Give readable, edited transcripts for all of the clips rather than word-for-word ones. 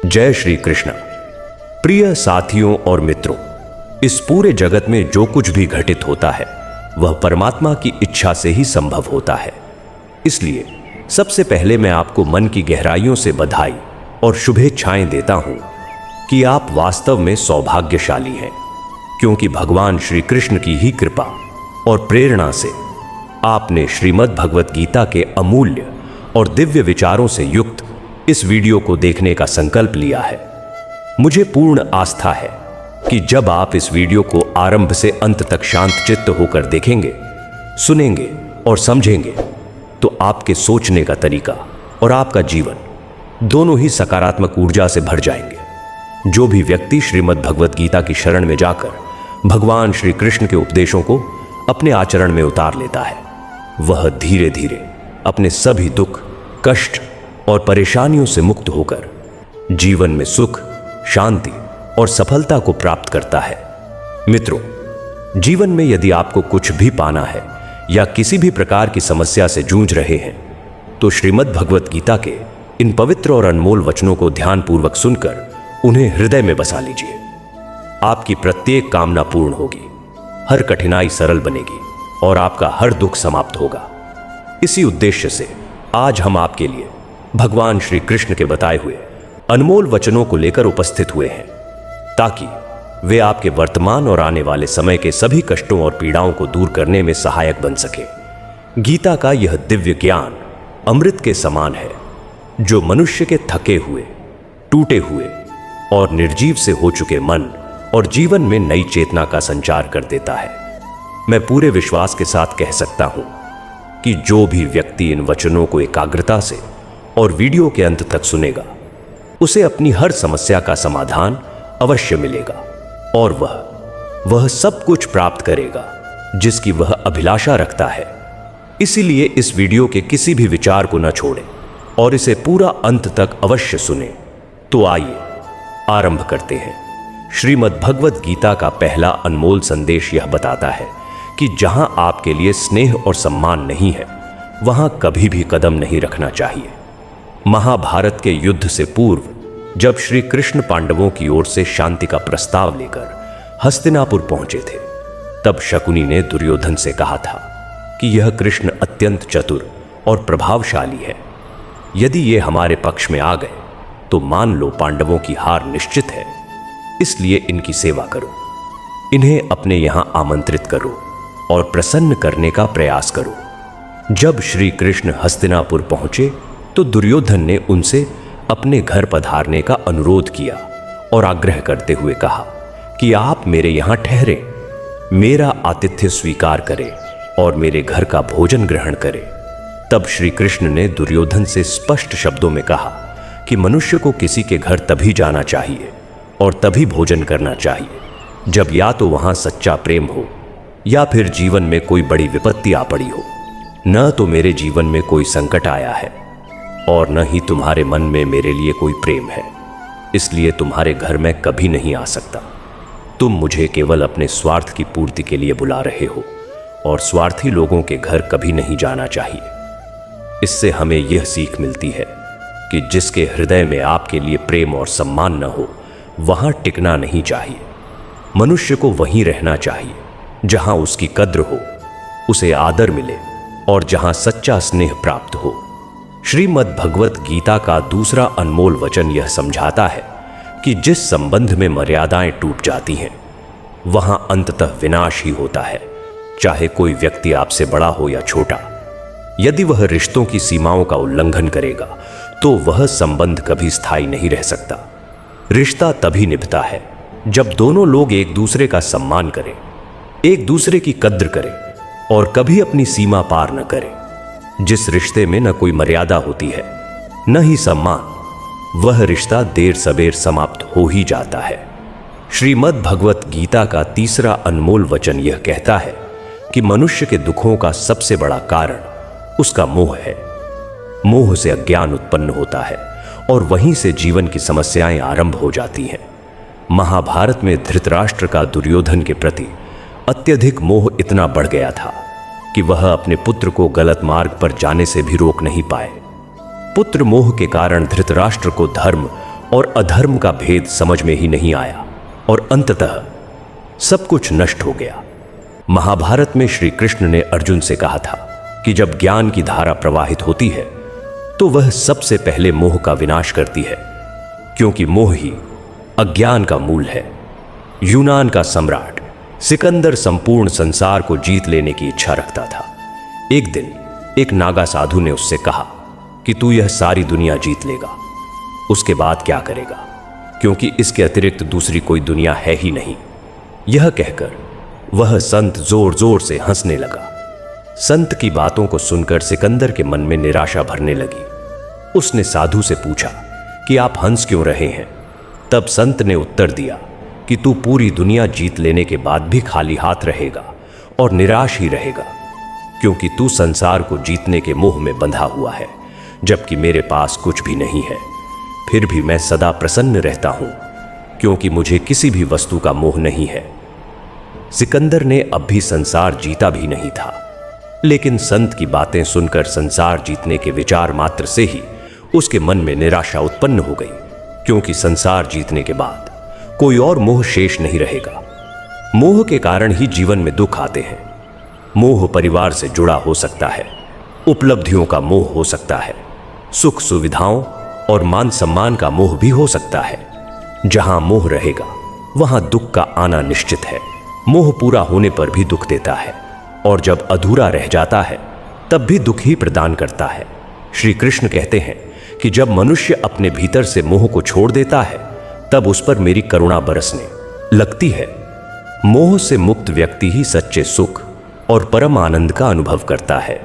जय श्री कृष्ण। प्रिय साथियों और मित्रों, इस पूरे जगत में जो कुछ भी घटित होता है वह परमात्मा की इच्छा से ही संभव होता है। इसलिए सबसे पहले मैं आपको मन की गहराइयों से बधाई और शुभेच्छाएं देता हूं कि आप वास्तव में सौभाग्यशाली हैं, क्योंकि भगवान श्री कृष्ण की ही कृपा और प्रेरणा से आपने श्रीमद् भगवत गीता के अमूल्य और दिव्य विचारों से युक्त इस वीडियो को देखने का संकल्प लिया है। मुझे पूर्ण आस्था है कि जब आप इस वीडियो को आरंभ से अंत तक शांत चित्त होकर देखेंगे, सुनेंगे और समझेंगे तो आपके सोचने का तरीका और आपका जीवन दोनों ही सकारात्मक ऊर्जा से भर जाएंगे। जो भी व्यक्ति श्रीमद् भगवत गीता की शरण में जाकर भगवान श्री कृष्ण के उपदेशों को अपने आचरण में उतार लेता है, वह धीरे धीरे अपने सभी दुख, कष्ट और परेशानियों से मुक्त होकर जीवन में सुख, शांति और सफलता को प्राप्त करता है। मित्रों, जीवन में यदि आपको कुछ भी पाना है या किसी भी प्रकार की समस्या से जूझ रहे हैं तो श्रीमद् भगवत गीता के इन पवित्र और अनमोल वचनों को ध्यानपूर्वक सुनकर उन्हें हृदय में बसा लीजिए। आपकी प्रत्येक कामना पूर्ण होगी, हर कठिनाई सरल बनेगी और आपका हर दुख समाप्त होगा। इसी उद्देश्य से आज हम आपके लिए भगवान श्री कृष्ण के बताए हुए अनमोल वचनों को लेकर उपस्थित हुए हैं, ताकि वे आपके वर्तमान और आने वाले समय के सभी कष्टों और पीड़ाओं को दूर करने में सहायक बन सके। गीता का यह दिव्य ज्ञान अमृत के समान है, जो मनुष्य के थके हुए, टूटे हुए और निर्जीव से हो चुके मन और जीवन में नई चेतना का संचार कर देता है। मैं पूरे विश्वास के साथ कह सकता हूं कि जो भी व्यक्ति इन वचनों को एकाग्रता से और वीडियो के अंत तक सुनेगा, उसे अपनी हर समस्या का समाधान अवश्य मिलेगा और वह सब कुछ प्राप्त करेगा जिसकी वह अभिलाषा रखता है। इसीलिए इस वीडियो के किसी भी विचार को न छोड़ें और इसे पूरा अंत तक अवश्य सुनें। तो आइए आरंभ करते हैं। श्रीमद् भगवत गीता का पहला अनमोल संदेश यह बताता है कि जहां आपके लिए स्नेह और सम्मान नहीं है, वहां कभी भी कदम नहीं रखना चाहिए। महाभारत के युद्ध से पूर्व जब श्री कृष्ण पांडवों की ओर से शांति का प्रस्ताव लेकर हस्तिनापुर पहुंचे थे, तब शकुनी ने दुर्योधन से कहा था कि यह कृष्ण अत्यंत चतुर और प्रभावशाली है। यदि ये हमारे पक्ष में आ गए तो मान लो पांडवों की हार निश्चित है। इसलिए इनकी सेवा करो, इन्हें अपने यहां आमंत्रित करो और प्रसन्न करने का प्रयास करो। जब श्री कृष्ण हस्तिनापुर पहुंचे तो दुर्योधन ने उनसे अपने घर पधारने का अनुरोध किया और आग्रह करते हुए कहा कि आप मेरे यहां ठहरे, मेरा आतिथ्य स्वीकार करें और मेरे घर का भोजन ग्रहण करें। तब श्री कृष्ण ने दुर्योधन से स्पष्ट शब्दों में कहा कि मनुष्य को किसी के घर तभी जाना चाहिए और तभी भोजन करना चाहिए जब या तो वहां सच्चा प्रेम हो या फिर जीवन में कोई बड़ी विपत्ति आ पड़ी हो। न तो मेरे जीवन में कोई संकट आया है और न ही तुम्हारे मन में मेरे लिए कोई प्रेम है, इसलिए तुम्हारे घर में कभी नहीं आ सकता। तुम मुझे केवल अपने स्वार्थ की पूर्ति के लिए बुला रहे हो और स्वार्थी लोगों के घर कभी नहीं जाना चाहिए। इससे हमें यह सीख मिलती है कि जिसके हृदय में आपके लिए प्रेम और सम्मान न हो, वहां टिकना नहीं चाहिए। मनुष्य को वहीं रहना चाहिए जहां उसकी कद्र हो, उसे आदर मिले और जहां सच्चा स्नेह प्राप्त हो। श्रीमद् भगवत गीता का दूसरा अनमोल वचन यह समझाता है कि जिस संबंध में मर्यादाएं टूट जाती हैं, वहां अंततः विनाश ही होता है, चाहे कोई व्यक्ति आपसे बड़ा हो या छोटा। यदि वह रिश्तों की सीमाओं का उल्लंघन करेगा तो वह संबंध कभी स्थायी नहीं रह सकता। रिश्ता तभी निभता है जब दोनों लोग एक दूसरे का सम्मान करें, एक दूसरे की कद्र करें और कभी अपनी सीमा पार न करें। जिस रिश्ते में न कोई मर्यादा होती है, न ही सम्मान, वह रिश्ता देर सबेर समाप्त हो ही जाता है। श्रीमद् भगवत गीता का तीसरा अनमोल वचन यह कहता है कि मनुष्य के दुखों का सबसे बड़ा कारण उसका मोह है। मोह से अज्ञान उत्पन्न होता है और वहीं से जीवन की समस्याएं आरंभ हो जाती हैं। महाभारत में धृतराष्ट्र का दुर्योधन के प्रति अत्यधिक मोह इतना बढ़ गया था कि वह अपने पुत्र को गलत मार्ग पर जाने से भी रोक नहीं पाए। पुत्र मोह के कारण धृतराष्ट्र को धर्म और अधर्म का भेद समझ में ही नहीं आया और अंततः सब कुछ नष्ट हो गया। महाभारत में श्री कृष्ण ने अर्जुन से कहा था कि जब ज्ञान की धारा प्रवाहित होती है तो वह सबसे पहले मोह का विनाश करती है, क्योंकि मोह ही अज्ञान का मूल है। यूनान का सम्राट सिकंदर संपूर्ण संसार को जीत लेने की इच्छा रखता था। एक दिन एक नागा साधु ने उससे कहा कि तू यह सारी दुनिया जीत लेगा, उसके बाद क्या करेगा, क्योंकि इसके अतिरिक्त दूसरी कोई दुनिया है ही नहीं। यह कहकर वह संत जोर जोर से हंसने लगा। संत की बातों को सुनकर सिकंदर के मन में निराशा भरने लगी। उसने साधु से पूछा कि आप हंस क्यों रहे हैं। तब संत ने उत्तर दिया कि तू पूरी दुनिया जीत लेने के बाद भी खाली हाथ रहेगा और निराश ही रहेगा, क्योंकि तू संसार को जीतने के मोह में बंधा हुआ है, जबकि मेरे पास कुछ भी नहीं है। फिर भी मैं सदा प्रसन्न रहता हूं, क्योंकि मुझे किसी भी वस्तु का मोह नहीं है। सिकंदर ने अब भी संसार जीता भी नहीं था, लेकिन संत की बातें सुनकर संसार जीतने के विचार मात्र से ही उसके मन में निराशा उत्पन्न हो गई, क्योंकि संसार जीतने के बाद कोई और मोह शेष नहीं रहेगा। मोह के कारण ही जीवन में दुख आते हैं। मोह परिवार से जुड़ा हो सकता है, उपलब्धियों का मोह हो सकता है, सुख सुविधाओं और मान सम्मान का मोह भी हो सकता है। जहां मोह रहेगा वहां दुख का आना निश्चित है। मोह पूरा होने पर भी दुख देता है, और जब अधूरा रह जाता है तब भी दुख ही प्रदान करता है। श्री कृष्ण कहते हैं कि जब मनुष्य अपने भीतर से मोह को छोड़ देता है तब उस पर मेरी करुणा बरसने लगती है। मोह से मुक्त व्यक्ति ही सच्चे सुख और परम आनंद का अनुभव करता है।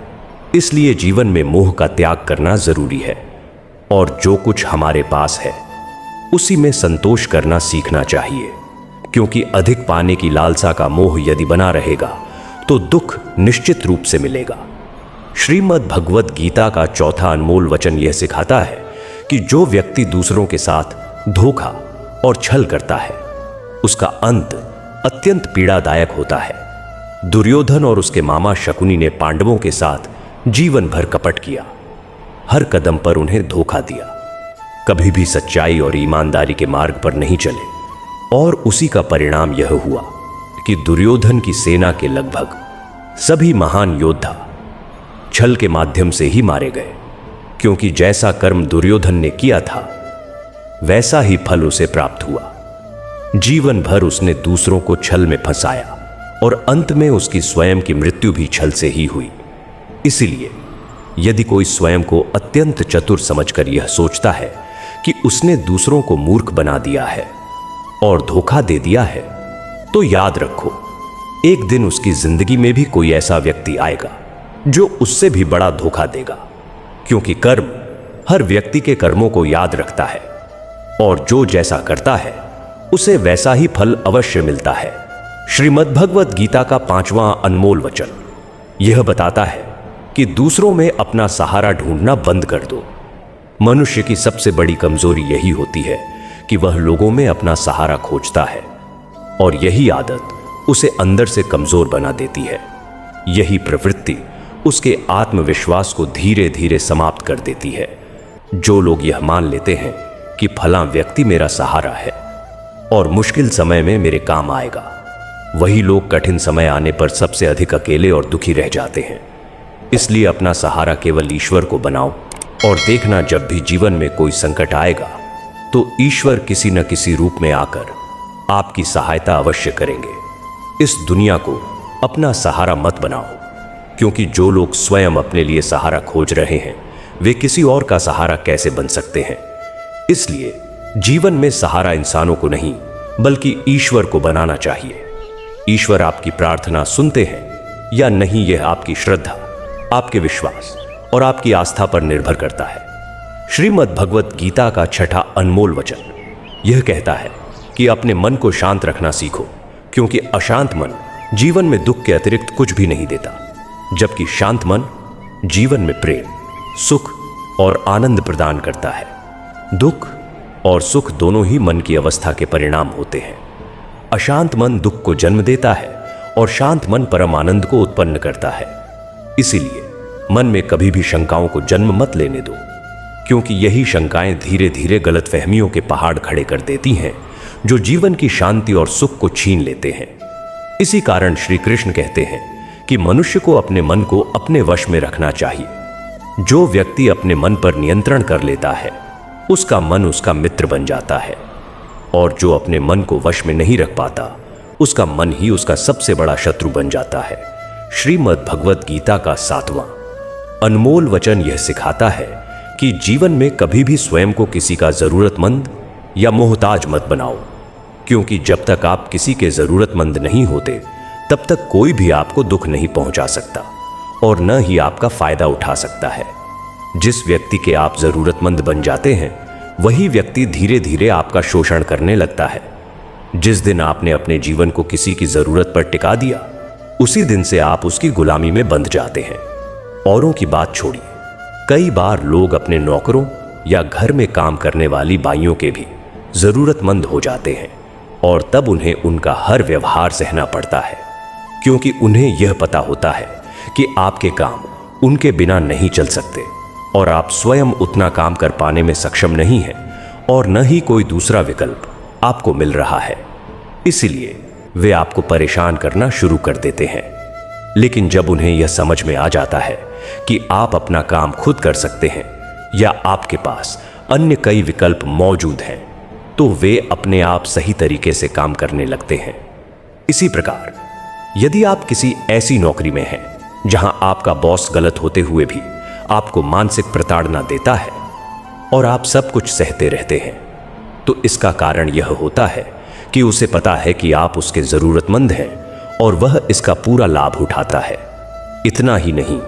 इसलिए जीवन में मोह का त्याग करना जरूरी है, और जो कुछ हमारे पास है उसी में संतोष करना सीखना चाहिए, क्योंकि अधिक पाने की लालसा का मोह यदि बना रहेगा तो दुख निश्चित रूप से मिलेगा। श्रीमद् भगवत गीता का चौथा अनमोल वचन यह सिखाता है कि जो व्यक्ति दूसरों के साथ धोखा और छल करता है उसका अंत अत्यंत पीड़ादायक होता है। दुर्योधन और उसके मामा शकुनी ने पांडवों के साथ जीवन भर कपट किया, हर कदम पर उन्हें धोखा दिया, कभी भी सच्चाई और ईमानदारी के मार्ग पर नहीं चले, और उसी का परिणाम यह हुआ कि दुर्योधन की सेना के लगभग सभी महान योद्धा छल के माध्यम से ही मारे गए, क्योंकि जैसा कर्म दुर्योधन ने किया था वैसा ही फल उसे प्राप्त हुआ। जीवन भर उसने दूसरों को छल में फंसाया और अंत में उसकी स्वयं की मृत्यु भी छल से ही हुई। इसीलिए यदि कोई स्वयं को अत्यंत चतुर समझकर यह सोचता है कि उसने दूसरों को मूर्ख बना दिया है और धोखा दे दिया है, तो याद रखो एक दिन उसकी जिंदगी में भी कोई ऐसा व्यक्ति आएगा जो उससे भी बड़ा धोखा देगा, क्योंकि कर्म हर व्यक्ति के कर्मों को याद रखता है, और जो जैसा करता है उसे वैसा ही फल अवश्य मिलता है। श्रीमद् भगवत गीता का 5वां अनमोल वचन यह बताता है कि दूसरों में अपना सहारा ढूंढना बंद कर दो। मनुष्य की सबसे बड़ी कमजोरी यही होती है कि वह लोगों में अपना सहारा खोजता है, और यही आदत उसे अंदर से कमजोर बना देती है। यही प्रवृत्ति उसके आत्मविश्वास को धीरे धीरे समाप्त कर देती है। जो लोग यह मान लेते हैं कि फलां व्यक्ति मेरा सहारा है और मुश्किल समय में मेरे काम आएगा, वही लोग कठिन समय आने पर सबसे अधिक अकेले और दुखी रह जाते हैं। इसलिए अपना सहारा केवल ईश्वर को बनाओ, और देखना जब भी जीवन में कोई संकट आएगा तो ईश्वर किसी न किसी रूप में आकर आपकी सहायता अवश्य करेंगे। इस दुनिया को अपना सहारा मत बनाओ, क्योंकि जो लोग स्वयं अपने लिए सहारा खोज रहे हैं वे किसी और का सहारा कैसे बन सकते हैं। इसलिए जीवन में सहारा इंसानों को नहीं बल्कि ईश्वर को बनाना चाहिए। ईश्वर आपकी प्रार्थना सुनते हैं या नहीं, यह आपकी श्रद्धा, आपके विश्वास और आपकी आस्था पर निर्भर करता है। श्रीमद् भगवत गीता का 6ठा अनमोल वचन यह कहता है कि अपने मन को शांत रखना सीखो, क्योंकि अशांत मन जीवन में दुख के अतिरिक्त कुछ भी नहीं देता, जबकि शांत मन जीवन में प्रेम, सुख और आनंद प्रदान करता है। दुख और सुख दोनों ही मन की अवस्था के परिणाम होते हैं। अशांत मन दुख को जन्म देता है और शांत मन परम आनंद को उत्पन्न करता है। इसीलिए मन में कभी भी शंकाओं को जन्म मत लेने दो, क्योंकि यही शंकाएं धीरे धीरे गलतफहमियों के पहाड़ खड़े कर देती हैं, जो जीवन की शांति और सुख को छीन लेते हैं। इसी कारण श्री कृष्ण कहते हैं कि मनुष्य को अपने मन को अपने वश में रखना चाहिए। जो व्यक्ति अपने मन पर नियंत्रण कर लेता है, उसका मन उसका मित्र बन जाता है, और जो अपने मन को वश में नहीं रख पाता, उसका मन ही उसका सबसे बड़ा शत्रु बन जाता है। श्रीमद् भगवत गीता का 7वां अनमोल वचन यह सिखाता है कि जीवन में कभी भी स्वयं को किसी का जरूरतमंद या मोहताज मत बनाओ, क्योंकि जब तक आप किसी के जरूरतमंद नहीं होते, तब तक कोई भी आपको दुख नहीं पहुंचा सकता और न ही आपका फायदा उठा सकता है। जिस व्यक्ति के आप जरूरतमंद बन जाते हैं, वही व्यक्ति धीरे धीरे आपका शोषण करने लगता है। जिस दिन आपने अपने जीवन को किसी की जरूरत पर टिका दिया, उसी दिन से आप उसकी गुलामी में बंध जाते हैं। औरों की बात छोड़िए, कई बार लोग अपने नौकरों या घर में काम करने वाली बाइयों के भी जरूरतमंद हो जाते हैं, और तब उन्हें उनका हर व्यवहार सहना पड़ता है, क्योंकि उन्हें यह पता होता है कि आपके काम उनके बिना नहीं चल सकते और आप स्वयं उतना काम कर पाने में सक्षम नहीं हैं, और न ही कोई दूसरा विकल्प आपको मिल रहा है। इसलिए वे आपको परेशान करना शुरू कर देते हैं। लेकिन जब उन्हें यह समझ में आ जाता है कि आप अपना काम खुद कर सकते हैं या आपके पास अन्य कई विकल्प मौजूद हैं, तो वे अपने आप सही तरीके से काम करने लगते हैं। इसी प्रकार यदि आप किसी ऐसी नौकरी में हैं जहां आपका बॉस गलत होते हुए भी आपको मानसिक प्रताड़ना देता है और आप सब कुछ सहते रहते हैं, तो इसका कारण यह होता है कि उसे पता है कि आप उसके जरूरतमंद हैं और वह इसका पूरा लाभ उठाता है। इतना ही नहीं,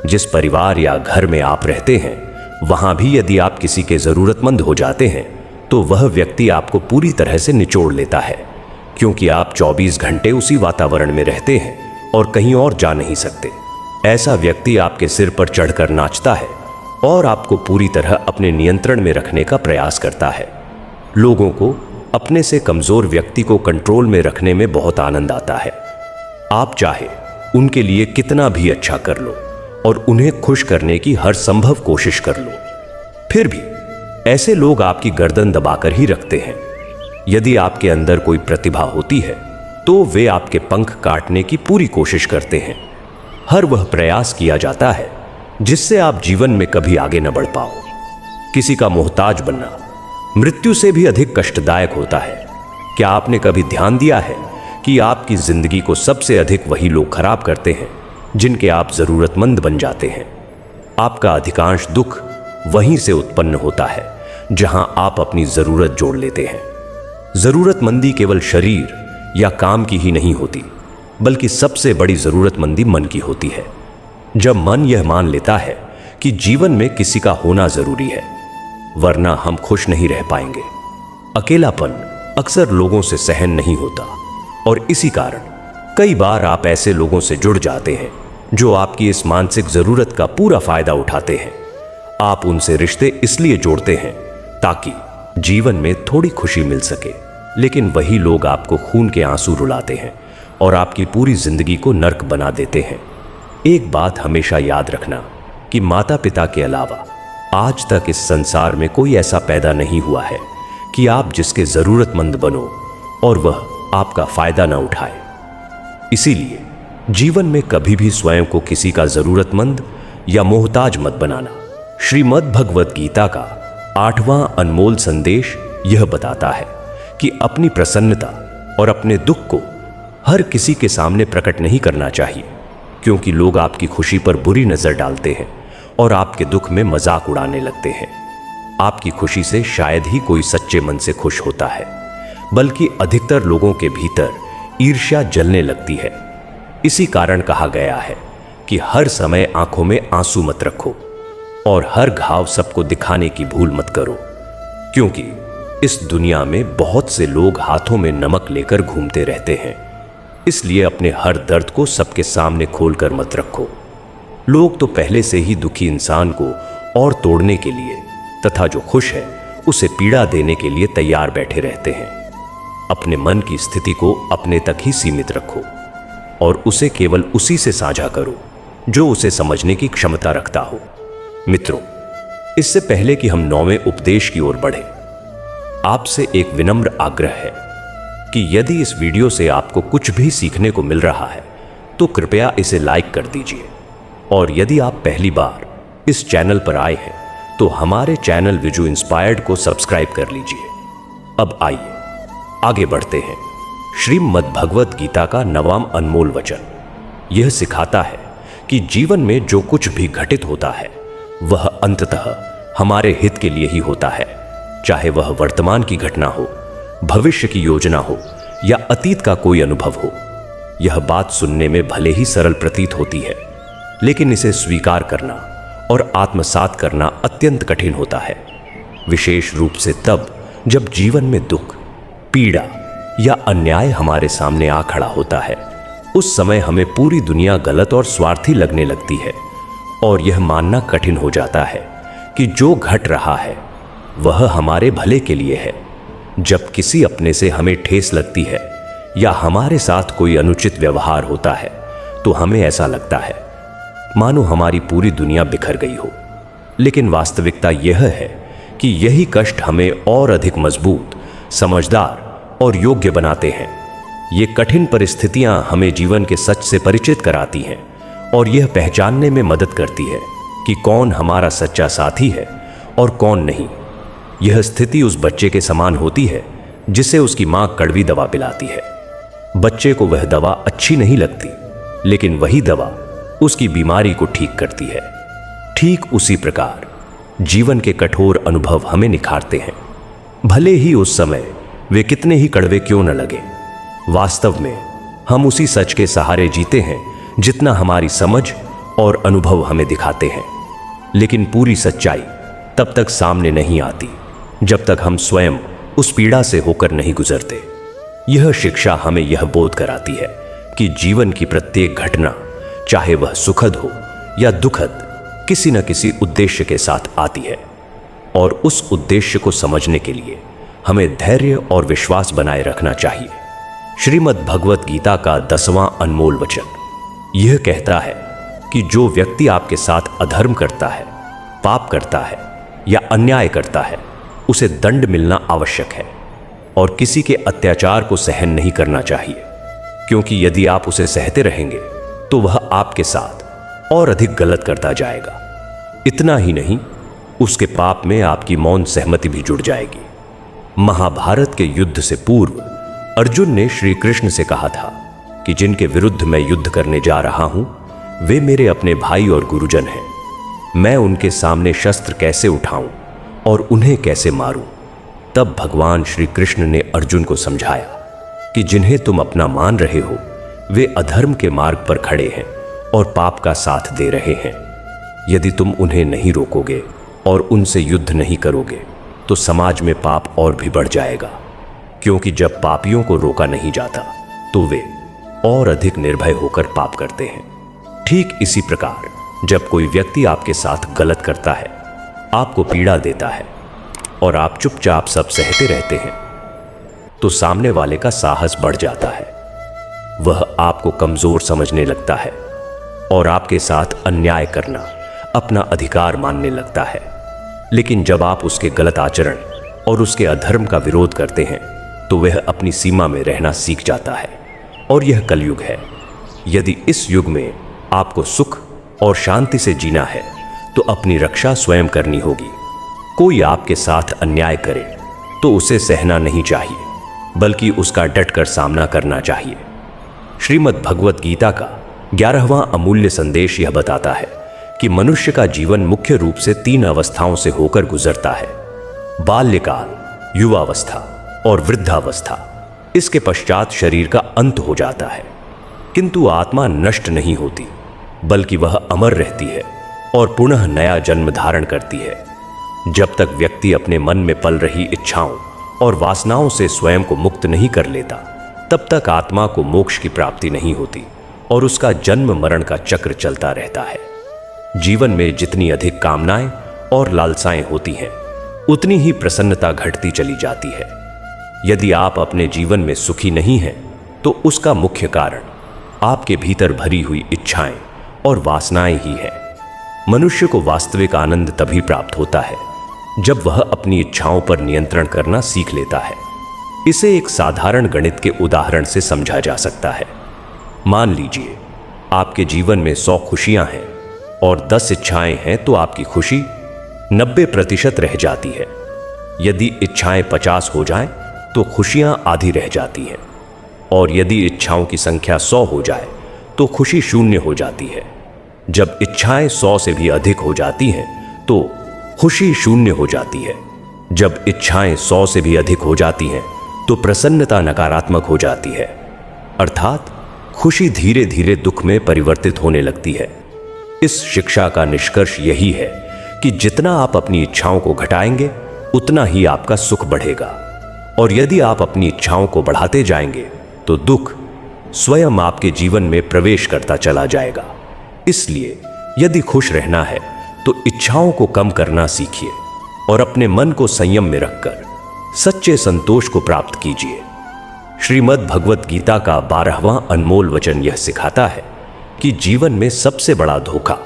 जिस परिवार या घर में आप रहते हैं, वहां भी यदि आप किसी के जरूरतमंद हो जाते हैं, तो वह व्यक्ति आपको पूरी तरह से निचोड़ लेता है, क्योंकि आप 24 घंटे उसी वातावरण में रहते हैं और कहीं और जा नहीं सकते। ऐसा व्यक्ति आपके सिर पर चढ़कर नाचता है और आपको पूरी तरह अपने नियंत्रण में रखने का प्रयास करता है। लोगों को अपने से कमजोर व्यक्ति को कंट्रोल में रखने में बहुत आनंद आता है। आप चाहे उनके लिए कितना भी अच्छा कर लो और उन्हें खुश करने की हर संभव कोशिश कर लो, फिर भी ऐसे लोग आपकी गर्दन दबाकर ही रखते हैं। यदि आपके अंदर कोई प्रतिभा होती है, तो वे आपके पंख काटने की पूरी कोशिश करते हैं। हर वह प्रयास किया जाता है जिससे आप जीवन में कभी आगे न बढ़ पाओ। किसी का मोहताज बनना मृत्यु से भी अधिक कष्टदायक होता है। क्या आपने कभी ध्यान दिया है कि आपकी जिंदगी को सबसे अधिक वही लोग खराब करते हैं जिनके आप जरूरतमंद बन जाते हैं? आपका अधिकांश दुख वहीं से उत्पन्न होता है जहां आप अपनी जरूरत जोड़ लेते हैं। जरूरतमंदी केवल शरीर या काम की ही नहीं होती, बल्कि सबसे बड़ी जरूरतमंदी मन की होती है। जब मन यह मान लेता है कि जीवन में किसी का होना जरूरी है, वरना हम खुश नहीं रह पाएंगे। अकेलापन अक्सर लोगों से सहन नहीं होता, और इसी कारण कई बार आप ऐसे लोगों से जुड़ जाते हैं जो आपकी इस मानसिक जरूरत का पूरा फायदा उठाते हैं। आप उनसे रिश्ते इसलिए जोड़ते हैं ताकि जीवन में थोड़ी खुशी मिल सके, लेकिन वही लोग आपको खून के आंसू रुलाते हैं और आपकी पूरी जिंदगी को नर्क बना देते हैं। एक बात हमेशा याद रखना कि माता पिता के अलावा आज तक इस संसार में कोई ऐसा पैदा नहीं हुआ है कि आप जिसके जरूरतमंद बनो और वह आपका फायदा ना उठाए। इसीलिए जीवन में कभी भी स्वयं को किसी का जरूरतमंद या मोहताज मत बनाना। श्रीमद् भगवत गीता का 8वां अनमोल संदेश यह बताता है कि अपनी प्रसन्नता और अपने दुख को हर किसी के सामने प्रकट नहीं करना चाहिए, क्योंकि लोग आपकी खुशी पर बुरी नजर डालते हैं और आपके दुख में मजाक उड़ाने लगते हैं। आपकी खुशी से शायद ही कोई सच्चे मन से खुश होता है, बल्कि अधिकतर लोगों के भीतर ईर्ष्या जलने लगती है। इसी कारण कहा गया है कि हर समय आंखों में आंसू मत रखो और हर घाव सबको दिखाने की भूल मत करो, क्योंकि इस दुनिया में बहुत से लोग हाथों में नमक लेकर घूमते रहते हैं। इसलिए अपने हर दर्द को सबके सामने खोलकर मत रखो। लोग तो पहले से ही दुखी इंसान को और तोड़ने के लिए तथा जो खुश है उसे पीड़ा देने के लिए तैयार बैठे रहते हैं। अपने मन की स्थिति को अपने तक ही सीमित रखो और उसे केवल उसी से साझा करो जो उसे समझने की क्षमता रखता हो। मित्रों, इससे पहले कि हम 9वें उपदेश की ओर बढ़े, आपसे एक विनम्र आग्रह है कि यदि इस वीडियो से आपको कुछ भी सीखने को मिल रहा है तो कृपया इसे लाइक कर दीजिए। और यदि आप पहली बार इस चैनल पर आए हैं तो हमारे चैनल विजु इंस्पायर्ड को सब्सक्राइब कर लीजिए। अब आइए आगे बढ़ते हैं। श्रीमद् भगवत गीता का 9वां अनमोल वचन यह सिखाता है कि जीवन में जो कुछ भी घटित होता है वह अंततः हमारे हित के लिए ही होता है, चाहे वह वर्तमान की घटना हो, भविष्य की योजना हो या अतीत का कोई अनुभव हो। यह बात सुनने में भले ही सरल प्रतीत होती है, लेकिन इसे स्वीकार करना और आत्मसात करना अत्यंत कठिन होता है, विशेष रूप से तब जब जीवन में दुख, पीड़ा या अन्याय हमारे सामने आ खड़ा होता है। उस समय हमें पूरी दुनिया गलत और स्वार्थी लगने लगती है और यह मानना कठिन हो जाता है कि जो घट रहा है वह हमारे भले के लिए है। जब किसी अपने से हमें ठेस लगती है या हमारे साथ कोई अनुचित व्यवहार होता है तो हमें ऐसा लगता है मानो हमारी पूरी दुनिया बिखर गई हो। लेकिन वास्तविकता यह है कि यही कष्ट हमें और अधिक मजबूत, समझदार और योग्य बनाते हैं। ये कठिन परिस्थितियां हमें जीवन के सच से परिचित कराती हैं और यह पहचानने में मदद करती है कि कौन हमारा सच्चा साथी है और कौन नहीं। यह स्थिति उस बच्चे के समान होती है जिसे उसकी मां कड़वी दवा पिलाती है। बच्चे को वह दवा अच्छी नहीं लगती, लेकिन वही दवा उसकी बीमारी को ठीक करती है। ठीक उसी प्रकार जीवन के कठोर अनुभव हमें निखारते हैं, भले ही उस समय वे कितने ही कड़वे क्यों न लगे। वास्तव में हम उसी सच के सहारे जीते हैं जितना हमारी समझ और अनुभव हमें दिखाते हैं। लेकिन पूरी सच्चाई तब तक सामने नहीं आती जब तक हम स्वयं उस पीड़ा से होकर नहीं गुजरते। यह शिक्षा हमें यह बोध कराती है कि जीवन की प्रत्येक घटना, चाहे वह सुखद हो या दुखद, किसी न किसी उद्देश्य के साथ आती है और उस उद्देश्य को समझने के लिए हमें धैर्य और विश्वास बनाए रखना चाहिए। श्रीमद् भगवत गीता का 10वां अनमोल वचन यह कहता है कि जो व्यक्ति आपके साथ अधर्म करता है, पाप करता है या अन्याय करता है, उसे दंड मिलना आवश्यक है और किसी के अत्याचार को सहन नहीं करना चाहिए, क्योंकि यदि आप उसे सहते रहेंगे तो वह आपके साथ और अधिक गलत करता जाएगा। इतना ही नहीं, उसके पाप में आपकी मौन सहमति भी जुड़ जाएगी। महाभारत के युद्ध से पूर्व अर्जुन ने श्री कृष्ण से कहा था कि जिनके विरुद्ध मैं युद्ध करने जा रहा हूं वे मेरे अपने भाई और गुरुजन हैं। मैं उनके सामने शस्त्र कैसे उठाऊं और उन्हें कैसे मारूं? तब भगवान श्री कृष्ण ने अर्जुन को समझाया कि जिन्हें तुम अपना मान रहे हो वे अधर्म के मार्ग पर खड़े हैं और पाप का साथ दे रहे हैं। यदि तुम उन्हें नहीं रोकोगे और उनसे युद्ध नहीं करोगे तो समाज में पाप और भी बढ़ जाएगा, क्योंकि जब पापियों को रोका नहीं जाता तो वे और अधिक निर्भय होकर पाप करते हैं। ठीक इसी प्रकार जब कोई व्यक्ति आपके साथ गलत करता है, आपको पीड़ा देता है और आप चुपचाप सब सहते रहते हैं, तो सामने वाले का साहस बढ़ जाता है। वह आपको कमजोर समझने लगता है और आपके साथ अन्याय करना अपना अधिकार मानने लगता है। लेकिन जब आप उसके गलत आचरण और उसके अधर्म का विरोध करते हैं तो वह अपनी सीमा में रहना सीख जाता है। और यह कलयुग है। यदि इस युग में आपको सुख और शांति से जीना है तो अपनी रक्षा स्वयं करनी होगी। कोई आपके साथ अन्याय करे तो उसे सहना नहीं चाहिए, बल्कि उसका डटकर सामना करना चाहिए। श्रीमद् भगवत गीता का 11वां अमूल्य संदेश यह बताता है कि मनुष्य का जीवन मुख्य रूप से 3 अवस्थाओं से होकर गुजरता है: बाल्यकाल, युवावस्था और वृद्धावस्था। इसके पश्चात शरीर का अंत हो जाता है, किंतु आत्मा नष्ट नहीं होती, बल्कि वह अमर रहती है और पुनः नया जन्म धारण करती है। जब तक व्यक्ति अपने मन में पल रही इच्छाओं और वासनाओं से स्वयं को मुक्त नहीं कर लेता, तब तक आत्मा को मोक्ष की प्राप्ति नहीं होती और उसका जन्म मरण का चक्र चलता रहता है। जीवन में जितनी अधिक कामनाएं और लालसाएं होती हैं, उतनी ही प्रसन्नता घटती चली जाती है। यदि आप अपने जीवन में सुखी नहीं हैं, तो उसका मुख्य कारण आपके भीतर भरी हुई इच्छाएं और वासनाएं ही है। मनुष्य को वास्तविक आनंद तभी प्राप्त होता है जब वह अपनी इच्छाओं पर नियंत्रण करना सीख लेता है। इसे एक साधारण गणित के उदाहरण से समझा जा सकता है। मान लीजिए आपके जीवन में 100 खुशियां हैं और 10 इच्छाएं हैं, तो आपकी खुशी 90% रह जाती है। यदि इच्छाएं 50 हो जाएं, तो खुशियां आधी रह जाती हैं, और यदि इच्छाओं की संख्या 100 हो जाए तो खुशी 0 हो जाती है। जब इच्छाएं 100 से भी अधिक हो जाती हैं तो खुशी 0 हो जाती है। जब इच्छाएं 100 से भी अधिक हो जाती हैं तो प्रसन्नता नकारात्मक हो जाती है, अर्थात खुशी धीरे धीरे दुख में परिवर्तित होने लगती है। इस शिक्षा का निष्कर्ष यही है कि जितना आप अपनी इच्छाओं को घटाएंगे उतना ही आपका सुख बढ़ेगा, और यदि आप अपनी इच्छाओं को बढ़ाते जाएंगे तो दुख स्वयं आपके जीवन में प्रवेश करता चला जाएगा। इसलिए यदि खुश रहना है तो इच्छाओं को कम करना सीखिए और अपने मन को संयम में रखकर सच्चे संतोष को प्राप्त कीजिए। श्रीमद् भगवत गीता का 12वां अनमोल वचन यह सिखाता है कि जीवन में सबसे बड़ा धोखा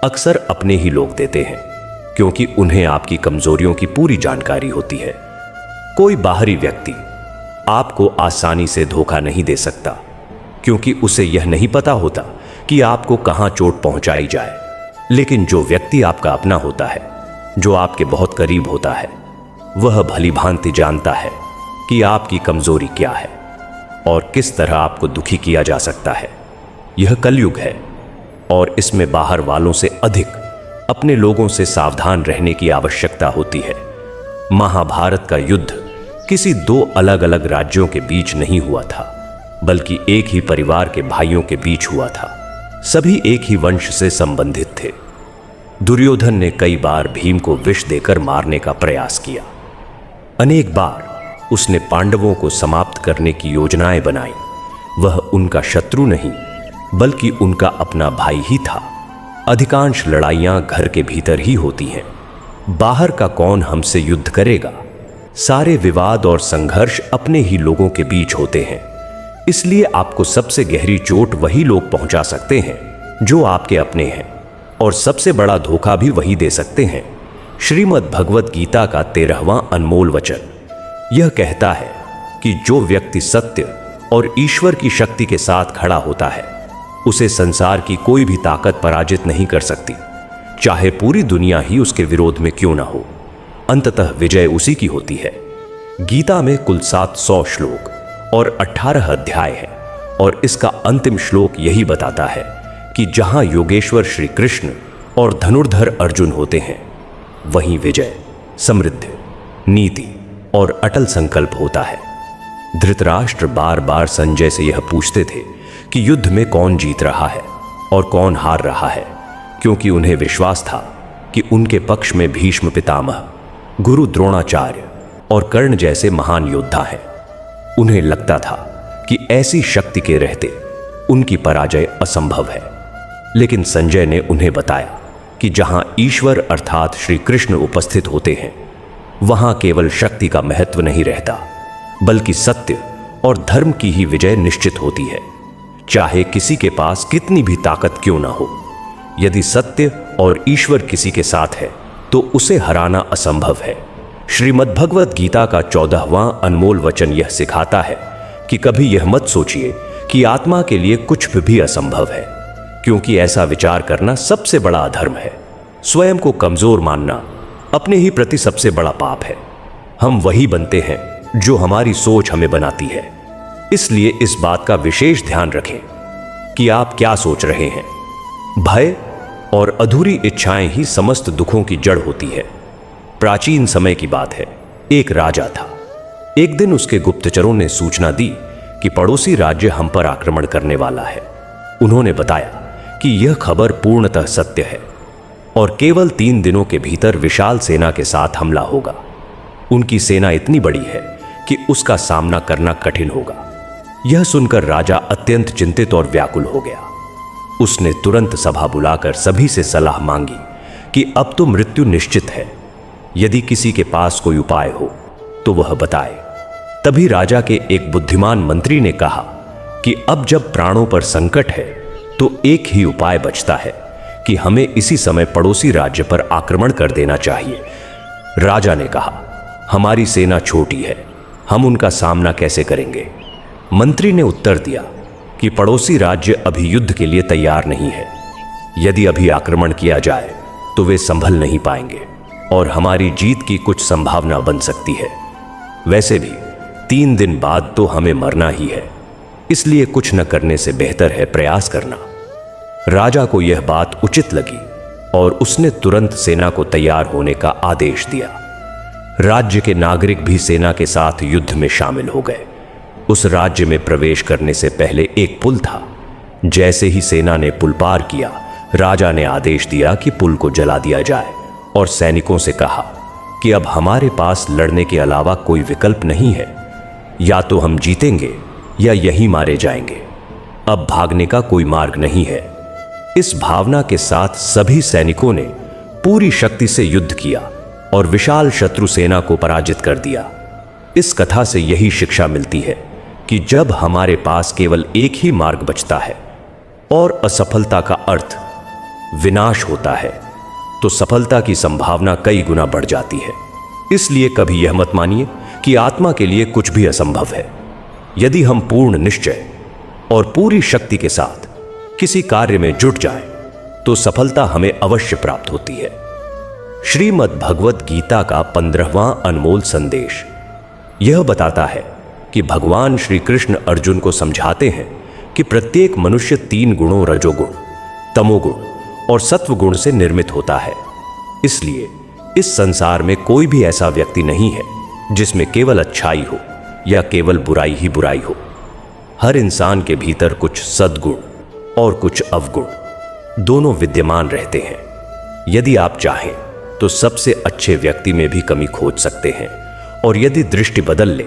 अक्सर अपने ही लोग देते हैं, क्योंकि उन्हें आपकी कमजोरियों की पूरी जानकारी होती है। कोई बाहरी व्यक्ति आपको आसानी से धोखा नहीं दे सकता, क्योंकि उसे यह नहीं पता होता कि आपको कहां चोट पहुंचाई जाए। लेकिन जो व्यक्ति आपका अपना होता है, जो आपके बहुत करीब होता है, वह भली भांति जानता है कि आपकी कमजोरी क्या है और किस तरह आपको दुखी किया जा सकता है। यह कलयुग है और इसमें बाहर वालों से अधिक अपने लोगों से सावधान रहने की आवश्यकता होती है। महाभारत का युद्ध किसी 2 अलग अलग राज्यों के बीच नहीं हुआ था, बल्कि एक ही परिवार के भाइयों के बीच हुआ था। सभी एक ही वंश से संबंधित थे। दुर्योधन ने कई बार भीम को विष देकर मारने का प्रयास किया। अनेक बार उसने पांडवों को समाप्त करने की योजनाएं बनाई। वह उनका शत्रु नहीं, बल्कि उनका अपना भाई ही था। अधिकांश लड़ाइयां घर के भीतर ही होती हैं। बाहर का कौन हमसे युद्ध करेगा? सारे विवाद और संघर्ष अपने ही लोगों के बीच होते हैं। इसलिए आपको सबसे गहरी चोट वही लोग पहुंचा सकते हैं जो आपके अपने हैं, और सबसे बड़ा धोखा भी वही दे सकते हैं। श्रीमद् भगवत गीता का 13वां अनमोल वचन यह कहता है कि जो व्यक्ति सत्य और ईश्वर की शक्ति के साथ खड़ा होता है, उसे संसार की कोई भी ताकत पराजित नहीं कर सकती, चाहे पूरी दुनिया ही उसके विरोध में क्यों ना हो। अंततः विजय उसी की होती है। गीता में कुल 700 श्लोक और 18 अध्याय है, और इसका अंतिम श्लोक यही बताता है कि जहां योगेश्वर श्री कृष्ण और धनुर्धर अर्जुन होते हैं, वहीं विजय, समृद्धि, नीति और अटल संकल्प होता है। धृतराष्ट्र बार बार संजय से यह पूछते थे कि युद्ध में कौन जीत रहा है और कौन हार रहा है, क्योंकि उन्हें विश्वास था कि उनके पक्ष में भीष्म पितामह, गुरु द्रोणाचार्य और कर्ण जैसे महान योद्धा हैं। उन्हें लगता था कि ऐसी शक्ति के रहते उनकी पराजय असंभव है। लेकिन संजय ने उन्हें बताया कि जहां ईश्वर अर्थात श्री कृष्ण उपस्थित होते हैं, वहां केवल शक्ति का महत्व नहीं रहता, बल्कि सत्य और धर्म की ही विजय निश्चित होती है, चाहे किसी के पास कितनी भी ताकत क्यों ना हो। यदि सत्य और ईश्वर किसी के साथ है तो उसे हराना असंभव है। श्रीमद् भगवत गीता का 14वां अनमोल वचन यह सिखाता है कि कभी यह मत सोचिए कि आत्मा के लिए कुछ भी असंभव है, क्योंकि ऐसा विचार करना सबसे बड़ा अधर्म है। स्वयं को कमजोर मानना अपने ही प्रति सबसे बड़ा पाप है। हम वही बनते हैं जो हमारी सोच हमें बनाती है। इसलिए इस बात का विशेष ध्यान रखें कि आप क्या सोच रहे हैं। भय और अधूरी इच्छाएं ही समस्त दुखों की जड़ होती है। प्राचीन समय की बात है, एक राजा था। एक दिन उसके गुप्तचरों ने सूचना दी कि पड़ोसी राज्य हम पर आक्रमण करने वाला है। उन्होंने बताया कि यह खबर पूर्णतः सत्य है और केवल 3 दिनों के भीतर विशाल सेना के साथ हमला होगा। उनकी सेना इतनी बड़ी है कि उसका सामना करना कठिन होगा। यह सुनकर राजा अत्यंत चिंतित और व्याकुल हो गया। उसने तुरंत सभा बुलाकर सभी से सलाह मांगी कि अब तो मृत्यु निश्चित है, यदि किसी के पास कोई उपाय हो तो वह बताए। तभी राजा के एक बुद्धिमान मंत्री ने कहा कि अब जब प्राणों पर संकट है तो एक ही उपाय बचता है कि हमें इसी समय पड़ोसी राज्य पर आक्रमण कर देना चाहिए। राजा ने कहा, हमारी सेना छोटी है, हम उनका सामना कैसे करेंगे? मंत्री ने उत्तर दिया कि पड़ोसी राज्य अभी युद्ध के लिए तैयार नहीं है। यदि अभी आक्रमण किया जाए तो वे संभल नहीं पाएंगे और हमारी जीत की कुछ संभावना बन सकती है। वैसे भी 3 दिन बाद तो हमें मरना ही है, इसलिए कुछ न करने से बेहतर है प्रयास करना। राजा को यह बात उचित लगी और उसने तुरंत सेना को तैयार होने का आदेश दिया। राज्य के नागरिक भी सेना के साथ युद्ध में शामिल हो गए। उस राज्य में प्रवेश करने से पहले एक पुल था। जैसे ही सेना ने पुल पार किया, राजा ने आदेश दिया कि पुल को जला दिया जाए और सैनिकों से कहा कि अब हमारे पास लड़ने के अलावा कोई विकल्प नहीं है, या तो हम जीतेंगे या यहीं मारे जाएंगे। अब भागने का कोई मार्ग नहीं है। इस भावना के साथ सभी सैनिकों ने पूरी शक्ति से युद्ध किया और विशाल शत्रु सेना को पराजित कर दिया। इस कथा से यही शिक्षा मिलती है कि जब हमारे पास केवल एक ही मार्ग बचता है और असफलता का अर्थ विनाश होता है, तो सफलता की संभावना कई गुना बढ़ जाती है। इसलिए कभी यह मत मानिए कि आत्मा के लिए कुछ भी असंभव है। यदि हम पूर्ण निश्चय और पूरी शक्ति के साथ किसी कार्य में जुट जाएं, तो सफलता हमें अवश्य प्राप्त होती है। श्रीमद् भगवत गीता का 15वां अनमोल संदेश यह बताता है कि भगवान श्री कृष्ण अर्जुन को समझाते हैं कि प्रत्येक मनुष्य 3 गुणों रजोगुण, तमोगुण और सत्वगुण से निर्मित होता है। इसलिए इस संसार में कोई भी ऐसा व्यक्ति नहीं है जिसमें केवल अच्छाई हो या केवल बुराई ही बुराई हो। हर इंसान के भीतर कुछ सद्गुण और कुछ अवगुण दोनों विद्यमान रहते हैं। यदि आप चाहें तो सबसे अच्छे व्यक्ति में भी कमी खोज सकते हैं, और यदि दृष्टि बदल ले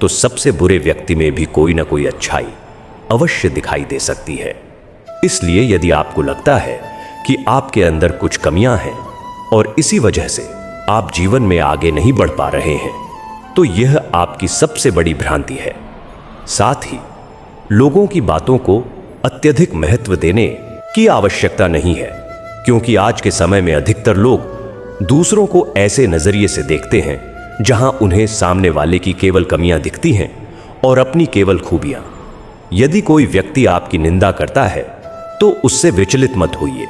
तो सबसे बुरे व्यक्ति में भी कोई ना कोई अच्छाई अवश्य दिखाई दे सकती है। इसलिए यदि आपको लगता है कि आपके अंदर कुछ कमियां हैं और इसी वजह से आप जीवन में आगे नहीं बढ़ पा रहे हैं, तो यह आपकी सबसे बड़ी भ्रांति है। साथ ही लोगों की बातों को अत्यधिक महत्व देने की आवश्यकता नहीं है, क्योंकि आज के समय में अधिकतर लोग दूसरों को ऐसे नजरिए से देखते हैं जहां उन्हें सामने वाले की केवल कमियां दिखती हैं और अपनी केवल खूबियां। यदि कोई व्यक्ति आपकी निंदा करता है तो उससे विचलित मत होइए।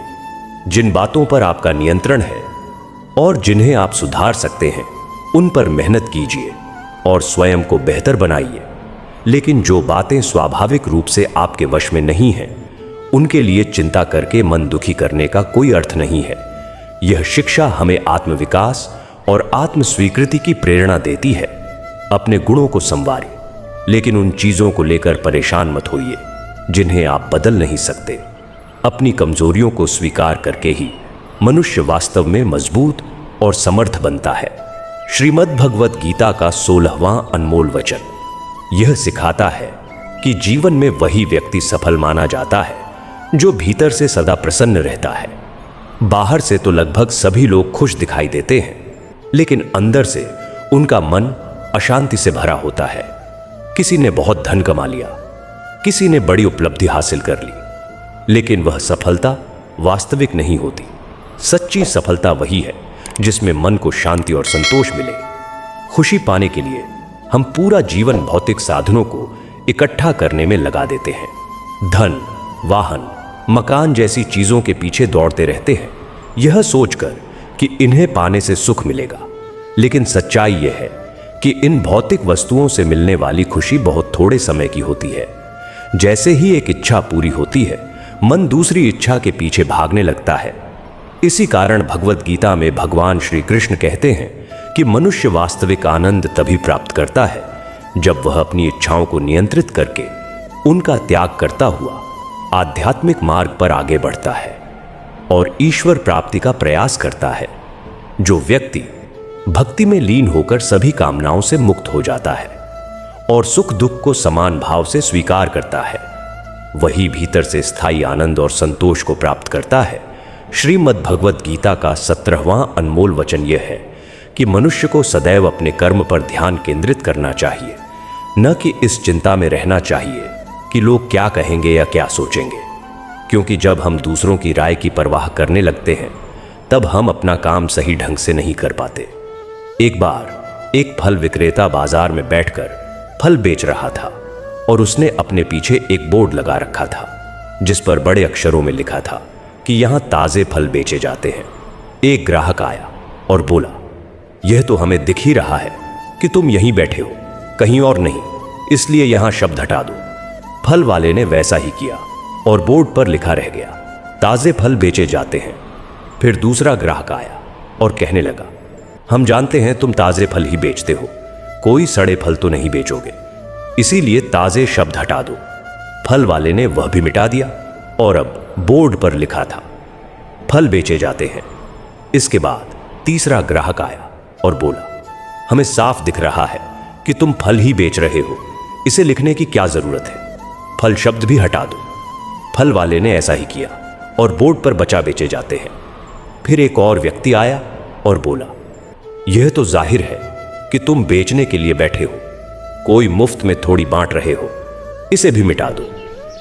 जिन बातों पर आपका नियंत्रण है और जिन्हें आप सुधार सकते हैं, उन पर मेहनत कीजिए और स्वयं को बेहतर बनाइए। लेकिन जो बातें स्वाभाविक रूप से आपके वश में नहीं हैं, उनके लिए चिंता करके मन दुखी करने का कोई अर्थ नहीं है। यह शिक्षा हमें आत्मविकास और आत्म स्वीकृति की प्रेरणा देती है। अपने गुणों को संवारिए, लेकिन उन चीजों को लेकर परेशान मत होइए जिन्हें आप बदल नहीं सकते। अपनी कमजोरियों को स्वीकार करके ही मनुष्य वास्तव में मजबूत और समर्थ बनता है। श्रीमद् भगवत गीता का 16वां अनमोल वचन यह सिखाता है कि जीवन में वही व्यक्ति सफल माना जाता है जो भीतर से सदा प्रसन्न रहता है। बाहर से तो लगभग सभी लोग खुश दिखाई देते हैं, लेकिन अंदर से उनका मन अशांति से भरा होता है। किसी ने बहुत धन कमा लिया, किसी ने बड़ी उपलब्धि हासिल कर ली, लेकिन वह सफलता वास्तविक नहीं होती। सच्ची सफलता वही है जिसमें मन को शांति और संतोष मिले। खुशी पाने के लिए हम पूरा जीवन भौतिक साधनों को इकट्ठा करने में लगा देते हैं। धन, वाहन, मकान जैसी चीजों के पीछे दौड़ते रहते हैं, यह सोचकर कि इन्हें पाने से सुख मिलेगा। लेकिन सच्चाई यह है कि इन भौतिक वस्तुओं से मिलने वाली खुशी बहुत थोड़े समय की होती है। जैसे ही एक इच्छा पूरी होती है, मन दूसरी इच्छा के पीछे भागने लगता है। इसी कारण भगवत गीता में भगवान श्री कृष्ण कहते हैं कि मनुष्य वास्तविक आनंद तभी प्राप्त करता है जब वह अपनी इच्छाओं को नियंत्रित करके उनका त्याग करता हुआ आध्यात्मिक मार्ग पर आगे बढ़ता है और ईश्वर प्राप्ति का प्रयास करता है। जो व्यक्ति भक्ति में लीन होकर सभी कामनाओं से मुक्त हो जाता है और सुख दुख को समान भाव से स्वीकार करता है, वही भीतर से स्थायी आनंद और संतोष को प्राप्त करता है। श्रीमद् भगवत गीता का 17वां अनमोल वचन यह है कि मनुष्य को सदैव अपने कर्म पर ध्यान केंद्रित करना चाहिए, न कि इस चिंता में रहना चाहिए कि लोग क्या कहेंगे या क्या सोचेंगे। क्योंकि जब हम दूसरों की राय की परवाह करने लगते हैं तब हम अपना काम सही ढंग से नहीं कर पाते। एक बार एक फल विक्रेता बाजार में बैठकर फल बेच रहा था और उसने अपने पीछे एक बोर्ड लगा रखा था जिस पर बड़े अक्षरों में लिखा था कि यहां ताजे फल बेचे जाते हैं। एक ग्राहक आया और बोला, यह तो हमें दिख ही रहा है कि तुम यहीं बैठे हो, कहीं और नहीं, इसलिए यहां शब्द हटा दो। फल वाले ने वैसा ही किया और बोर्ड पर लिखा रह गया, ताजे फल बेचे जाते हैं। फिर दूसरा ग्राहक आया और कहने लगा, हम जानते हैं तुम ताजे फल ही बेचते हो, कोई सड़े फल तो नहीं बेचोगे, इसीलिए ताजे शब्द हटा दो। फल वाले ने वह भी मिटा दिया और अब बोर्ड पर लिखा था, फल बेचे जाते हैं। इसके बाद तीसरा ग्राहक आया और बोला, हमें साफ दिख रहा है कि तुम फल ही बेच रहे हो, इसे लिखने की क्या जरूरत है, फल शब्द भी हटा दो। फल वाले ने ऐसा ही किया और बोर्ड पर बचा बेचे जाते हैं। फिर एक और व्यक्ति आया और बोला, यह तो जाहिर है कि तुम बेचने के लिए बैठे हो, कोई मुफ्त में थोड़ी बांट रहे हो, इसे भी मिटा दो।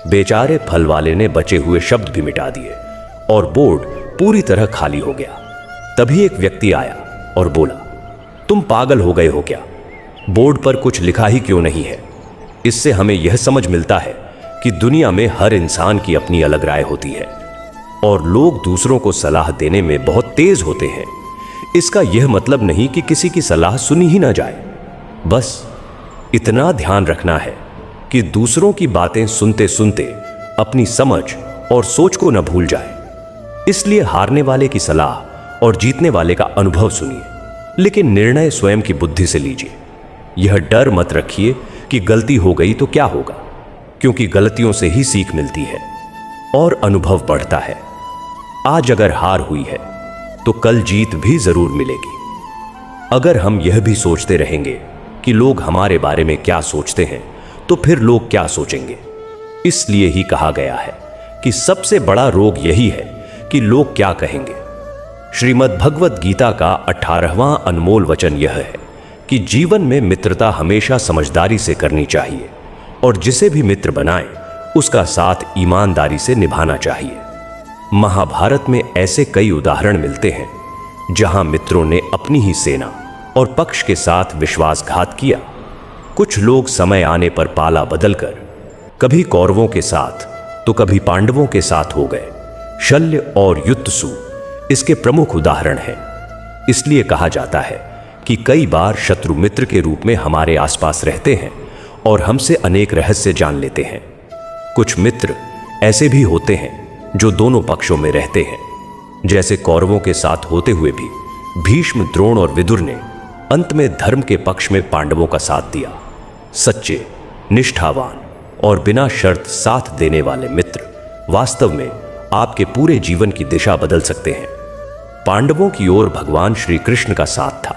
बेचारे फल वाले ने बचे हुए शब्द भी मिटा दिए और बोर्ड पूरी तरह खाली हो गया। तभी एक व्यक्ति आया और बोला, तुम पागल हो गए हो क्या, बोर्ड पर कुछ लिखा ही क्यों नहीं है। इससे हमें यह समझ मिलता है कि दुनिया में हर इंसान की अपनी अलग राय होती है और लोग दूसरों को सलाह देने में बहुत तेज होते हैं। इसका यह मतलब नहीं कि किसी की सलाह सुनी ही ना जाए, बस इतना ध्यान रखना है कि दूसरों की बातें सुनते सुनते अपनी समझ और सोच को न भूल जाए। इसलिए हारने वाले की सलाह और जीतने वाले का अनुभव सुनिए, लेकिन निर्णय स्वयं की बुद्धि से लीजिए। यह डर मत रखिए कि गलती हो गई तो क्या होगा, क्योंकि गलतियों से ही सीख मिलती है और अनुभव बढ़ता है। आज अगर हार हुई है तो कल जीत भी जरूर मिलेगी। अगर हम यह भी सोचते रहेंगे कि लोग हमारे बारे में क्या सोचते हैं तो फिर लोग क्या सोचेंगे। इसलिए ही कहा गया है कि सबसे बड़ा रोग यही है कि लोग क्या कहेंगे। श्रीमद् भगवत गीता का 18वां अनमोल वचन यह है कि जीवन में मित्रता हमेशा समझदारी से करनी चाहिए और जिसे भी मित्र बनाएं उसका साथ ईमानदारी से निभाना चाहिए। महाभारत में ऐसे कई उदाहरण मिलते हैं जहां मित्रों ने अपनी ही सेना और पक्ष के साथ विश्वासघात किया। कुछ लोग समय आने पर पाला बदलकर कभी कौरवों के साथ तो कभी पांडवों के साथ हो गए। शल्य और युद्धसु इसके प्रमुख उदाहरण हैं। इसलिए कहा जाता है कि कई बार शत्रु मित्र के रूप में हमारे आसपास रहते हैं और हमसे अनेक रहस्य जान लेते हैं। कुछ मित्र ऐसे भी होते हैं जो दोनों पक्षों में रहते हैं, जैसे कौरवों के साथ होते हुए भी भीष्म, द्रोण और विदुर ने अंत में धर्म के पक्ष में पांडवों का साथ दिया। सच्चे, निष्ठावान और बिना शर्त साथ देने वाले मित्र वास्तव में आपके पूरे जीवन की दिशा बदल सकते हैं। पांडवों की ओर भगवान श्री कृष्ण का साथ था,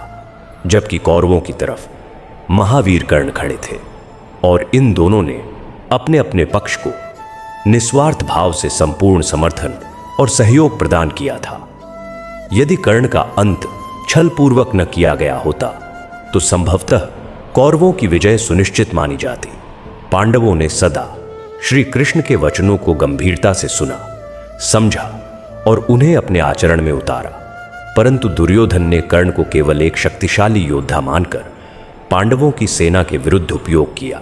जबकि कौरवों की तरफ महावीर कर्ण खड़े थे और इन दोनों ने अपने अपने पक्ष को निस्वार्थ भाव से संपूर्ण समर्थन और सहयोग प्रदान किया था। यदि कर्ण का अंत छल पूर्वक न किया गया होता तो संभवतः कौरवों की विजय सुनिश्चित मानी जाती। पांडवों ने सदा श्री कृष्ण के वचनों को गंभीरता से सुना, समझा और उन्हें अपने आचरण में उतारा, परंतु दुर्योधन ने कर्ण को केवल एक शक्तिशाली योद्धा मानकर पांडवों की सेना के विरुद्ध उपयोग किया।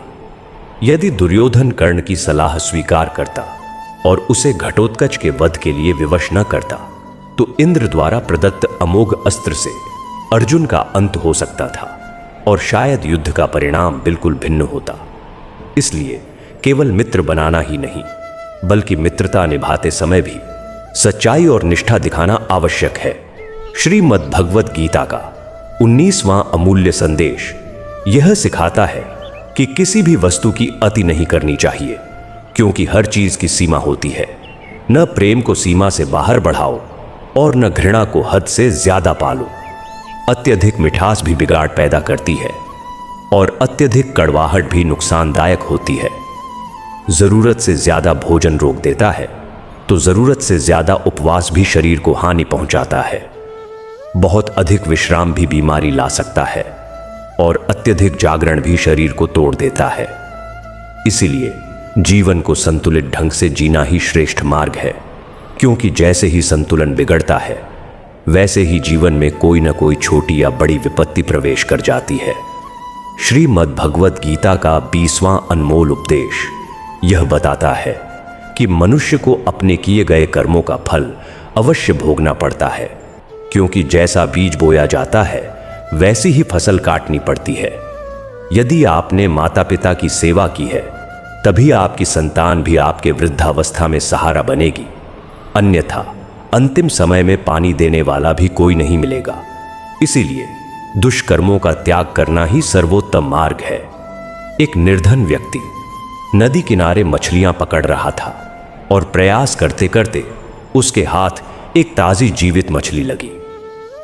यदि दुर्योधन कर्ण की सलाह स्वीकार करता और उसे घटोत्कच के वध के लिए विवश न करता तो इंद्र द्वारा प्रदत्त अमोघ अस्त्र से अर्जुन का अंत हो सकता था और शायद युद्ध का परिणाम बिल्कुल भिन्न होता। इसलिए केवल मित्र बनाना ही नहीं बल्कि मित्रता निभाते समय भी सच्चाई और निष्ठा दिखाना आवश्यक है। श्रीमद् भगवत गीता का 19वां अमूल्य संदेश यह सिखाता है कि किसी भी वस्तु की अति नहीं करनी चाहिए, क्योंकि हर चीज की सीमा होती है। न प्रेम को सीमा से बाहर बढ़ाओ और न घृणा को हद से ज्यादा पालो। अत्यधिक मिठास भी बिगाड़ पैदा करती है और अत्यधिक कड़वाहट भी नुकसानदायक होती है। जरूरत से ज्यादा भोजन रोक देता है तो जरूरत से ज्यादा उपवास भी शरीर को हानि पहुंचाता है। बहुत अधिक विश्राम भी बीमारी ला सकता है और अत्यधिक जागरण भी शरीर को तोड़ देता है। इसीलिए जीवन को संतुलित ढंग से जीना ही श्रेष्ठ मार्ग है, क्योंकि जैसे ही संतुलन बिगड़ता है वैसे ही जीवन में कोई न कोई छोटी या बड़ी विपत्ति प्रवेश कर जाती है। श्रीमद् भगवत गीता का 20वां अनमोल उपदेश यह बताता है कि मनुष्य को अपने किए गए कर्मों का फल अवश्य भोगना पड़ता है, क्योंकि जैसा बीज बोया जाता है वैसी ही फसल काटनी पड़ती है। यदि आपने माता पिता की सेवा की है तभी आपकी संतान भी आपके वृद्धावस्था में सहारा बनेगी, अन्यथा अंतिम समय में पानी देने वाला भी कोई नहीं मिलेगा। इसीलिए दुष्कर्मों का त्याग करना ही सर्वोत्तम मार्ग है। एक निर्धन व्यक्ति नदी किनारे मछलियां पकड़ रहा था और प्रयास करते करते उसके हाथ एक ताजी जीवित मछली लगी।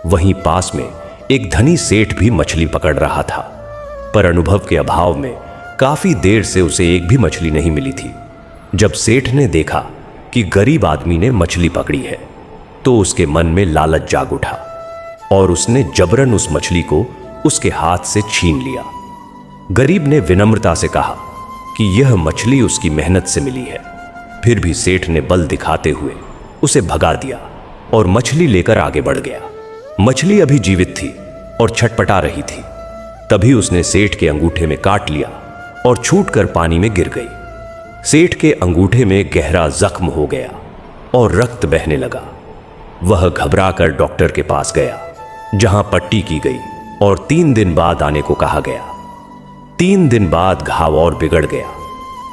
वहीं पास में एक धनी सेठ भी मछली पकड़ रहा था, पर अनुभव के अभाव में काफी देर से उसे एक भी मछली नहीं मिली थी। जब सेठ ने देखा कि गरीब आदमी ने मछली पकड़ी है तो उसके मन में लालच जाग उठा और उसने जबरन उस मछली को उसके हाथ से छीन लिया। गरीब ने विनम्रता से कहा कि यह मछली उसकी मेहनत से मिली है। फिर भी सेठ ने बल दिखाते हुए उसे भगा दिया और मछली लेकर आगे बढ़ गया। मछली अभी जीवित थी और छटपटा रही थी। तभी उसने सेठ के अंगूठे में काट लिया और छूटकर पानी में गिर गई। सेठ के अंगूठे में गहरा जख्म हो गया और रक्त बहने लगा। वह घबराकर डॉक्टर के पास गया, जहां पट्टी की गई और 3 दिन बाद आने को कहा गया। 3 दिन बाद घाव और बिगड़ गया।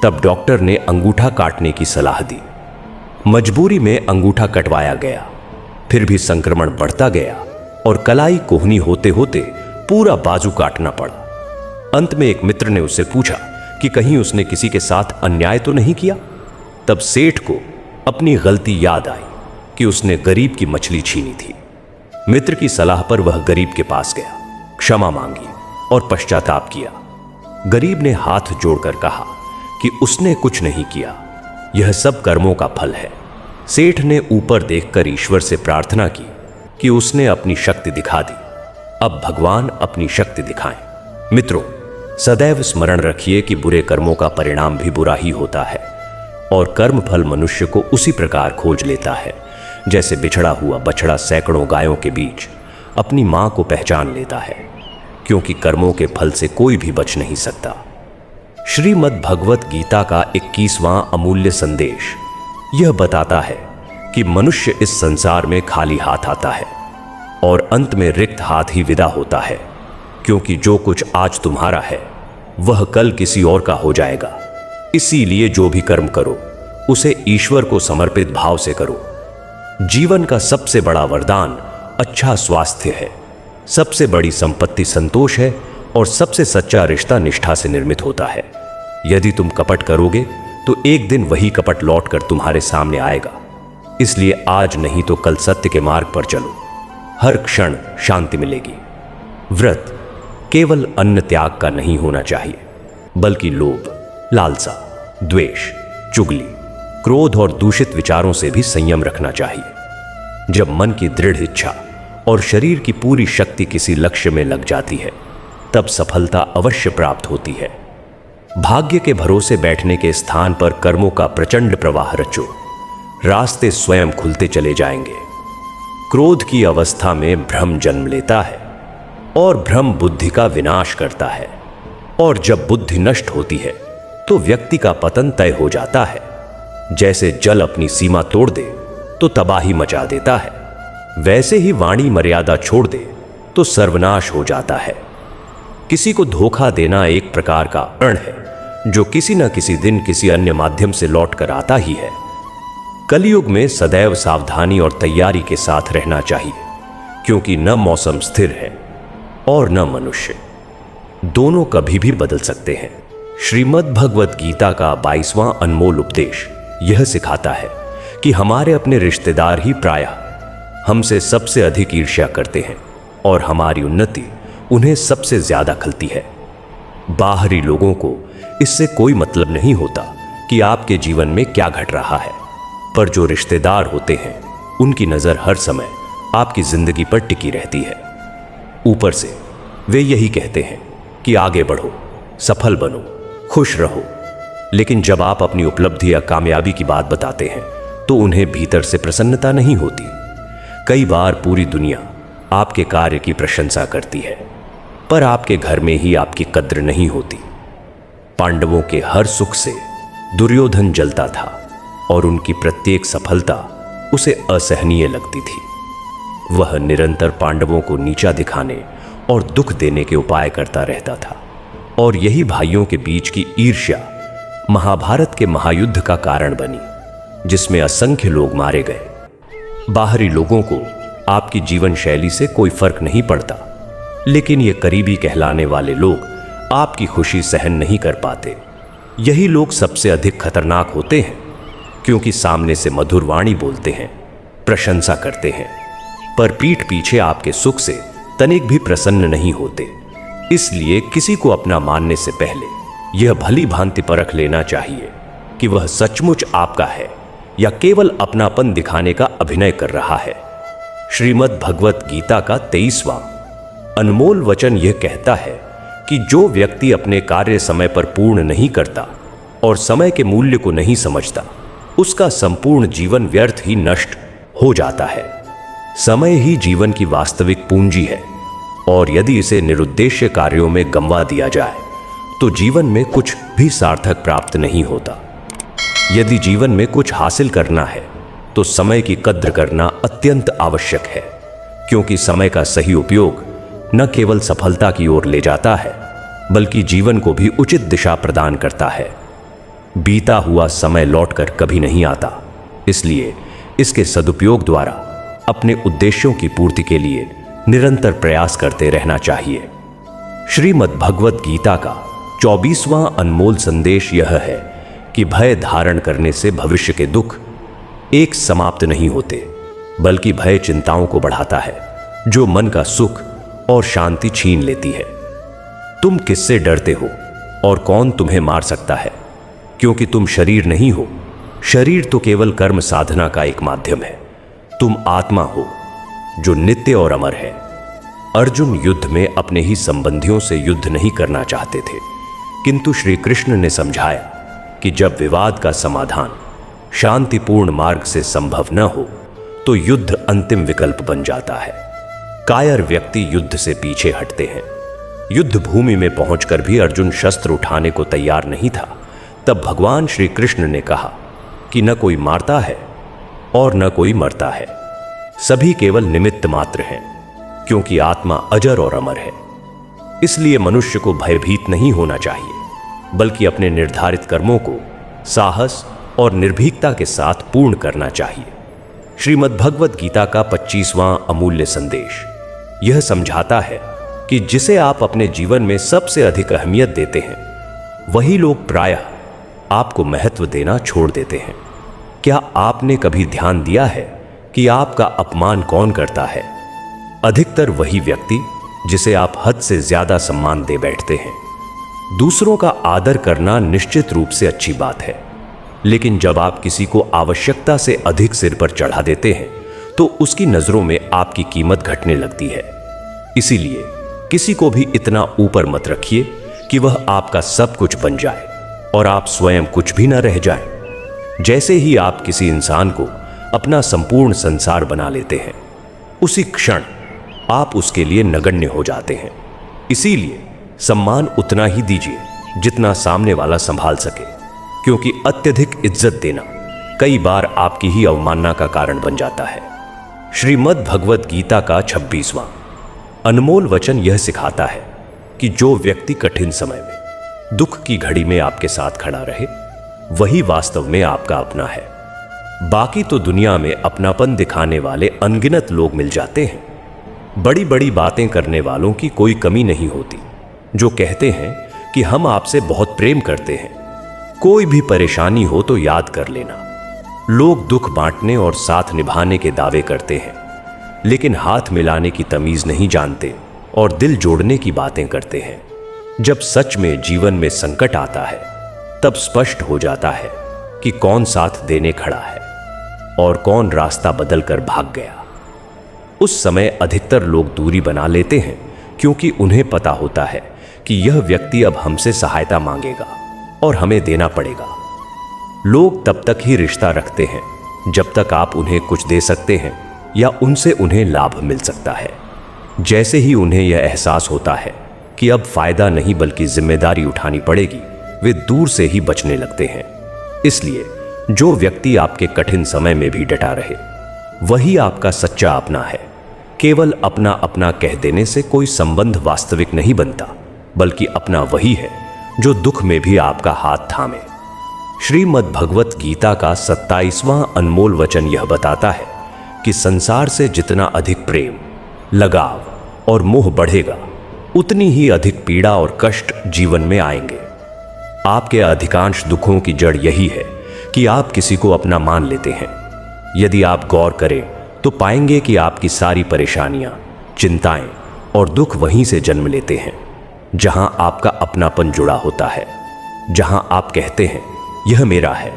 तब डॉक्टर ने अंगूठा काटने की सलाह दी। मजबूरी में अंगूठा कटवाया गया। फिर भी संक्रमण बढ़ता गया और कलाई कोहनी होते होते पूरा बाजू काटना पड़ा। अंत में एक मित्र ने उससे पूछा कि कहीं उसने किसी के साथ अन्याय तो नहीं किया। तब सेठ को अपनी गलती याद आई कि उसने गरीब की मछली छीनी थी। मित्र की सलाह पर वह गरीब के पास गया, क्षमा मांगी और पश्चाताप किया। गरीब ने हाथ जोड़कर कहा कि उसने कुछ नहीं किया, यह सब कर्मों का फल है। सेठ ने ऊपर देखकर ईश्वर से प्रार्थना की कि उसने अपनी शक्ति दिखा दी, अब भगवान अपनी शक्ति दिखाएं। मित्रों, सदैव स्मरण रखिए कि बुरे कर्मों का परिणाम भी बुरा ही होता है और कर्म फल मनुष्य को उसी प्रकार खोज लेता है जैसे बिछड़ा हुआ बछड़ा सैकड़ों गायों के बीच अपनी मां को पहचान लेता है, क्योंकि कर्मों के फल से कोई भी बच नहीं सकता। श्रीमद् भगवत गीता का 21वां अमूल्य संदेश यह बताता है कि मनुष्य इस संसार में खाली हाथ आता है और अंत में रिक्त हाथ ही विदा होता है, क्योंकि जो कुछ आज तुम्हारा है वह कल किसी और का हो जाएगा। इसीलिए जो भी कर्म करो उसे ईश्वर को समर्पित भाव से करो। जीवन का सबसे बड़ा वरदान अच्छा स्वास्थ्य है, सबसे बड़ी संपत्ति संतोष है और सबसे सच्चा रिश्ता निष्ठा से निर्मित होता है। यदि तुम कपट करोगे तो एक दिन वही कपट लौटकर तुम्हारे सामने आएगा। इसलिए आज नहीं तो कल सत्य के मार्ग पर चलो, हर क्षण शांति मिलेगी। व्रत केवल अन्न त्याग का नहीं होना चाहिए, बल्कि लोभ, लालसा, द्वेष, चुगली, क्रोध और दूषित विचारों से भी संयम रखना चाहिए। जब मन की दृढ़ इच्छा और शरीर की पूरी शक्ति किसी लक्ष्य में लग जाती है तब सफलता अवश्य प्राप्त होती है। भाग्य के भरोसे बैठने के स्थान पर कर्मों का प्रचंड प्रवाह रचो, रास्ते स्वयं खुलते चले जाएंगे। क्रोध की अवस्था में भ्रम जन्म लेता है और भ्रम बुद्धि का विनाश करता है, और जब बुद्धि नष्ट होती है तो व्यक्ति का पतन तय हो जाता है। जैसे जल अपनी सीमा तोड़ दे तो तबाही मचा देता है, वैसे ही वाणी मर्यादा छोड़ दे तो सर्वनाश हो जाता है। किसी को धोखा देना एक प्रकार का अर्ण है जो किसी न किसी दिन किसी अन्य माध्यम से लौट कर आता ही है। कलयुग में सदैव सावधानी और तैयारी के साथ रहना चाहिए, क्योंकि न मौसम स्थिर है और न मनुष्य, दोनों कभी भी बदल सकते हैं। श्रीमद् भगवत गीता का 22वां अनमोल उपदेश यह सिखाता है कि हमारे अपने रिश्तेदार ही प्रायः हमसे सबसे अधिक ईर्ष्या करते हैं और हमारी उन्नति उन्हें सबसे ज्यादा खलती है। बाहरी लोगों को इससे कोई मतलब नहीं होता कि आपके जीवन में क्या घट रहा है, पर जो रिश्तेदार होते हैं उनकी नजर हर समय आपकी जिंदगी पर टिकी रहती है। ऊपर से वे यही कहते हैं कि आगे बढ़ो, सफल बनो, खुश रहो, लेकिन जब आप अपनी उपलब्धि या कामयाबी की बात बताते हैं तो उन्हें भीतर से प्रसन्नता नहीं होती। कई बार पूरी दुनिया आपके कार्य की प्रशंसा करती है, पर आपके घर में ही आपकी कद्र नहीं होती। पांडवों के हर सुख से दुर्योधन जलता था और उनकी प्रत्येक सफलता उसे असहनीय लगती थी। वह निरंतर पांडवों को नीचा दिखाने और दुख देने के उपाय करता रहता था, और यही भाइयों के बीच की ईर्ष्या महाभारत के महायुद्ध का कारण बनी, जिसमें असंख्य लोग मारे गए। बाहरी लोगों को आपकी जीवन शैली से कोई फर्क नहीं पड़ता, लेकिन ये करीबी कहलाने वाले लोग आपकी खुशी सहन नहीं कर पाते। यही लोग सबसे अधिक खतरनाक होते हैं, क्योंकि सामने से मधुर वाणी बोलते हैं, प्रशंसा करते हैं, पर पीठ पीछे आपके सुख से तनिक भी प्रसन्न नहीं होते। इसलिए किसी को अपना मानने से पहले यह भली भांति परख लेना चाहिए कि वह सचमुच आपका है या केवल अपनापन दिखाने का अभिनय कर रहा है। श्रीमद् भगवत गीता का 23वां अनमोल वचन यह कहता है कि जो व्यक्ति अपने कार्य समय पर पूर्ण नहीं करता और समय के मूल्य को नहीं समझता, उसका संपूर्ण जीवन व्यर्थ ही नष्ट हो जाता है। समय ही जीवन की वास्तविक पूंजी है, और यदि इसे निरुद्देश्य कार्यों में गंवा दिया जाए तो जीवन में कुछ भी सार्थक प्राप्त नहीं होता। यदि जीवन में कुछ हासिल करना है तो समय की कद्र करना अत्यंत आवश्यक है, क्योंकि समय का सही उपयोग न केवल सफलता की ओर ले जाता है, बल्कि जीवन को भी उचित दिशा प्रदान करता है। बीता हुआ समय लौटकर कभी नहीं आता, इसलिए इसके सदुपयोग द्वारा अपने उद्देश्यों की पूर्ति के लिए निरंतर प्रयास करते रहना चाहिए। श्रीमद् भगवत गीता का 24वां अनमोल संदेश यह है कि भय धारण करने से भविष्य के दुख एक समाप्त नहीं होते, बल्कि भय चिंताओं को बढ़ाता है, जो मन का सुख और शांति छीन लेती है। तुम किससे डरते हो और कौन तुम्हें मार सकता है? क्योंकि तुम शरीर नहीं हो। शरीर तो केवल कर्म साधना का एक माध्यम है। तुम आत्मा हो जो नित्य और अमर है। अर्जुन युद्ध में अपने ही संबंधियों से युद्ध नहीं करना चाहते थे, किंतु श्री कृष्ण ने समझाया कि जब विवाद का समाधान शांतिपूर्ण मार्ग से संभव न हो तो युद्ध अंतिम विकल्प बन जाता है। कायर व्यक्ति युद्ध से पीछे हटते हैं। युद्ध भूमि में पहुंचकर भी अर्जुन शस्त्र उठाने को तैयार नहीं था। तब भगवान श्री कृष्ण ने कहा कि न कोई मारता है और न कोई मरता है, सभी केवल निमित्त मात्र हैं, क्योंकि आत्मा अजर और अमर है। इसलिए मनुष्य को भयभीत नहीं होना चाहिए, बल्कि अपने निर्धारित कर्मों को साहस और निर्भीकता के साथ पूर्ण करना चाहिए। श्रीमद् भगवत गीता का 25वां अमूल्य संदेश यह समझाता है कि जिसे आप अपने जीवन में सबसे अधिक अहमियत देते हैं, वही लोग प्रायः आपको महत्व देना छोड़ देते हैं। क्या आपने कभी ध्यान दिया है कि आपका अपमान कौन करता है? अधिकतर वही व्यक्ति जिसे आप हद से ज्यादा सम्मान दे बैठते हैं। दूसरों का आदर करना निश्चित रूप से अच्छी बात है, लेकिन जब आप किसी को आवश्यकता से अधिक सिर पर चढ़ा देते हैं तो उसकी नजरों में आपकी कीमत घटने लगती है। इसीलिए किसी को भी इतना ऊपर मत रखिए कि वह आपका सब कुछ बन जाए और आप स्वयं कुछ भी न रह जाए। जैसे ही आप किसी इंसान को अपना संपूर्ण संसार बना लेते हैं, उसी क्षण आप उसके लिए नगण्य हो जाते हैं। इसीलिए सम्मान उतना ही दीजिए जितना सामने वाला संभाल सके, क्योंकि अत्यधिक इज्जत देना कई बार आपकी ही अवमानना का कारण बन जाता है। श्रीमद् भगवत गीता का 26वां अनमोल वचन यह सिखाता है कि जो व्यक्ति कठिन समय में, दुख की घड़ी में आपके साथ खड़ा रहे, वही वास्तव में आपका अपना है। बाकी तो दुनिया में अपनापन दिखाने वाले अनगिनत लोग मिल जाते हैं। बड़ी बड़ी बातें करने वालों की कोई कमी नहीं होती, जो कहते हैं कि हम आपसे बहुत प्रेम करते हैं। कोई भी परेशानी हो तो याद कर लेना। लोग दुख बांटने और साथ निभाने के दावे करते हैं, लेकिन हाथ मिलाने की तमीज नहीं जानते और दिल जोड़ने की बातें करते हैं। जब सच में जीवन में संकट आता है, तब स्पष्ट हो जाता है कि कौन साथ देने खड़ा है और कौन रास्ता बदलकर भाग गया। उस समय अधिकतर लोग दूरी बना लेते हैं, क्योंकि उन्हें पता होता है कि यह व्यक्ति अब हमसे सहायता मांगेगा। और हमें देना पड़ेगा। लोग तब तक ही रिश्ता रखते हैं जब तक आप उन्हें कुछ दे सकते हैं या उनसे उन्हें लाभ मिल सकता है। जैसे ही उन्हें यह एहसास होता है कि अब फायदा नहीं बल्कि जिम्मेदारी उठानी पड़ेगी, वे दूर से ही बचने लगते हैं। इसलिए जो व्यक्ति आपके कठिन समय में भी डटा रहे, वही आपका सच्चा अपना है। केवल अपना अपना कह देने से कोई संबंध वास्तविक नहीं बनता, बल्कि अपना वही है जो दुख में भी आपका हाथ थामे। श्रीमद् भगवत गीता का 27वां अनमोल वचन यह बताता है कि संसार से जितना अधिक प्रेम, लगाव और मोह बढ़ेगा, उतनी ही अधिक पीड़ा और कष्ट जीवन में आएंगे। आपके अधिकांश दुखों की जड़ यही है कि आप किसी को अपना मान लेते हैं। यदि आप गौर करें तो पाएंगे कि आपकी सारी परेशानियां, चिंताएं और दुख वहीं से जन्म लेते हैं जहां आपका अपनापन जुड़ा होता है, जहां आप कहते हैं यह मेरा है,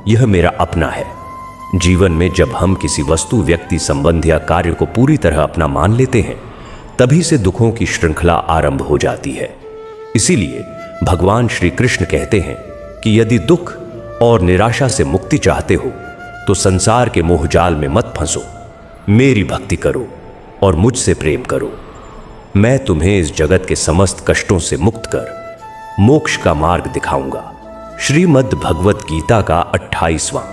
यह मेरा अपना है। जीवन में जब हम किसी वस्तु, व्यक्ति, संबंध या कार्य को पूरी तरह अपना मान लेते हैं, तभी से दुखों की श्रृंखला आरंभ हो जाती है। इसीलिए भगवान श्री कृष्ण कहते हैं कि यदि दुख और निराशा से मुक्ति चाहते हो तो संसार के मोह जाल में मत फंसो, मेरी भक्ति करो और मुझसे प्रेम करो। मैं तुम्हें इस जगत के समस्त कष्टों से मुक्त कर मोक्ष का मार्ग दिखाऊंगा। श्रीमद् भगवत गीता का 28वां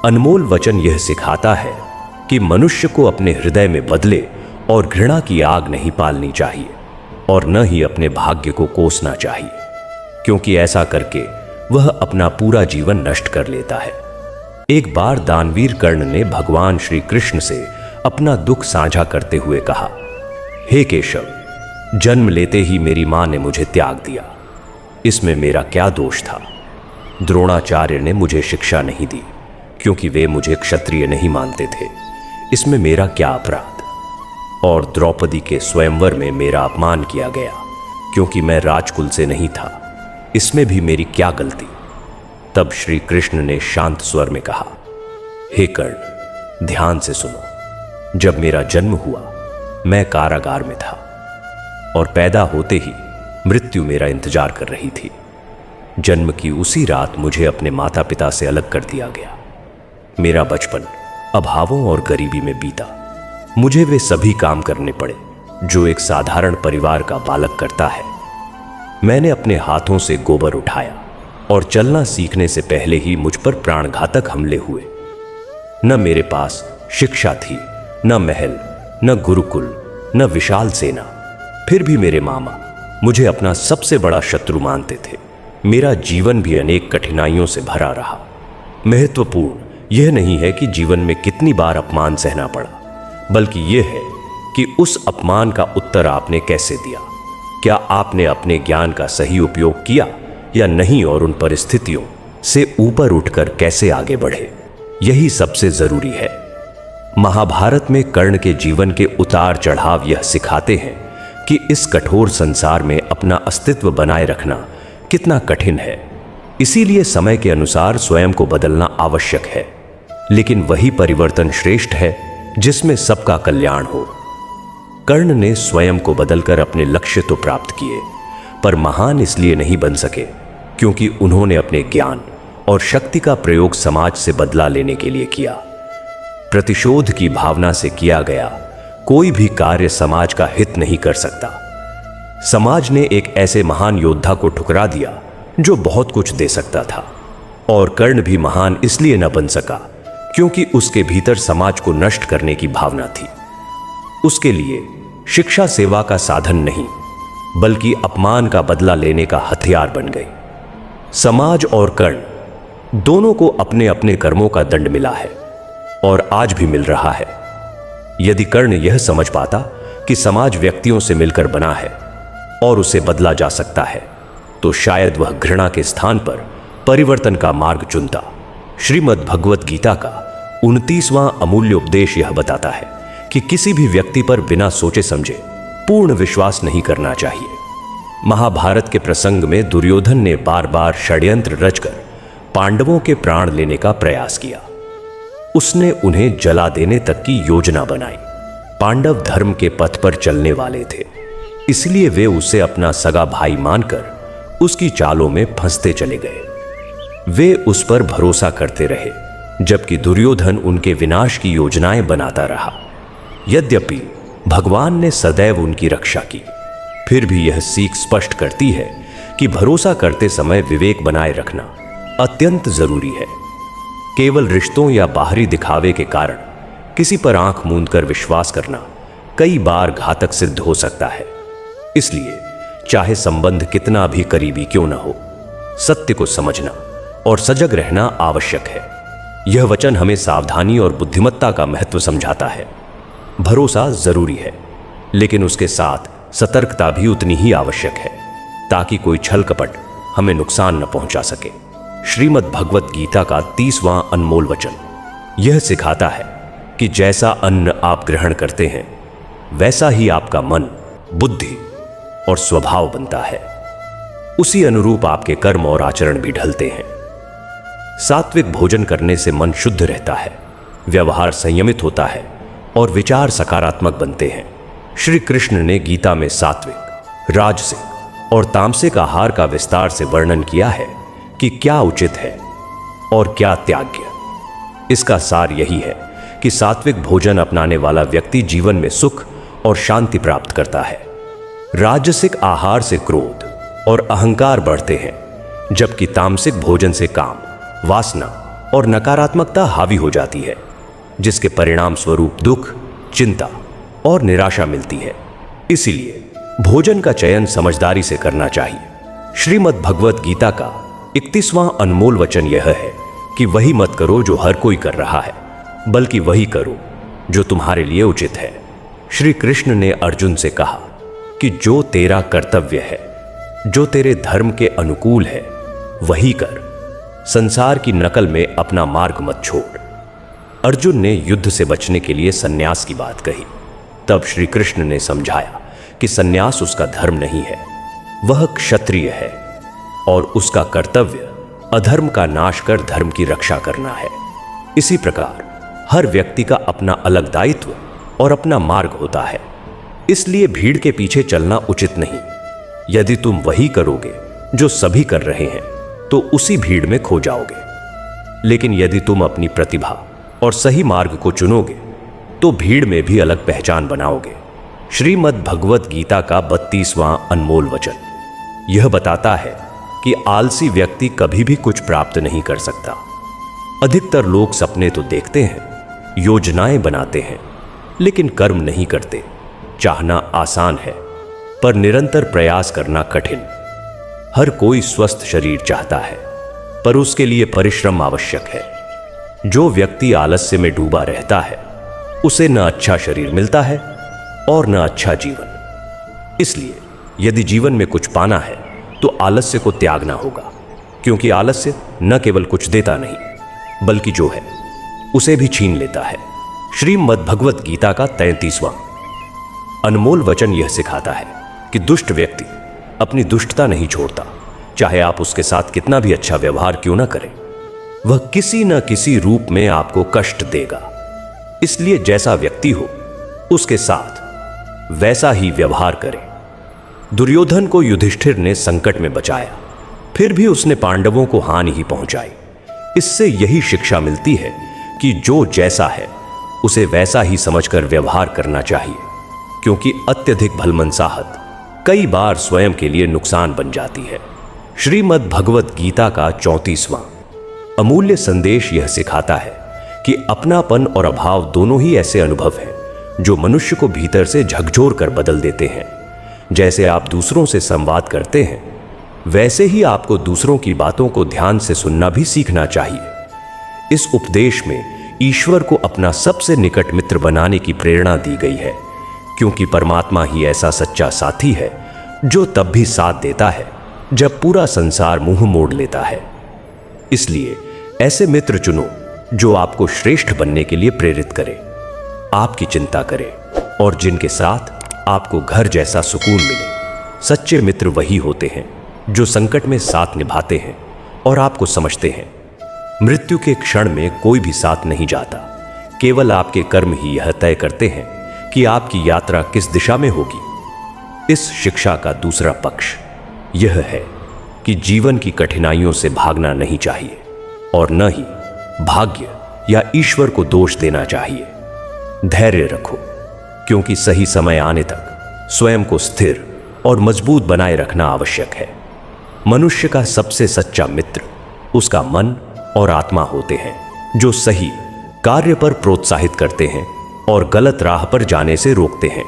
अनमोल वचन यह सिखाता है कि मनुष्य को अपने हृदय में बदले और घृणा की आग नहीं पालनी चाहिए और न ही अपने भाग्य को कोसना चाहिए, क्योंकि ऐसा करके वह अपना पूरा जीवन नष्ट कर लेता है। एक बार दानवीर कर्ण ने भगवान श्री कृष्ण से अपना दुख साझा करते हुए कहा, हे केशव, जन्म लेते ही मेरी मां ने मुझे त्याग दिया, इसमें मेरा क्या दोष था? द्रोणाचार्य ने मुझे शिक्षा नहीं दी क्योंकि वे मुझे क्षत्रिय नहीं मानते थे, इसमें मेरा क्या अपराध? और द्रौपदी के स्वयंवर में मेरा अपमान किया गया क्योंकि मैं राजकुल से नहीं था, इसमें भी मेरी क्या गलती? तब श्री कृष्ण ने शांत स्वर में कहा, हे कर्ण, ध्यान से सुनो। जब मेरा जन्म हुआ, मैं कारागार में था और पैदा होते ही मृत्यु मेरा इंतजार कर रही थी। जन्म की उसी रात मुझे अपने माता पिता से अलग कर दिया गया। मेरा बचपन अभावों और गरीबी में बीता। मुझे वे सभी काम करने पड़े जो एक साधारण परिवार का बालक करता है। मैंने अपने हाथों से गोबर उठाया और चलना सीखने से पहले ही मुझ पर प्राणघातक हमले हुए। न मेरे पास शिक्षा थी, न महल, न गुरुकुल, न विशाल सेना। फिर भी मेरे मामा मुझे अपना सबसे बड़ा शत्रु मानते थे। मेरा जीवन भी अनेक कठिनाइयों से भरा रहा। महत्वपूर्ण यह नहीं है कि जीवन में कितनी बार अपमान सहना पड़ा, बल्कि यह है कि उस अपमान का उत्तर आपने कैसे दिया। क्या आपने अपने ज्ञान का सही उपयोग किया या नहीं, और उन परिस्थितियों से ऊपर उठकर कैसे आगे बढ़े, यही सबसे जरूरी है। महाभारत में कर्ण के जीवन के उतार चढ़ाव यह सिखाते हैं कि इस कठोर संसार में अपना अस्तित्व बनाए रखना कितना कठिन है। इसीलिए समय के अनुसार स्वयं को बदलना आवश्यक है, लेकिन वही परिवर्तन श्रेष्ठ है जिसमें सबका कल्याण हो। कर्ण ने स्वयं को बदलकर अपने लक्ष्य तो प्राप्त किए, पर महान इसलिए नहीं बन सके क्योंकि उन्होंने अपने ज्ञान और शक्ति का प्रयोग समाज से बदला लेने के लिए किया। प्रतिशोध की भावना से किया गया कोई भी कार्य समाज का हित नहीं कर सकता। समाज ने एक ऐसे महान योद्धा को ठुकरा दिया जो बहुत कुछ दे सकता था, और कर्ण भी महान इसलिए न बन सका क्योंकि उसके भीतर समाज को नष्ट करने की भावना थी। उसके लिए शिक्षा सेवा का साधन नहीं, बल्कि अपमान का बदला लेने का हथियार बन गई। समाज और कर्ण दोनों को अपने अपने कर्मों का दंड मिला है और आज भी मिल रहा है। यदि कर्ण यह समझ पाता कि समाज व्यक्तियों से मिलकर बना है और उसे बदला जा सकता है, तो शायद वह घृणा के स्थान पर परिवर्तन का मार्ग चुनता। श्रीमद् भगवत गीता का 29वां अमूल्य उपदेश यह बताता है कि किसी भी व्यक्ति पर बिना सोचे समझे पूर्ण विश्वास नहीं करना चाहिए। महाभारत के प्रसंग में दुर्योधन ने बार बार षड्यंत्र रचकर पांडवों के प्राण लेने का प्रयास किया। उसने उन्हें जला देने तक की योजना बनाई। पांडव धर्म के पथ पर चलने वाले थे, इसलिए वे उसे अपना सगा भाई मानकर उसकी चालों में फंसते चले गए। वे उस पर भरोसा करते रहे, जबकि दुर्योधन उनके विनाश की योजनाएं बनाता रहा। यद्यपि भगवान ने सदैव उनकी रक्षा की, फिर भी यह सीख स्पष्ट करती है कि भरोसा करते समय विवेक बनाए रखना अत्यंत जरूरी है। केवल रिश्तों या बाहरी दिखावे के कारण किसी पर आंख मूंदकर विश्वास करना कई बार घातक सिद्ध हो सकता है। इसलिए चाहे संबंध कितना भी करीबी क्यों न हो, सत्य को समझना और सजग रहना आवश्यक है। यह वचन हमें सावधानी और बुद्धिमत्ता का महत्व समझाता है। भरोसा जरूरी है, लेकिन उसके साथ सतर्कता भी उतनी ही आवश्यक है, ताकि कोई छल कपट हमें नुकसान न पहुंचा सके। श्रीमद् भगवत गीता का 30वां अनमोल वचन यह सिखाता है कि जैसा अन्न आप ग्रहण करते हैं, वैसा ही आपका मन, बुद्धि और स्वभाव बनता है। उसी अनुरूप आपके कर्म और आचरण भी ढलते हैं। सात्विक भोजन करने से मन शुद्ध रहता है, व्यवहार संयमित होता है और विचार सकारात्मक बनते हैं। श्री कृष्ण ने गीता में सात्विक, राजसिक और तामसिक आहार का विस्तार से वर्णन किया है कि क्या उचित है और क्या त्याज्य। इसका सार यही है कि सात्विक भोजन अपनाने वाला व्यक्ति जीवन में सुख और शांति प्राप्त करता है। राजसिक आहार से क्रोध और अहंकार बढ़ते हैं, जबकि तामसिक भोजन से काम, वासना और नकारात्मकता हावी हो जाती है, जिसके परिणाम स्वरूप दुख, चिंता और निराशा मिलती है। इसीलिए भोजन का चयन समझदारी से करना चाहिए। श्रीमद् भगवत गीता का 31वां अनमोल वचन यह है कि वही मत करो जो हर कोई कर रहा है, बल्कि वही करो जो तुम्हारे लिए उचित है। श्री कृष्ण ने अर्जुन से कहा कि जो तेरा कर्तव्य है, जो तेरे धर्म के अनुकूल है, वही कर। संसार की नकल में अपना मार्ग मत छोड़। अर्जुन ने युद्ध से बचने के लिए सन्यास की बात कही। तब श्री कृष्ण ने समझाया कि सन्यास उसका धर्म नहीं है, वह क्षत्रिय है और उसका कर्तव्य अधर्म का नाश कर धर्म की रक्षा करना है। इसी प्रकार हर व्यक्ति का अपना अलग दायित्व और अपना मार्ग होता है, इसलिए भीड़ के पीछे चलना उचित नहीं। यदि तुम वही करोगे जो सभी कर रहे हैं, तो उसी भीड़ में खो जाओगे। लेकिन यदि तुम अपनी प्रतिभा और सही मार्ग को चुनोगे, तो भीड़ में भी अलग पहचान बनाओगे। श्रीमद् भगवत गीता का 32वां अनमोल वचन यह बताता है कि आलसी व्यक्ति कभी भी कुछ प्राप्त नहीं कर सकता। अधिकतर लोग सपने तो देखते हैं, योजनाएं बनाते हैं, लेकिन कर्म नहीं करते। चाहना आसान है, पर निरंतर प्रयास करना कठिन। हर कोई स्वस्थ शरीर चाहता है, पर उसके लिए परिश्रम आवश्यक है। जो व्यक्ति आलस्य में डूबा रहता है, उसे न अच्छा शरीर मिलता है और न अच्छा जीवन। इसलिए यदि जीवन में कुछ पाना है, तो आलस्य को त्यागना होगा, क्योंकि आलस्य न केवल कुछ देता नहीं, बल्कि जो है उसे भी छीन लेता है। श्रीमद् भगवत गीता का 33वां अनमोल वचन यह सिखाता है कि दुष्ट व्यक्ति अपनी दुष्टता नहीं छोड़ता, चाहे आप उसके साथ कितना भी अच्छा व्यवहार क्यों ना करें, वह किसी न किसी रूप में आपको कष्ट देगा। इसलिए जैसा व्यक्ति हो, उसके साथ वैसा ही व्यवहार करें। दुर्योधन को युधिष्ठिर ने संकट में बचाया, फिर भी उसने पांडवों को हानि ही पहुंचाई। इससे यही शिक्षा मिलती है कि जो जैसा है उसे वैसा ही समझकर व्यवहार करना चाहिए, क्योंकि अत्यधिक भलमनसाहत कई बार स्वयं के लिए नुकसान बन जाती है। श्रीमद् भगवत गीता का 34वां अमूल्य संदेश यह सिखाता है कि अपनापन और अभाव दोनों ही ऐसे अनुभव हैं जो मनुष्य को भीतर से झकझोर कर बदल देते हैं। जैसे आप दूसरों से संवाद करते हैं, वैसे ही आपको दूसरों की बातों को ध्यान से सुनना भी सीखना चाहिए। इस उपदेश में ईश्वर को अपना सबसे निकट मित्र बनाने की प्रेरणा दी गई है, क्योंकि परमात्मा ही ऐसा सच्चा साथी है जो तब भी साथ देता है जब पूरा संसार मुंह मोड़ लेता है। इसलिए ऐसे मित्र चुनो जो आपको श्रेष्ठ बनने के लिए प्रेरित करे, आपकी चिंता करे और जिनके साथ आपको घर जैसा सुकून मिले। सच्चे मित्र वही होते हैं जो संकट में साथ निभाते हैं और आपको समझते हैं। मृत्यु के क्षण में कोई भी साथ नहीं जाता, केवल आपके कर्म ही यह तय करते हैं कि आपकी यात्रा किस दिशा में होगी। इस शिक्षा का दूसरा पक्ष यह है कि जीवन की कठिनाइयों से भागना नहीं चाहिए और न ही भाग्य या ईश्वर को दोष देना चाहिए। धैर्य रखो, क्योंकि सही समय आने तक स्वयं को स्थिर और मजबूत बनाए रखना आवश्यक है। मनुष्य का सबसे सच्चा मित्र उसका मन और आत्मा होते हैं, जो सही कार्य पर प्रोत्साहित करते हैं और गलत राह पर जाने से रोकते हैं।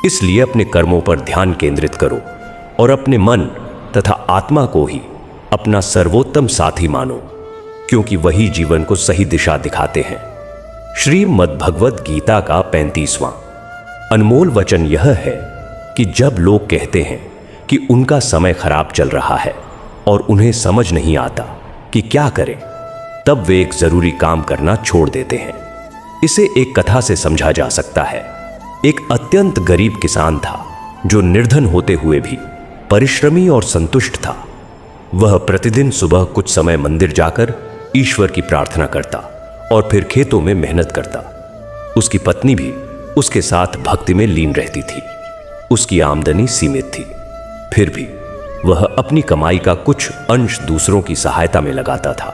इसलिए अपने कर्मों पर ध्यान केंद्रित करो और अपने मन तथा आत्मा को ही अपना सर्वोत्तम साथी मानो, क्योंकि वही जीवन को सही दिशा दिखाते हैं। श्रीमद् भगवद गीता का 35वां अनमोल वचन यह है कि जब लोग कहते हैं कि उनका समय खराब चल रहा है और उन्हें समझ नहीं आता कि क्या करें, तब वे एक जरूरी काम करना छोड़ देते हैं। इसे एक कथा से समझा जा सकता है। एक अत्यंत गरीब किसान था जो निर्धन होते हुए भी परिश्रमी और संतुष्ट था। वह प्रतिदिन सुबह कुछ समय मंदिर जाकर ईश्वर की प्रार्थना करता और फिर खेतों में मेहनत करता। उसकी पत्नी भी उसके साथ भक्ति में लीन रहती थी। उसकी आमदनी सीमित थी, फिर भी वह अपनी कमाई का कुछ अंश दूसरों की सहायता में लगाता था।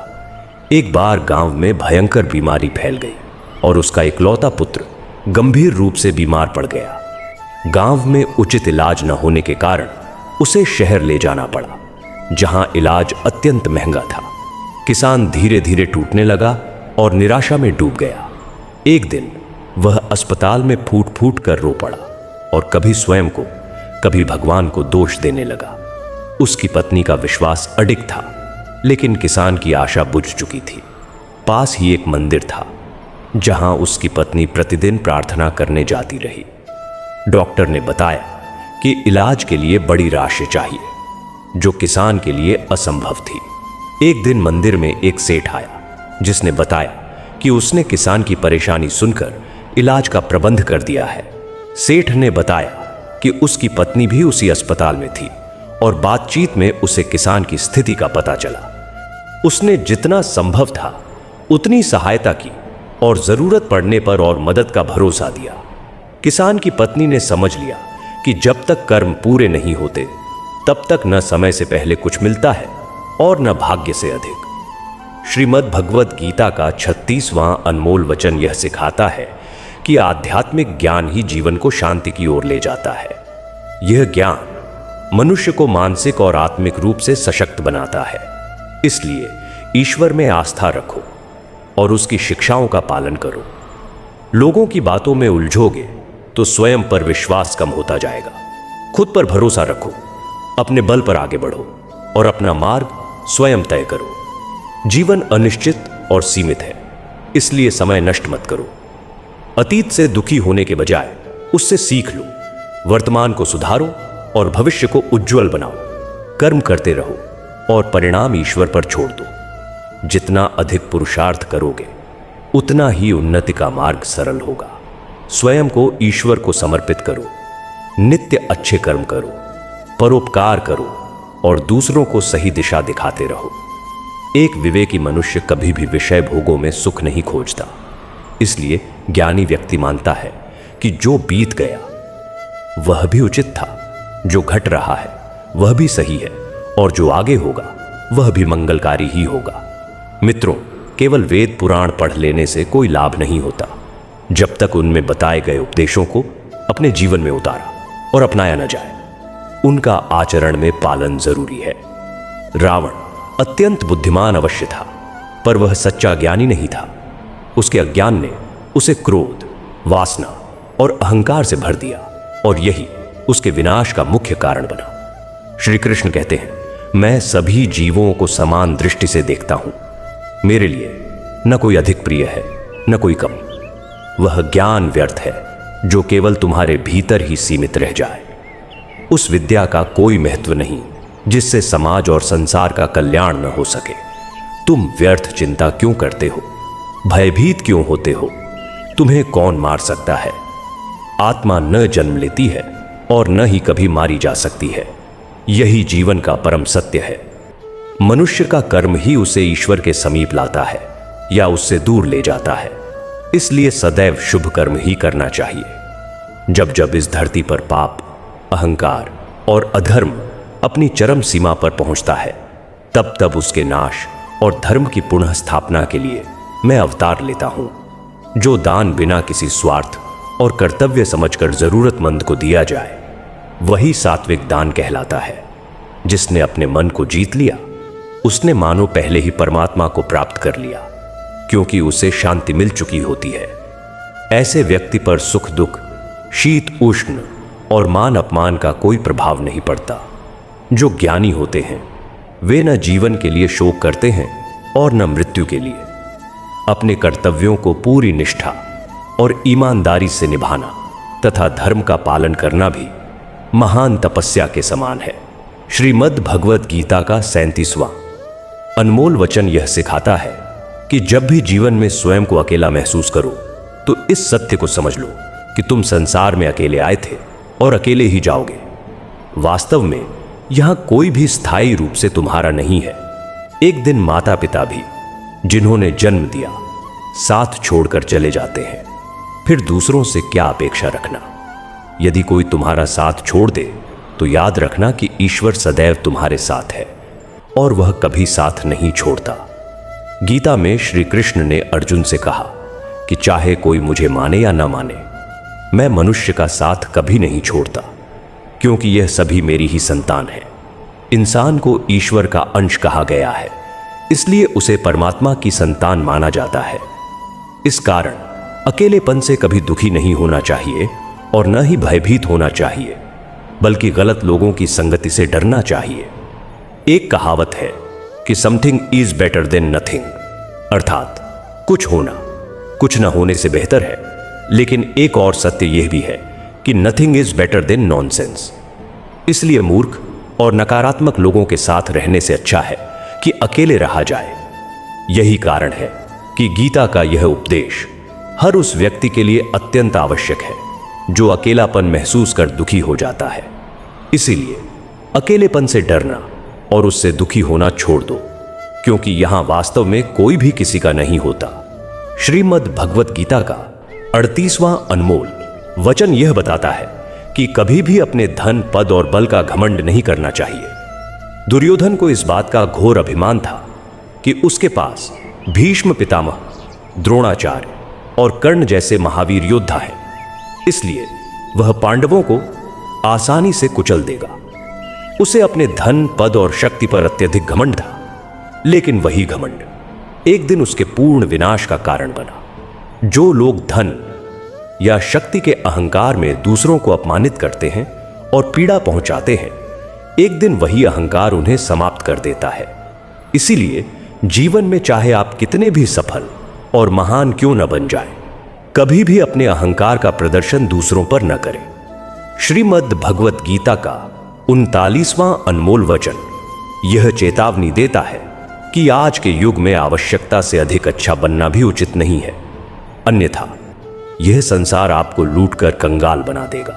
एक बार गांव में भयंकर बीमारी फैल गई और उसका इकलौता पुत्र गंभीर रूप से बीमार पड़ गया। गांव में उचित इलाज न होने के कारण उसे शहर ले जाना पड़ा, जहां इलाज अत्यंत महंगा था। किसान धीरे धीरे टूटने लगा और निराशा में डूब गया। एक दिन वह अस्पताल में फूट फूट कर रो पड़ा और कभी स्वयं को, कभी भगवान को दोष देने लगा। उसकी पत्नी का विश्वास अडिग था, लेकिन किसान की आशा बुझ चुकी थी। पास ही एक मंदिर था, जहां उसकी पत्नी प्रतिदिन प्रार्थना करने जाती रही। डॉक्टर ने बताया कि इलाज के लिए बड़ी राशि चाहिए, जो किसान के लिए असंभव थी। एक दिन मंदिर में एक सेठ आया, जिसने बताया कि उसने किसान की परेशानी सुनकर इलाज का प्रबंध कर दिया है। सेठ ने बताया कि उसकी पत्नी भी उसी अस्पताल में थी और बातचीत में उसे किसान की स्थिति का पता चला। उसने जितना संभव था उतनी सहायता की और जरूरत पड़ने पर और मदद का भरोसा दिया। किसान की पत्नी ने समझ लिया कि जब तक कर्म पूरे नहीं होते तब तक न समय से पहले कुछ मिलता है और न भाग्य से अधिक। श्रीमद् भगवद गीता का 36वां अनमोल वचन यह सिखाता है कि आध्यात्मिक ज्ञान ही जीवन को शांति की ओर ले जाता है। यह ज्ञान मनुष्य को मानसिक और आत्मिक रूप से सशक्त बनाता है। इसलिए ईश्वर में आस्था रखो और उसकी शिक्षाओं का पालन करो। लोगों की बातों में उलझोगे तो स्वयं पर विश्वास कम होता जाएगा। खुद पर भरोसा रखो, अपने बल पर आगे बढ़ो और अपना मार्ग स्वयं तय करो। जीवन अनिश्चित और सीमित है, इसलिए समय नष्ट मत करो। अतीत से दुखी होने के बजाय उससे सीख लो। वर्तमान को सुधारो और भविष्य को उज्जवल बनाओ। कर्म करते रहो और परिणाम ईश्वर पर छोड़ दो। जितना अधिक पुरुषार्थ करोगे उतना ही उन्नति का मार्ग सरल होगा। स्वयं को ईश्वर को समर्पित करो। नित्य अच्छे कर्म करो, परोपकार करो और दूसरों को सही दिशा दिखाते रहो। एक विवेकी मनुष्य कभी भी विषय भोगों में सुख नहीं खोजता। इसलिए ज्ञानी व्यक्ति मानता है कि जो बीत गया वह भी उचित था, जो घट रहा है वह भी सही है और जो आगे होगा वह भी मंगलकारी ही होगा। मित्रों, केवल वेद पुराण पढ़ लेने से कोई लाभ नहीं होता जब तक उनमें बताए गए उपदेशों को अपने जीवन में उतारा और अपनाया न जाए। उनका आचरण में पालन जरूरी है। रावण अत्यंत बुद्धिमान अवश्य था, पर वह सच्चा ज्ञानी नहीं था। उसके अज्ञान ने उसे क्रोध, वासना और अहंकार से भर दिया और यही उसके विनाश का मुख्य कारण बना। श्री कृष्ण कहते हैं, मैं सभी जीवों को समान दृष्टि से देखता हूं। मेरे लिए न कोई अधिक प्रिय है न कोई कम। वह ज्ञान व्यर्थ है जो केवल तुम्हारे भीतर ही सीमित रह जाए। उस विद्या का कोई महत्व नहीं जिससे समाज और संसार का कल्याण न हो सके। तुम व्यर्थ चिंता क्यों करते हो? भयभीत क्यों होते हो? तुम्हें कौन मार सकता है? आत्मा न जन्म लेती है और न ही कभी मारी जा सकती है। यही जीवन का परम सत्य है। मनुष्य का कर्म ही उसे ईश्वर के समीप लाता है या उससे दूर ले जाता है। इसलिए सदैव शुभ कर्म ही करना चाहिए। जब जब इस धरती पर पाप, अहंकार और अधर्म अपनी चरम सीमा पर पहुंचता है, तब तब उसके नाश और धर्म की पुनः स्थापना के लिए मैं अवतार लेता हूं। जो दान बिना किसी स्वार्थ और कर्तव्य समझकर जरूरतमंद को दिया जाए, वही सात्विक दान कहलाता है। जिसने अपने मन को जीत लिया, उसने मानो पहले ही परमात्मा को प्राप्त कर लिया, क्योंकि उसे शांति मिल चुकी होती है। ऐसे व्यक्ति पर सुख दुख, शीत उष्ण और मान अपमान का कोई प्रभाव नहीं पड़ता। जो ज्ञानी होते हैं वे न जीवन के लिए शोक करते हैं और न मृत्यु के लिए। अपने कर्तव्यों को पूरी निष्ठा और ईमानदारी से निभाना तथा धर्म का पालन करना भी महान तपस्या के समान है। श्रीमद् भगवत गीता का 37वां अनमोल वचन यह सिखाता है कि जब भी जीवन में स्वयं को अकेला महसूस करो तो इस सत्य को समझ लो कि तुम संसार में अकेले आए थे और अकेले ही जाओगे। वास्तव में यहां कोई भी स्थायी रूप से तुम्हारा नहीं है। एक दिन माता पिता भी जिन्होंने जन्म दिया साथ छोड़कर चले जाते हैं, फिर दूसरों से क्या अपेक्षा रखना। यदि कोई तुम्हारा साथ छोड़ दे तो याद रखना कि ईश्वर सदैव तुम्हारे साथ है और वह कभी साथ नहीं छोड़ता। गीता में श्री कृष्ण ने अर्जुन से कहा कि चाहे कोई मुझे माने या न माने, मैं मनुष्य का साथ कभी नहीं छोड़ता, क्योंकि यह सभी मेरी ही संतान है। इंसान को ईश्वर का अंश कहा गया है, इसलिए उसे परमात्मा की संतान माना जाता है। इस कारण अकेलेपन से कभी दुखी नहीं होना चाहिए और न ही भयभीत होना चाहिए, बल्कि गलत लोगों की संगति से डरना चाहिए। एक कहावत है कि something is better than nothing, अर्थात कुछ होना कुछ न होने से बेहतर है। लेकिन एक और सत्य यह भी है कि nothing is better than nonsense. इसलिए मूर्ख और नकारात्मक लोगों के साथ रहने से अच्छा है कि अकेले रहा जाए। यही कारण है कि गीता का यह उपदेश हर उस व्यक्ति के लिए अत्यंत आवश्यक है जो अकेलापन महसूस कर दुखी हो जाता है। इसीलिए अकेलेपन से डरना और उससे दुखी होना छोड़ दो, क्योंकि यहां वास्तव में कोई भी किसी का नहीं होता। श्रीमद् भगवत गीता का 38वां अनमोल वचन यह बताता है कि कभी भी अपने धन पद और बल का घमंड नहीं करना चाहिए। दुर्योधन को इस बात का घोर अभिमान था कि उसके पास भीष्म पितामह, द्रोणाचार्य और कर्ण जैसे महावीर योद्धा हैं, इसलिए वह पांडवों को आसानी से कुचल देगा। उसे अपने धन पद और शक्ति पर अत्यधिक घमंड था, लेकिन वही घमंड एक दिन उसके पूर्ण विनाश का कारण बना। जो लोग धन या शक्ति के अहंकार में दूसरों को अपमानित करते हैं और पीड़ा पहुंचाते हैं, एक दिन वही अहंकार उन्हें समाप्त कर देता है। इसीलिए जीवन में चाहे आप कितने भी सफल और महान क्यों न बन जाएं, कभी भी अपने अहंकार का प्रदर्शन दूसरों पर न करें। श्रीमद् भगवत गीता का 39वां अनमोल वचन यह चेतावनी देता है कि आज के युग में आवश्यकता से अधिक अच्छा बनना भी उचित नहीं है, अन्यथा यह संसार आपको लूटकर कंगाल बना देगा।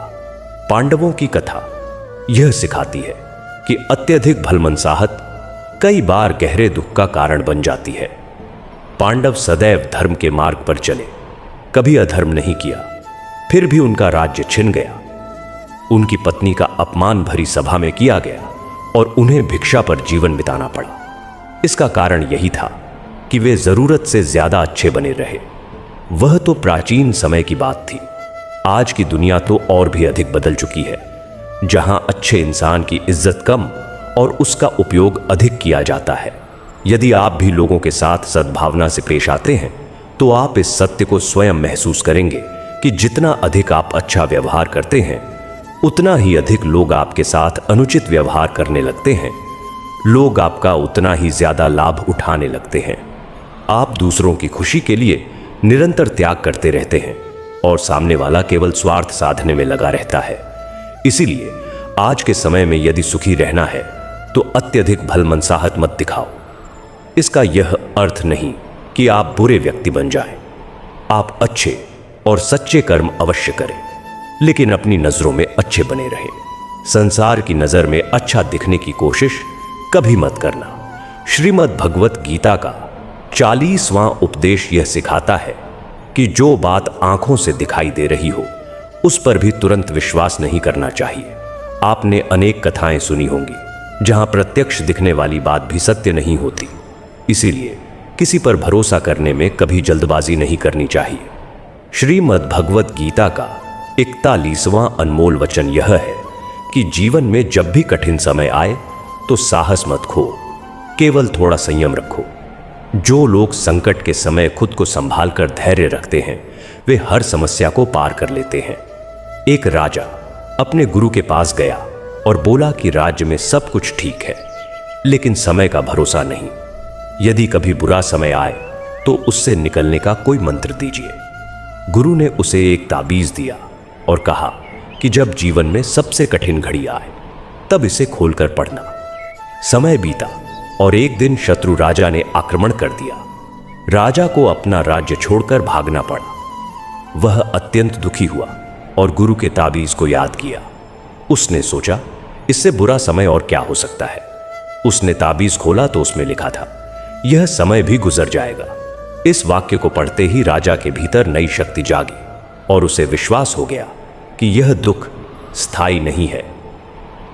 पांडवों की कथा यह सिखाती है कि अत्यधिक भलमनसाहत कई बार गहरे दुख का कारण बन जाती है। पांडव सदैव धर्म के मार्ग पर चले, कभी अधर्म नहीं किया, फिर भी उनका राज्य छिन गया। उनकी पत्नी का अपमान भरी सभा में किया गया और उन्हें भिक्षा पर जीवन बिताना पड़ा। इसका कारण यही था कि वे जरूरत से ज्यादा अच्छे बने रहे। वह तो प्राचीन समय की बात थी। आज की दुनिया तो और भी अधिक बदल चुकी है, जहां अच्छे इंसान की इज्जत कम और उसका उपयोग अधिक किया जाता है। यदि आप भी लोगों के साथ सद्भावना से पेश आते हैं तो आप इस सत्य को स्वयं महसूस करेंगे कि जितना अधिक आप अच्छा व्यवहार करते हैं, उतना ही अधिक लोग आपके साथ अनुचित व्यवहार करने लगते हैं। लोग आपका उतना ही ज्यादा लाभ उठाने लगते हैं। आप दूसरों की खुशी के लिए निरंतर त्याग करते रहते हैं और सामने वाला केवल स्वार्थ साधने में लगा रहता है। इसीलिए आज के समय में यदि सुखी रहना है तो अत्यधिक भलमनसाहत मत दिखाओ। इसका यह अर्थ नहीं कि आप बुरे व्यक्ति बन जाएं। आप अच्छे और सच्चे कर्म अवश्य करें, लेकिन अपनी नजरों में अच्छे बने रहें। संसार की नजर में अच्छा दिखने की कोशिश कभी मत करना। श्रीमद् भगवत गीता का 40वां उपदेश यह सिखाता है कि जो बात आंखों से दिखाई दे रही हो उस पर भी तुरंत विश्वास नहीं करना चाहिए। आपने अनेक कथाएं सुनी होंगी जहां प्रत्यक्ष दिखने वाली बात भी सत्य नहीं होती। इसीलिए किसी पर भरोसा करने में कभी जल्दबाजी नहीं करनी चाहिए। श्रीमद् भगवत गीता का 41वां अनमोल वचन यह है कि जीवन में जब भी कठिन समय आए तो साहस मत खो, केवल थोड़ा संयम रखो। जो लोग संकट के समय खुद को संभाल कर धैर्य रखते हैं वे हर समस्या को पार कर लेते हैं। एक राजा अपने गुरु के पास गया और बोला कि राज्य में सब कुछ ठीक है, लेकिन समय का भरोसा नहीं। यदि कभी बुरा समय आए तो उससे निकलने का कोई मंत्र दीजिए। गुरु ने उसे एक ताबीज दिया और कहा कि जब जीवन में सबसे कठिन घड़ी आए तब इसे खोलकर पढ़ना। समय बीता और एक दिन शत्रु राजा ने आक्रमण कर दिया। राजा को अपना राज्य छोड़कर भागना पड़ा। वह अत्यंत दुखी हुआ और गुरु के ताबीज को याद किया। उसने सोचा इससे बुरा समय और क्या हो सकता है। उसने ताबीज खोला तो उसमें लिखा था, यह समय भी गुजर जाएगा। इस वाक्य को पढ़ते ही राजा के भीतर नई शक्ति जागी और उसे विश्वास हो गया कि यह दुख स्थायी नहीं है।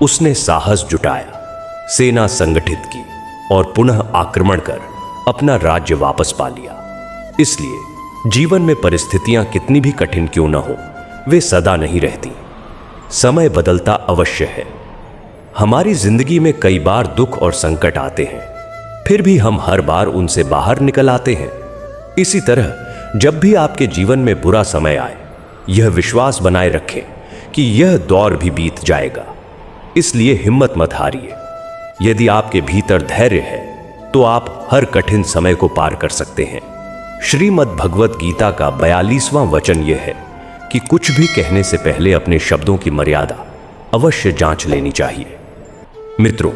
उसने साहस जुटाया, सेना संगठित की और पुनः आक्रमण कर अपना राज्य वापस पा लिया। इसलिए जीवन में परिस्थितियां कितनी भी कठिन क्यों न हो, वे सदा नहीं रहती। समय बदलता अवश्य है। हमारी जिंदगी में कई बार दुख और संकट आते हैं, फिर भी हम हर बार उनसे बाहर निकल आते हैं। इसी तरह जब भी आपके जीवन में बुरा समय आए, यह विश्वास बनाए रखें कि यह दौर भी बीत जाएगा। इसलिए हिम्मत मत हारिए। यदि आपके भीतर धैर्य है तो आप हर कठिन समय को पार कर सकते हैं। श्रीमद् भगवत गीता का 42वां वचन यह है कि कुछ भी कहने से पहले अपने शब्दों की मर्यादा अवश्य जांच लेनी चाहिए। मित्रों,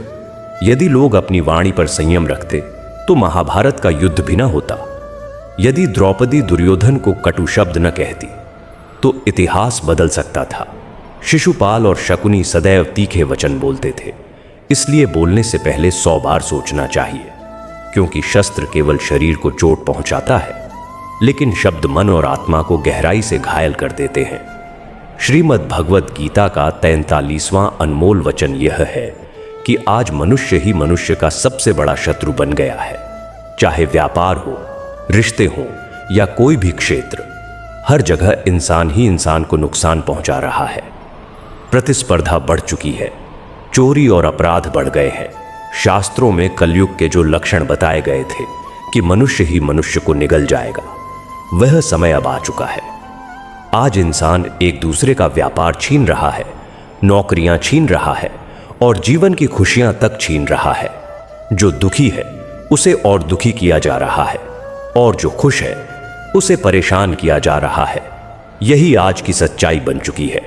यदि लोग अपनी वाणी पर संयम रखते तो महाभारत का युद्ध भी न होता। यदि द्रौपदी दुर्योधन को कटु शब्द न कहती तो इतिहास बदल सकता था। शिशुपाल और शकुनी सदैव तीखे वचन बोलते थे। इसलिए बोलने से पहले 100 बार सोचना चाहिए, क्योंकि शस्त्र केवल शरीर को चोट पहुंचाता है, लेकिन शब्द मन और आत्मा को गहराई से घायल कर देते हैं। श्रीमद् भगवत गीता का 43वां अनमोल वचन यह है कि आज मनुष्य ही मनुष्य का सबसे बड़ा शत्रु बन गया है। चाहे व्यापार हो, रिश्ते हो या कोई भी क्षेत्र, हर जगह इंसान ही इंसान को नुकसान पहुंचा रहा है। प्रतिस्पर्धा बढ़ चुकी है, चोरी और अपराध बढ़ गए हैं। शास्त्रों में कलयुग के जो लक्षण बताए गए थे कि मनुष्य ही मनुष्य को निगल जाएगा, वह समय अब आ चुका है। आज इंसान एक दूसरे का व्यापार छीन रहा है, नौकरियां छीन रहा है और जीवन की खुशियां तक छीन रहा है। जो दुखी है उसे और दुखी किया जा रहा है और जो खुश है उसे परेशान किया जा रहा है। यही आज की सच्चाई बन चुकी है।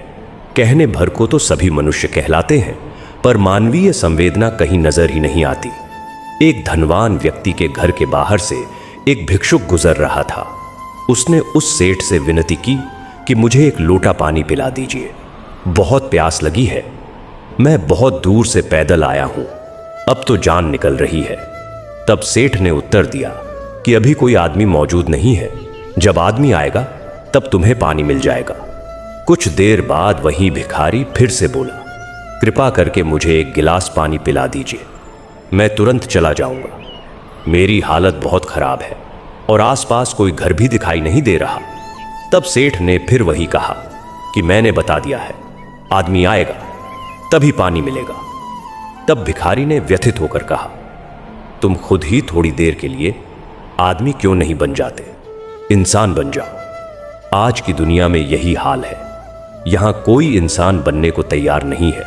कहने भर को तो सभी मनुष्य कहलाते हैं, पर मानवीय संवेदना कहीं नजर ही नहीं आती। एक धनवान व्यक्ति के घर के बाहर से एक भिक्षुक गुजर रहा था। उसने उस सेठ से विनती की कि मुझे एक लोटा पानी पिला दीजिए, बहुत प्यास लगी है। मैं बहुत दूर से पैदल आया हूं, अब तो जान निकल रही है। तब सेठ ने उत्तर दिया कि अभी कोई आदमी मौजूद नहीं है, जब आदमी आएगा तब तुम्हें पानी मिल जाएगा। कुछ देर बाद वही भिखारी फिर से बोला, कृपा करके मुझे एक गिलास पानी पिला दीजिए, मैं तुरंत चला जाऊंगा। मेरी हालत बहुत खराब है और आसपास कोई घर भी दिखाई नहीं दे रहा। तब सेठ ने फिर वही कहा कि मैंने बता दिया है, आदमी आएगा तभी पानी मिलेगा। तब भिखारी ने व्यथित होकर कहा, तुम खुद ही थोड़ी देर के लिए आदमी क्यों नहीं बन जाते, इंसान बन जाओ। आज की दुनिया में यही हाल है। यहां कोई इंसान बनने को तैयार नहीं है।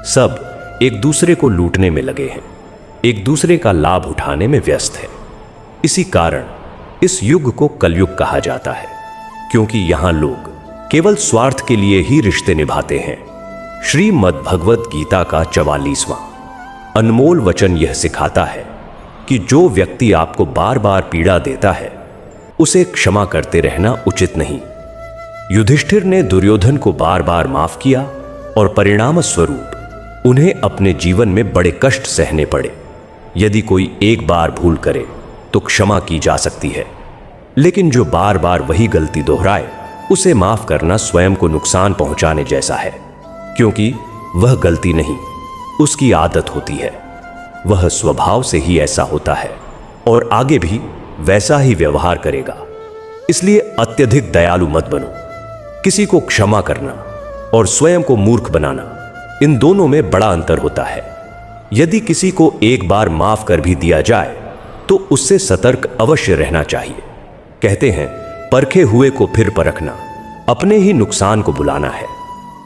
सब एक दूसरे को लूटने में लगे हैं, एक दूसरे का लाभ उठाने में व्यस्त है। इसी कारण इस युग को कलयुग कहा जाता है, क्योंकि यहां लोग केवल स्वार्थ के लिए ही रिश्ते निभाते हैं। श्रीमद् भगवत गीता का 44वां अनमोल वचन यह सिखाता है कि जो व्यक्ति आपको बार बार पीड़ा देता है उसे क्षमा करते रहना उचित नहीं। युधिष्ठिर ने दुर्योधन को बार बार माफ किया और परिणाम स्वरूप उन्हें अपने जीवन में बड़े कष्ट सहने पड़े। यदि कोई एक बार भूल करे तो क्षमा की जा सकती है, लेकिन जो बार बार वही गलती दोहराए उसे माफ करना स्वयं को नुकसान पहुंचाने जैसा है, क्योंकि वह गलती नहीं उसकी आदत होती है। वह स्वभाव से ही ऐसा होता है और आगे भी वैसा ही व्यवहार करेगा। इसलिए अत्यधिक दयालु मत बनो। किसी को क्षमा करना और स्वयं को मूर्ख बनाना, इन दोनों में बड़ा अंतर होता है। यदि किसी को एक बार माफ कर भी दिया जाए तो उससे सतर्क अवश्य रहना चाहिए। कहते हैं, परखे हुए को फिर परखना अपने ही नुकसान को बुलाना है।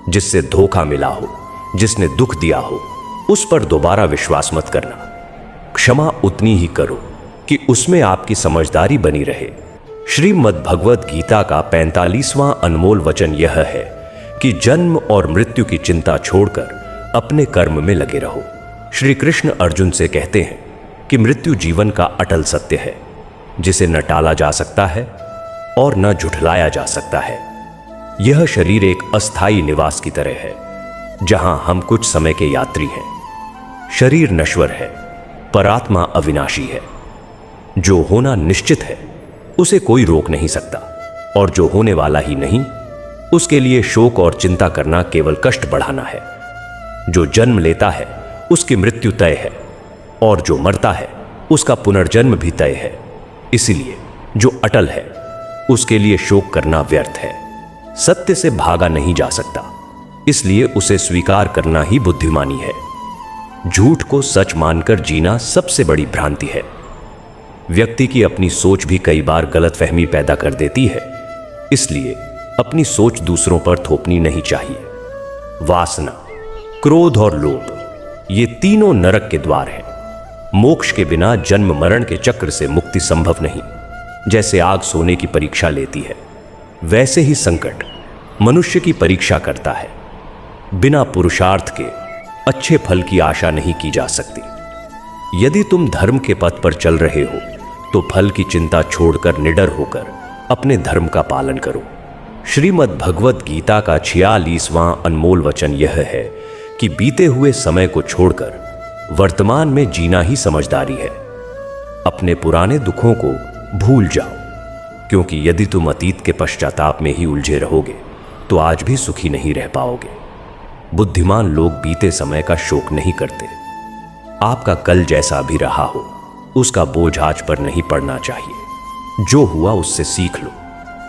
जिससे धोखा मिला हो, जिसने दुख दिया हो, उस पर दोबारा विश्वास मत करना। क्षमा उतनी ही करो कि उसमें आपकी समझदारी बनी रहे। श्रीमद् भगवत गीता का 45वां अनमोल वचन यह है कि जन्म और मृत्यु की चिंता छोड़कर अपने कर्म में लगे रहो। श्री कृष्ण अर्जुन से कहते हैं कि मृत्यु जीवन का अटल सत्य है, जिसे न टाला जा सकता है और न झुठलाया जा सकता है। यह शरीर एक अस्थायी निवास की तरह है, जहां हम कुछ समय के यात्री हैं। शरीर नश्वर है पर आत्मा अविनाशी है। जो होना निश्चित है उसे कोई रोक नहीं सकता, और जो होने वाला ही नहीं, उसके लिए शोक और चिंता करना केवल कष्ट बढ़ाना है। जो जन्म लेता है उसकी मृत्यु तय है, और जो मरता है उसका पुनर्जन्म भी तय है। इसलिए जो अटल है उसके लिए शोक करना व्यर्थ है। सत्य से भागा नहीं जा सकता, इसलिए उसे स्वीकार करना ही बुद्धिमानी है। झूठ को सच मानकर जीना सबसे बड़ी भ्रांति है। व्यक्ति की अपनी सोच भी कई बार गलतफहमी पैदा कर देती है, इसलिए अपनी सोच दूसरों पर थोपनी नहीं चाहिए। वासना, क्रोध और लोभ, ये तीनों नरक के द्वार हैं। मोक्ष के बिना जन्म मरण के चक्र से मुक्ति संभव नहीं। जैसे आग सोने की परीक्षा लेती है, वैसे ही संकट मनुष्य की परीक्षा करता है। बिना पुरुषार्थ के अच्छे फल की आशा नहीं की जा सकती। यदि तुम धर्म के पथ पर चल रहे हो तो फल की चिंता छोड़कर निडर होकर अपने धर्म का पालन करो। श्रीमद् भगवत गीता का 46वां अनमोल वचन यह है कि बीते हुए समय को छोड़कर वर्तमान में जीना ही समझदारी है। अपने पुराने दुखों को भूल जाओ, क्योंकि यदि तुम अतीत के पश्चाताप में ही उलझे रहोगे तो आज भी सुखी नहीं रह पाओगे। बुद्धिमान लोग बीते समय का शोक नहीं करते। आपका कल जैसा भी रहा हो, उसका बोझ आज पर नहीं पड़ना चाहिए। जो हुआ उससे सीख लो।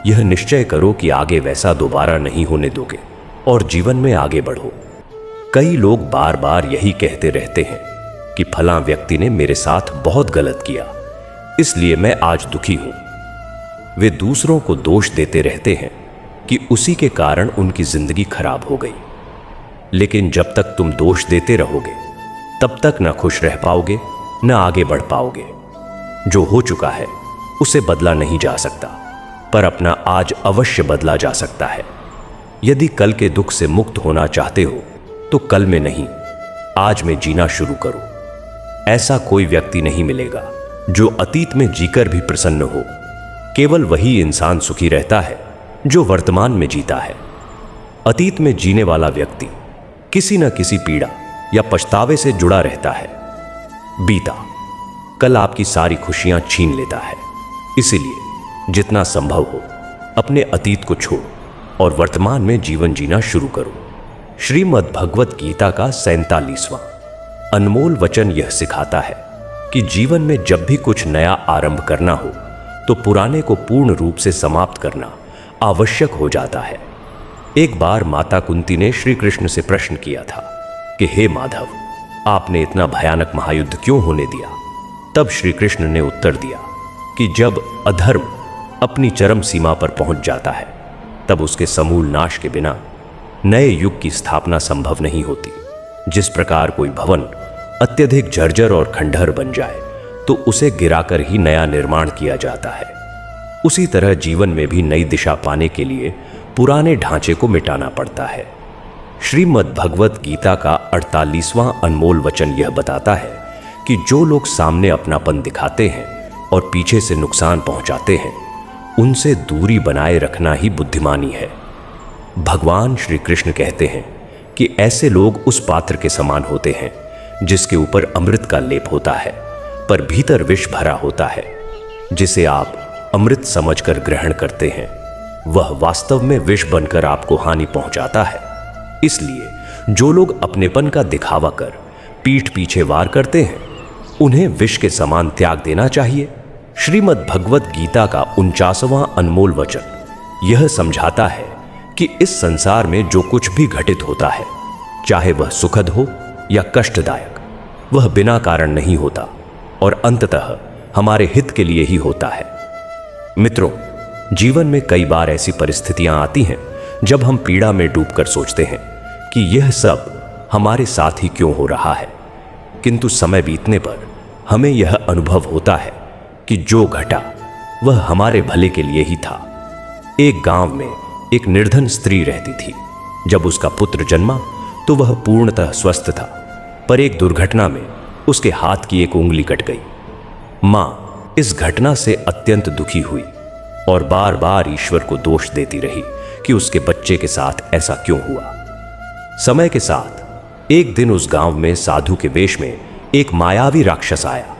यह निश्चय करो कि आगे वैसा दोबारा नहीं होने दोगे और जीवन में आगे बढ़ो। कई लोग बार बार यही कहते रहते हैं कि फलां व्यक्ति ने मेरे साथ बहुत गलत किया, इसलिए मैं आज दुखी हूं। वे दूसरों को दोष देते रहते हैं कि उसी के कारण उनकी जिंदगी खराब हो गई। लेकिन जब तक तुम दोष देते रहोगे तब तक न खुश रह पाओगे न आगे बढ़ पाओगे। जो हो चुका है उसे बदला नहीं जा सकता, पर अपना आज अवश्य बदला जा सकता है। यदि कल के दुख से मुक्त होना चाहते हो तो कल में नहीं, आज में जीना शुरू करो। ऐसा कोई व्यक्ति नहीं मिलेगा जो अतीत में जीकर भी प्रसन्न हो। केवल वही इंसान सुखी रहता है जो वर्तमान में जीता है। अतीत में जीने वाला व्यक्ति किसी न किसी पीड़ा या पछतावे से जुड़ा रहता है। बीता कल आपकी सारी खुशियां छीन लेता है। इसीलिए जितना संभव हो अपने अतीत को छोड़ो और वर्तमान में जीवन जीना शुरू करो। श्रीमद् भगवत गीता का 47वां अनमोल वचन यह सिखाता है कि जीवन में जब भी कुछ नया आरंभ करना हो तो पुराने को पूर्ण रूप से समाप्त करना आवश्यक हो जाता है। एक बार माता कुंती ने श्री कृष्ण से प्रश्न किया था कि हे माधव, आपने इतना भयानक महायुद्ध क्यों होने दिया? तब श्री कृष्ण ने उत्तर दिया कि जब अधर्म अपनी चरम सीमा पर पहुंच जाता है तब उसके समूल नाश के बिना नए युग की स्थापना संभव नहीं होती। जिस प्रकार कोई भवन अत्यधिक जर्जर और खंडहर बन जाए तो उसे गिराकर ही नया निर्माण किया जाता है, उसी तरह जीवन में भी नई दिशा पाने के लिए पुराने ढांचे को मिटाना पड़ता है। श्रीमद् भगवत गीता का 48वां अनमोल वचन यह बताता है कि जो लोग सामने अपनापन दिखाते हैं और पीछे से नुकसान पहुंचाते हैं, उनसे दूरी बनाए रखना ही बुद्धिमानी है। भगवान श्री कृष्ण कहते हैं कि ऐसे लोग उस पात्र के समान होते हैं जिसके ऊपर अमृत का लेप होता है पर भीतर विष भरा होता है। जिसे आप अमृत समझकर ग्रहण करते हैं वह वास्तव में विष बनकर आपको हानि पहुंचाता है। इसलिए जो लोग अपनेपन का दिखावा कर पीठ पीछे वार करते हैं, उन्हें विष के समान त्याग देना चाहिए। श्रीमद् भगवत गीता का 49वां अनमोल वचन यह समझाता है कि इस संसार में जो कुछ भी घटित होता है, चाहे वह सुखद हो या कष्टदायक, वह बिना कारण नहीं होता और अंततः हमारे हित के लिए ही होता है। मित्रों, जीवन में कई बार ऐसी परिस्थितियां आती हैं जब हम पीड़ा में डूबकर सोचते हैं कि यह सब हमारे साथ ही क्यों हो रहा है, किंतु समय बीतने पर हमें यह अनुभव होता है कि जो घटा वह हमारे भले के लिए ही था। एक गांव में एक निर्धन स्त्री रहती थी। जब उसका पुत्र जन्मा तो वह पूर्णतः स्वस्थ था, पर एक दुर्घटना में उसके हाथ की एक उंगली कट गई। मां इस घटना से अत्यंत दुखी हुई और बार बार ईश्वर को दोष देती रही कि उसके बच्चे के साथ ऐसा क्यों हुआ। समय के साथ एक दिन उस गांव में साधु के वेश में एक मायावी राक्षस आया,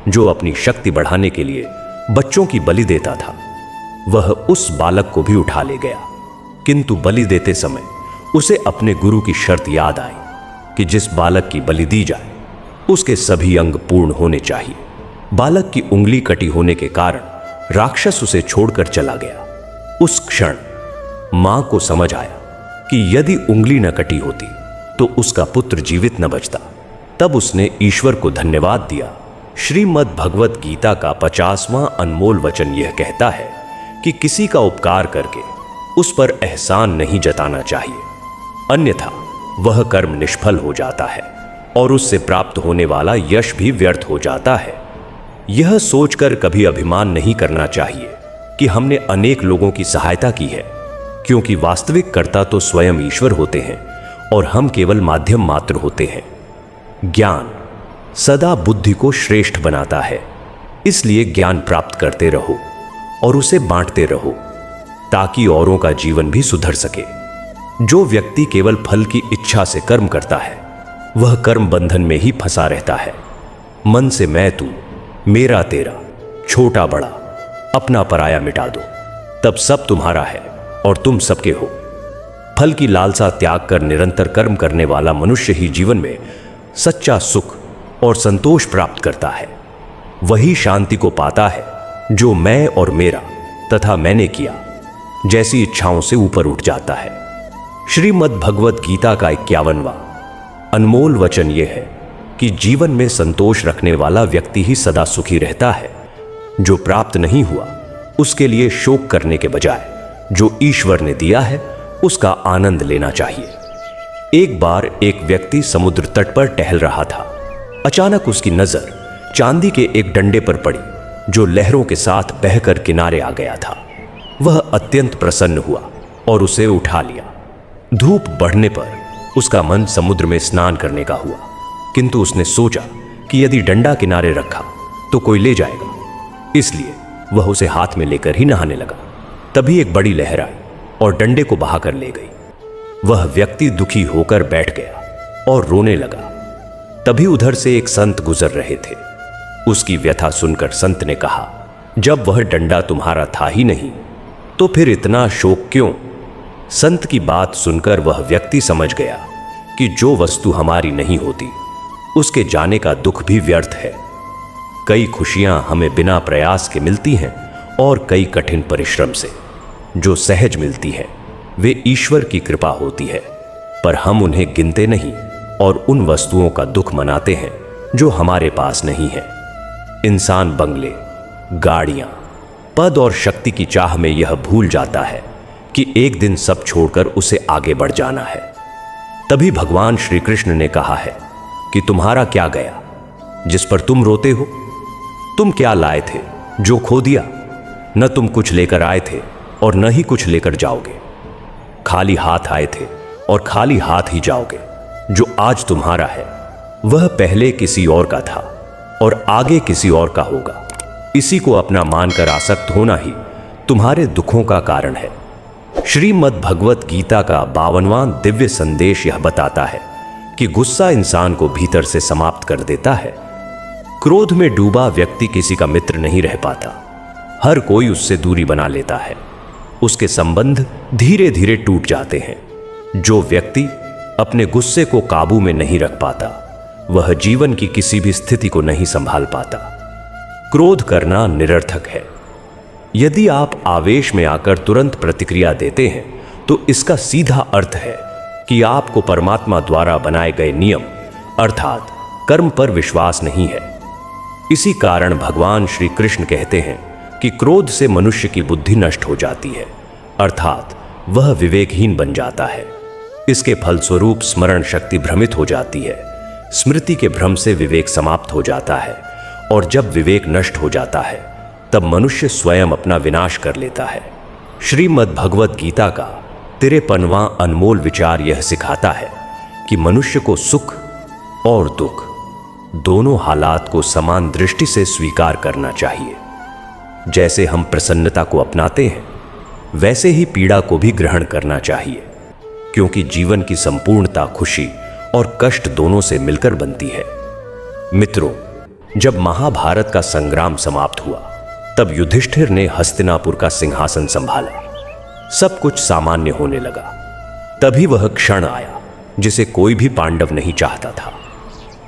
जो अपनी शक्ति बढ़ाने के लिए बच्चों की बलि देता था। वह उस बालक को भी उठा ले गया, किंतु बलि देते समय उसे अपने गुरु की शर्त याद आई कि जिस बालक की बलि दी जाए उसके सभी अंग पूर्ण होने चाहिए। बालक की उंगली कटी होने के कारण राक्षस उसे छोड़कर चला गया। उस क्षण मां को समझ आया कि यदि उंगली न कटी होती तो उसका पुत्र जीवित न बचता। तब उसने ईश्वर को धन्यवाद दिया। श्रीमद् भगवत गीता का 50वां अनमोल वचन यह कहता है कि किसी का उपकार करके उस पर एहसान नहीं जताना चाहिए, अन्यथा वह कर्म निष्फल हो जाता है और उससे प्राप्त होने वाला यश भी व्यर्थ हो जाता है। यह सोचकर कभी अभिमान नहीं करना चाहिए कि हमने अनेक लोगों की सहायता की है, क्योंकि वास्तविक कर्ता तो स्वयं ईश्वर होते हैं और हम केवल माध्यम मात्र होते हैं। ज्ञान सदा बुद्धि को श्रेष्ठ बनाता है, इसलिए ज्ञान प्राप्त करते रहो और उसे बांटते रहो ताकि औरों का जीवन भी सुधर सके। जो व्यक्ति केवल फल की इच्छा से कर्म करता है वह कर्म बंधन में ही फंसा रहता है। मन से मैं तू, मेरा तेरा, छोटा बड़ा, अपना पराया मिटा दो, तब सब तुम्हारा है और तुम सबके हो। फल की लालसा त्याग कर निरंतर कर्म करने वाला मनुष्य ही जीवन में सच्चा सुख और संतोष प्राप्त करता है। वही शांति को पाता है जो मैं और मेरा तथा मैंने किया जैसी इच्छाओं से ऊपर उठ जाता है। श्रीमद् भगवत गीता का 51वां अनमोल वचन यह है कि जीवन में संतोष रखने वाला व्यक्ति ही सदा सुखी रहता है। जो प्राप्त नहीं हुआ उसके लिए शोक करने के बजाय जो ईश्वर ने दिया है उसका आनंद लेना चाहिए। एक बार एक व्यक्ति समुद्र तट पर टहल रहा था। अचानक उसकी नजर चांदी के एक डंडे पर पड़ी जो लहरों के साथ बहकर किनारे आ गया था। वह अत्यंत प्रसन्न हुआ और उसे उठा लिया। धूप बढ़ने पर उसका मन समुद्र में स्नान करने का हुआ, किंतु उसने सोचा कि यदि डंडा किनारे रखा तो कोई ले जाएगा, इसलिए वह उसे हाथ में लेकर ही नहाने लगा। तभी एक बड़ी लहर आई और डंडे को बहाकर ले गई। वह व्यक्ति दुखी होकर बैठ गया और रोने लगा। तभी उधर से एक संत गुजर रहे थे। उसकी व्यथा सुनकर संत ने कहा, जब वह डंडा तुम्हारा था ही नहीं तो फिर इतना शोक क्यों? संत की बात सुनकर वह व्यक्ति समझ गया कि जो वस्तु हमारी नहीं होती उसके जाने का दुख भी व्यर्थ है। कई खुशियां हमें बिना प्रयास के मिलती हैं और कई कठिन परिश्रम से। जो सहज मिलती है वे ईश्वर की कृपा होती है, पर हम उन्हें गिनते नहीं और उन वस्तुओं का दुख मनाते हैं जो हमारे पास नहीं है। इंसान बंगले, गाड़ियां, पद और शक्ति की चाह में यह भूल जाता है कि एक दिन सब छोड़कर उसे आगे बढ़ जाना है। तभी भगवान श्री कृष्ण ने कहा है कि तुम्हारा क्या गया जिस पर तुम रोते हो? तुम क्या लाए थे जो खो दिया? न तुम कुछ लेकर आए थे और न ही कुछ लेकर जाओगे। खाली हाथ आए थे और खाली हाथ ही जाओगे। जो आज तुम्हारा है वह पहले किसी और का था और आगे किसी और का होगा। इसी को अपना मानकर आसक्त होना ही तुम्हारे दुखों का कारण है। श्रीमद् भगवत गीता का 52वां दिव्य संदेश यह बताता है कि गुस्सा इंसान को भीतर से समाप्त कर देता है। क्रोध में डूबा व्यक्ति किसी का मित्र नहीं रह पाता। हर कोई उससे दूरी बना लेता है। उसके संबंध धीरे धीरे टूट जाते हैं। जो व्यक्ति अपने गुस्से को काबू में नहीं रख पाता वह जीवन की किसी भी स्थिति को नहीं संभाल पाता। क्रोध करना निरर्थक है। यदि आप आवेश में आकर तुरंत प्रतिक्रिया देते हैं तो इसका सीधा अर्थ है कि आपको परमात्मा द्वारा बनाए गए नियम अर्थात कर्म पर विश्वास नहीं है। इसी कारण भगवान श्री कृष्ण कहते हैं कि क्रोध से मनुष्य की बुद्धि नष्ट हो जाती है, अर्थात वह विवेकहीन बन जाता है। इसके फलस्वरूप स्मरण शक्ति भ्रमित हो जाती है। स्मृति के भ्रम से विवेक समाप्त हो जाता है, और जब विवेक नष्ट हो जाता है तब मनुष्य स्वयं अपना विनाश कर लेता है। श्रीमद् भगवत गीता का 53वां अनमोल विचार यह सिखाता है कि मनुष्य को सुख और दुख दोनों हालात को समान दृष्टि से स्वीकार करना चाहिए। जैसे हम प्रसन्नता को अपनाते हैं वैसे ही पीड़ा को भी ग्रहण करना चाहिए, क्योंकि जीवन की संपूर्णता खुशी और कष्ट दोनों से मिलकर बनती है। मित्रों, जब महाभारत का संग्राम समाप्त हुआ तब युधिष्ठिर ने हस्तिनापुर का सिंहासन संभाला। सब कुछ सामान्य होने लगा। तभी वह क्षण आया जिसे कोई भी पांडव नहीं चाहता था।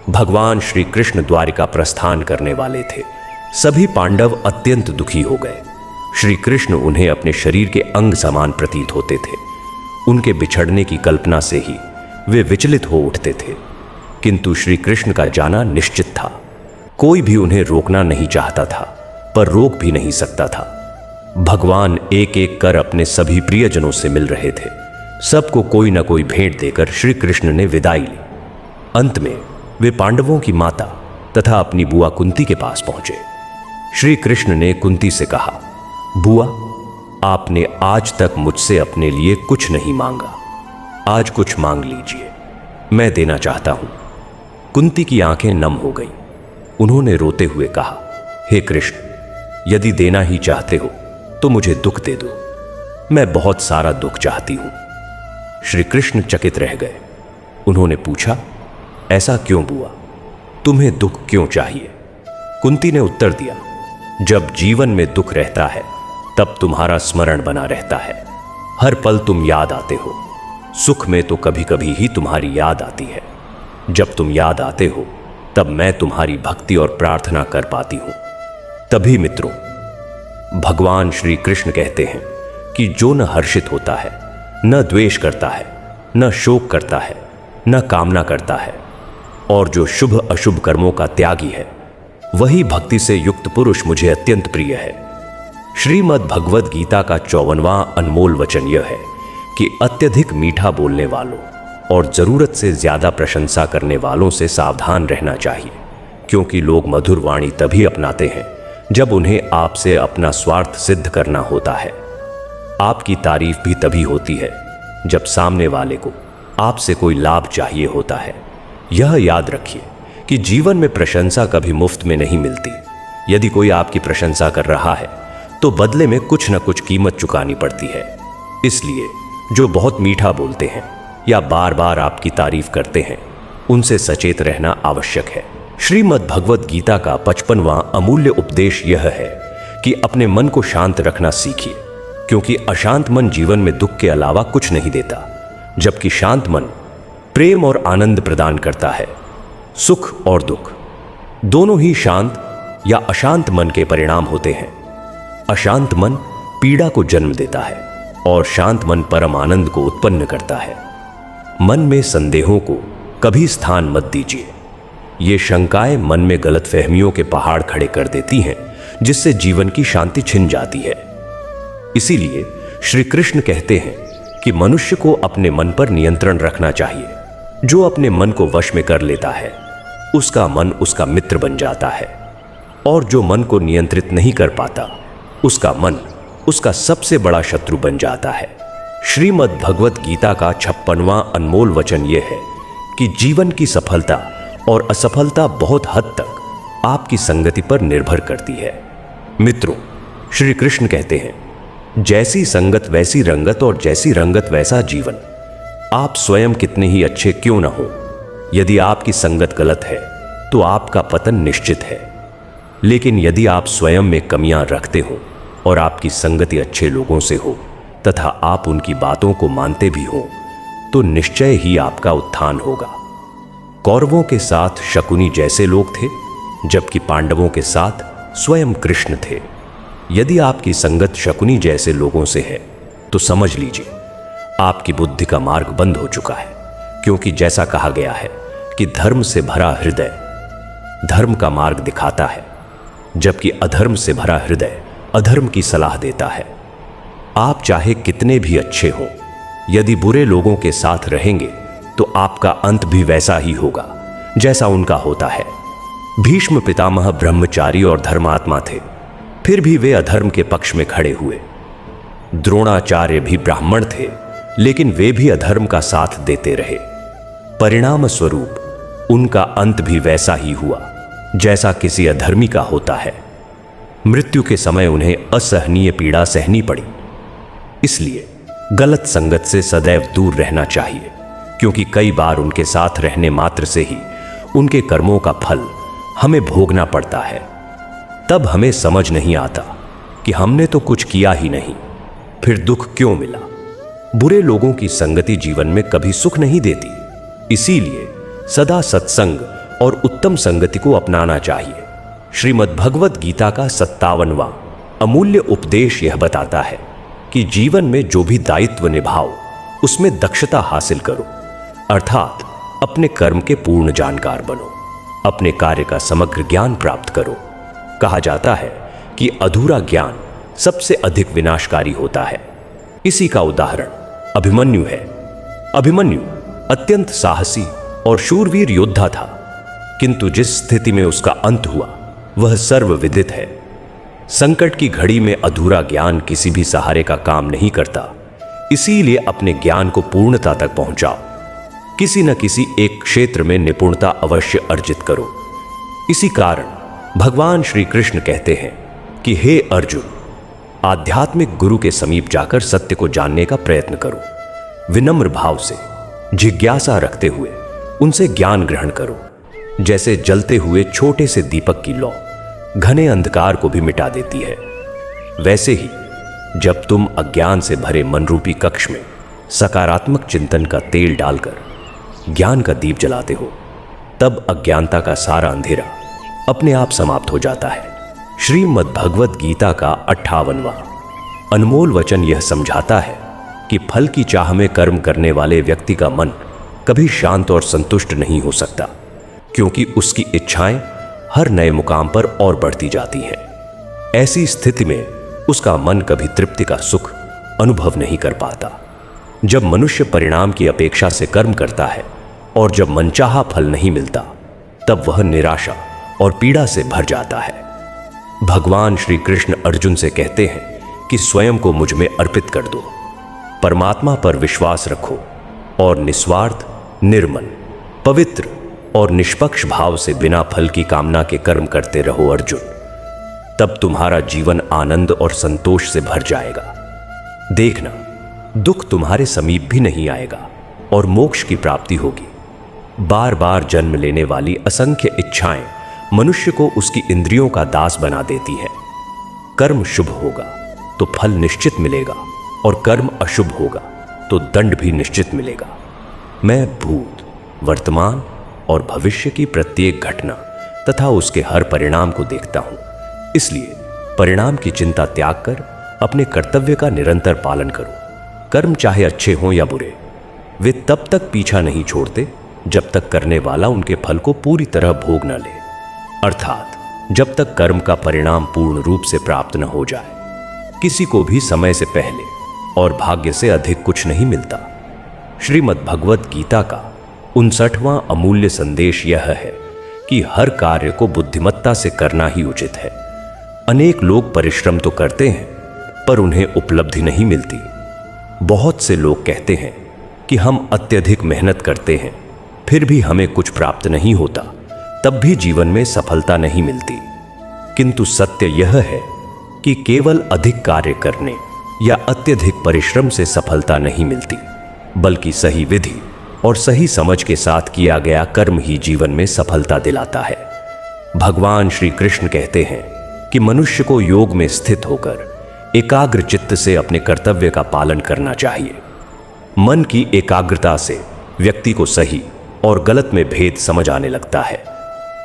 भगवान श्री कृष्ण द्वारिका प्रस्थान करने वाले थे। सभी पांडव अत्यंत दुखी हो गए। श्री कृष्ण उन्हें अपने शरीर के अंग समान प्रतीत होते थे। उनके बिछड़ने की कल्पना से ही वे विचलित हो उठते थे। किंतु श्री कृष्ण का जाना निश्चित था। कोई भी उन्हें रोकना नहीं चाहता था, पर रोक भी नहीं सकता था। भगवान एक एक कर अपने सभी प्रियजनों से मिल रहे थे। सबको कोई न कोई भेंट देकर श्री कृष्ण ने विदाई ली। अंत में वे पांडवों की माता तथा अपनी बुआ कुंती के पास पहुंचे। श्री कृष्ण ने कुंती से कहा, बुआ, आपने आज तक मुझसे अपने लिए कुछ नहीं मांगा, आज कुछ मांग लीजिए, मैं देना चाहता हूं। कुंती की आंखें नम हो गईं। उन्होंने रोते हुए कहा, हे कृष्ण, यदि देना ही चाहते हो तो मुझे दुख दे दो, मैं बहुत सारा दुख चाहती हूं। श्री कृष्ण चकित रह गए। उन्होंने पूछा, ऐसा क्यों बुआ, तुम्हें दुख क्यों चाहिए? कुंती ने उत्तर दिया, जब जीवन में दुख रहता है तब तुम्हारा स्मरण बना रहता है। हर पल तुम याद आते हो। सुख में तो कभी कभी ही तुम्हारी याद आती है। जब तुम याद आते हो तब मैं तुम्हारी भक्ति और प्रार्थना कर पाती हूं। तभी मित्रों, भगवान श्री कृष्ण कहते हैं कि जो न हर्षित होता है, न द्वेष करता है, न शोक करता है, न कामना करता है, और जो शुभ अशुभ कर्मों का त्यागी है, वही भक्ति से युक्त पुरुष मुझे अत्यंत प्रिय है। श्रीमद् भगवत गीता का 54वां अनमोल वचन यह है कि अत्यधिक मीठा बोलने वालों और जरूरत से ज्यादा प्रशंसा करने वालों से सावधान रहना चाहिए, क्योंकि लोग मधुर वाणी तभी अपनाते हैं जब उन्हें आपसे अपना स्वार्थ सिद्ध करना होता है। आपकी तारीफ भी तभी होती है जब सामने वाले को आपसे कोई लाभ चाहिए होता है। यह याद रखिए कि जीवन में प्रशंसा कभी मुफ्त में नहीं मिलती। यदि कोई आपकी प्रशंसा कर रहा है तो बदले में कुछ न कुछ कीमत चुकानी पड़ती है। इसलिए जो बहुत मीठा बोलते हैं या बार बार आपकी तारीफ करते हैं, उनसे सचेत रहना आवश्यक है। श्रीमद् भगवत गीता का 55वां अमूल्य उपदेश यह है कि अपने मन को शांत रखना सीखिए, क्योंकि अशांत मन जीवन में दुख के अलावा कुछ नहीं देता, जबकि शांत मन प्रेम और आनंद प्रदान करता है। सुख और दुख दोनों ही शांत या अशांत मन के परिणाम होते हैं। अशांत मन पीड़ा को जन्म देता है और शांत मन परम आनंद को उत्पन्न करता है। मन में संदेहों को कभी स्थान मत दीजिए। ये शंकाएं मन में गलतफहमियों के पहाड़ खड़े कर देती हैं, जिससे जीवन की शांति छिन जाती है। इसीलिए श्री कृष्ण कहते हैं कि मनुष्य को अपने मन पर नियंत्रण रखना चाहिए। जो अपने मन को वश में कर लेता है, उसका मन उसका मित्र बन जाता है, और जो मन को नियंत्रित नहीं कर पाता, उसका मन उसका सबसे बड़ा शत्रु बन जाता है। श्रीमद् भगवत गीता का 56वां अनमोल वचन यह है कि जीवन की सफलता और असफलता बहुत हद तक आपकी संगति पर निर्भर करती है। मित्रों, श्री कृष्ण कहते हैं, जैसी संगत वैसी रंगत और जैसी रंगत वैसा जीवन। आप स्वयं कितने ही अच्छे क्यों न हो, यदि आपकी संगत गलत है तो आपका पतन निश्चित है। लेकिन यदि आप स्वयं में कमियां रखते हो और आपकी संगति अच्छे लोगों से हो तथा आप उनकी बातों को मानते भी हो, तो निश्चय ही आपका उत्थान होगा। कौरवों के साथ शकुनी जैसे लोग थे, जबकि पांडवों के साथ स्वयं कृष्ण थे। यदि आपकी संगत शकुनी जैसे लोगों से है तो समझ लीजिए आपकी बुद्धि का मार्ग बंद हो चुका है, क्योंकि जैसा कहा गया है कि धर्म से भरा हृदय धर्म का मार्ग दिखाता है, जबकि अधर्म से भरा हृदय अधर्म की सलाह देता है। आप चाहे कितने भी अच्छे हों, यदि बुरे लोगों के साथ रहेंगे तो आपका अंत भी वैसा ही होगा जैसा उनका होता है। भीष्म पितामह ब्रह्मचारी और धर्मात्मा थे, फिर भी वे अधर्म के पक्ष में खड़े हुए। द्रोणाचार्य भी ब्राह्मण थे, लेकिन वे भी अधर्म का साथ देते रहे। परिणाम स्वरूप उनका अंत भी वैसा ही हुआ जैसा किसी अधर्मी का होता है। मृत्यु के समय उन्हें असहनीय पीड़ा सहनी पड़ी। इसलिए गलत संगत से सदैव दूर रहना चाहिए, क्योंकि कई बार उनके साथ रहने मात्र से ही उनके कर्मों का फल हमें भोगना पड़ता है। तब हमें समझ नहीं आता कि हमने तो कुछ किया ही नहीं, फिर दुख क्यों मिला। बुरे लोगों की संगति जीवन में कभी सुख नहीं देती, इसीलिए सदा सत्संग और उत्तम संगति को अपनाना चाहिए। श्रीमद् भगवत गीता का 57वां अमूल्य उपदेश यह बताता है कि जीवन में जो भी दायित्व निभाओ उसमें दक्षता हासिल करो, अर्थात अपने कर्म के पूर्ण जानकार बनो, अपने कार्य का समग्र ज्ञान प्राप्त करो। कहा जाता है कि अधूरा ज्ञान सबसे अधिक विनाशकारी होता है। इसी का उदाहरण अभिमन्यु है। अभिमन्यु अत्यंत साहसी और शूरवीर योद्धा था, किंतु जिस स्थिति में उसका अंत हुआ वह सर्वविदित है। संकट की घड़ी में अधूरा ज्ञान किसी भी सहारे का काम नहीं करता, इसीलिए अपने ज्ञान को पूर्णता तक पहुंचाओ। किसी न किसी एक क्षेत्र में निपुणता अवश्य अर्जित करो। इसी कारण भगवान श्री कृष्ण कहते हैं कि हे अर्जुन, आध्यात्मिक गुरु के समीप जाकर सत्य को जानने का प्रयत्न करो। विनम्र भाव से जिज्ञासा रखते हुए उनसे ज्ञान ग्रहण करो। जैसे जलते हुए छोटे से दीपक की लौ घने अंधकार को भी मिटा देती है, वैसे ही जब तुम अज्ञान से भरे मनरूपी कक्ष में सकारात्मक चिंतन का तेल डालकर ज्ञान का दीप जलाते हो, तब अज्ञानता का सारा अंधेरा अपने आप समाप्त हो जाता है। श्रीमद् भगवत गीता का 58वां अनमोल वचन यह समझाता है कि फल की चाह में कर्म करने वाले व्यक्ति का मन कभी शांत और संतुष्ट नहीं हो सकता, क्योंकि उसकी इच्छाएं हर नए मुकाम पर और बढ़ती जाती हैं। ऐसी स्थिति में उसका मन कभी तृप्ति का सुख अनुभव नहीं कर पाता। जब मनुष्य परिणाम की अपेक्षा से कर्म करता है और जब मनचाहा फल नहीं मिलता, तब वह निराशा और पीड़ा से भर जाता है। भगवान श्री कृष्ण अर्जुन से कहते हैं कि स्वयं को मुझ में अर्पित कर दो, परमात्मा पर विश्वास रखो और निस्वार्थ, निर्मल, पवित्र और निष्पक्ष भाव से बिना फल की कामना के कर्म करते रहो अर्जुन। तब तुम्हारा जीवन आनंद और संतोष से भर जाएगा। देखना, दुख तुम्हारे समीप भी नहीं आएगा और मोक्ष की प्राप्ति होगी। बार बार जन्म लेने वाली असंख्य इच्छाएं मनुष्य को उसकी इंद्रियों का दास बना देती हैं। कर्म शुभ होगा तो फल निश्चित मिलेगा, और कर्म अशुभ होगा तो दंड भी निश्चित मिलेगा। मैं भूत, वर्तमान और भविष्य की प्रत्येक घटना तथा उसके हर परिणाम को देखता हूं, इसलिए परिणाम की चिंता त्याग कर अपने कर्तव्य का निरंतर पालन करो। कर्म चाहे अच्छे हों या बुरे, वे तब तक पीछा नहीं छोड़ते जब तक करने वाला उनके फल को पूरी तरह भोग न ले, अर्थात जब तक कर्म का परिणाम पूर्ण रूप से प्राप्त न हो जाए। किसी को भी समय से पहले और भाग्य से अधिक कुछ नहीं मिलता। श्रीमद् भगवत गीता का 59वां अमूल्य संदेश यह है कि हर कार्य को बुद्धिमत्ता से करना ही उचित है। अनेक लोग परिश्रम तो करते हैं, पर उन्हें उपलब्धि नहीं मिलती। बहुत से लोग कहते हैं कि हम अत्यधिक मेहनत करते हैं, फिर भी हमें कुछ प्राप्त नहीं होता, तब भी जीवन में सफलता नहीं मिलती। किंतु सत्य यह है कि केवल अधिक कार्य करने या अत्यधिक परिश्रम से सफलता नहीं मिलती, बल्कि सही विधि और सही समझ के साथ किया गया कर्म ही जीवन में सफलता दिलाता है। भगवान श्री कृष्ण कहते हैं कि मनुष्य को योग में स्थित होकर एकाग्र चित्त से अपने कर्तव्य का पालन करना चाहिए। मन की एकाग्रता से व्यक्ति को सही और गलत में भेद समझ आने लगता है,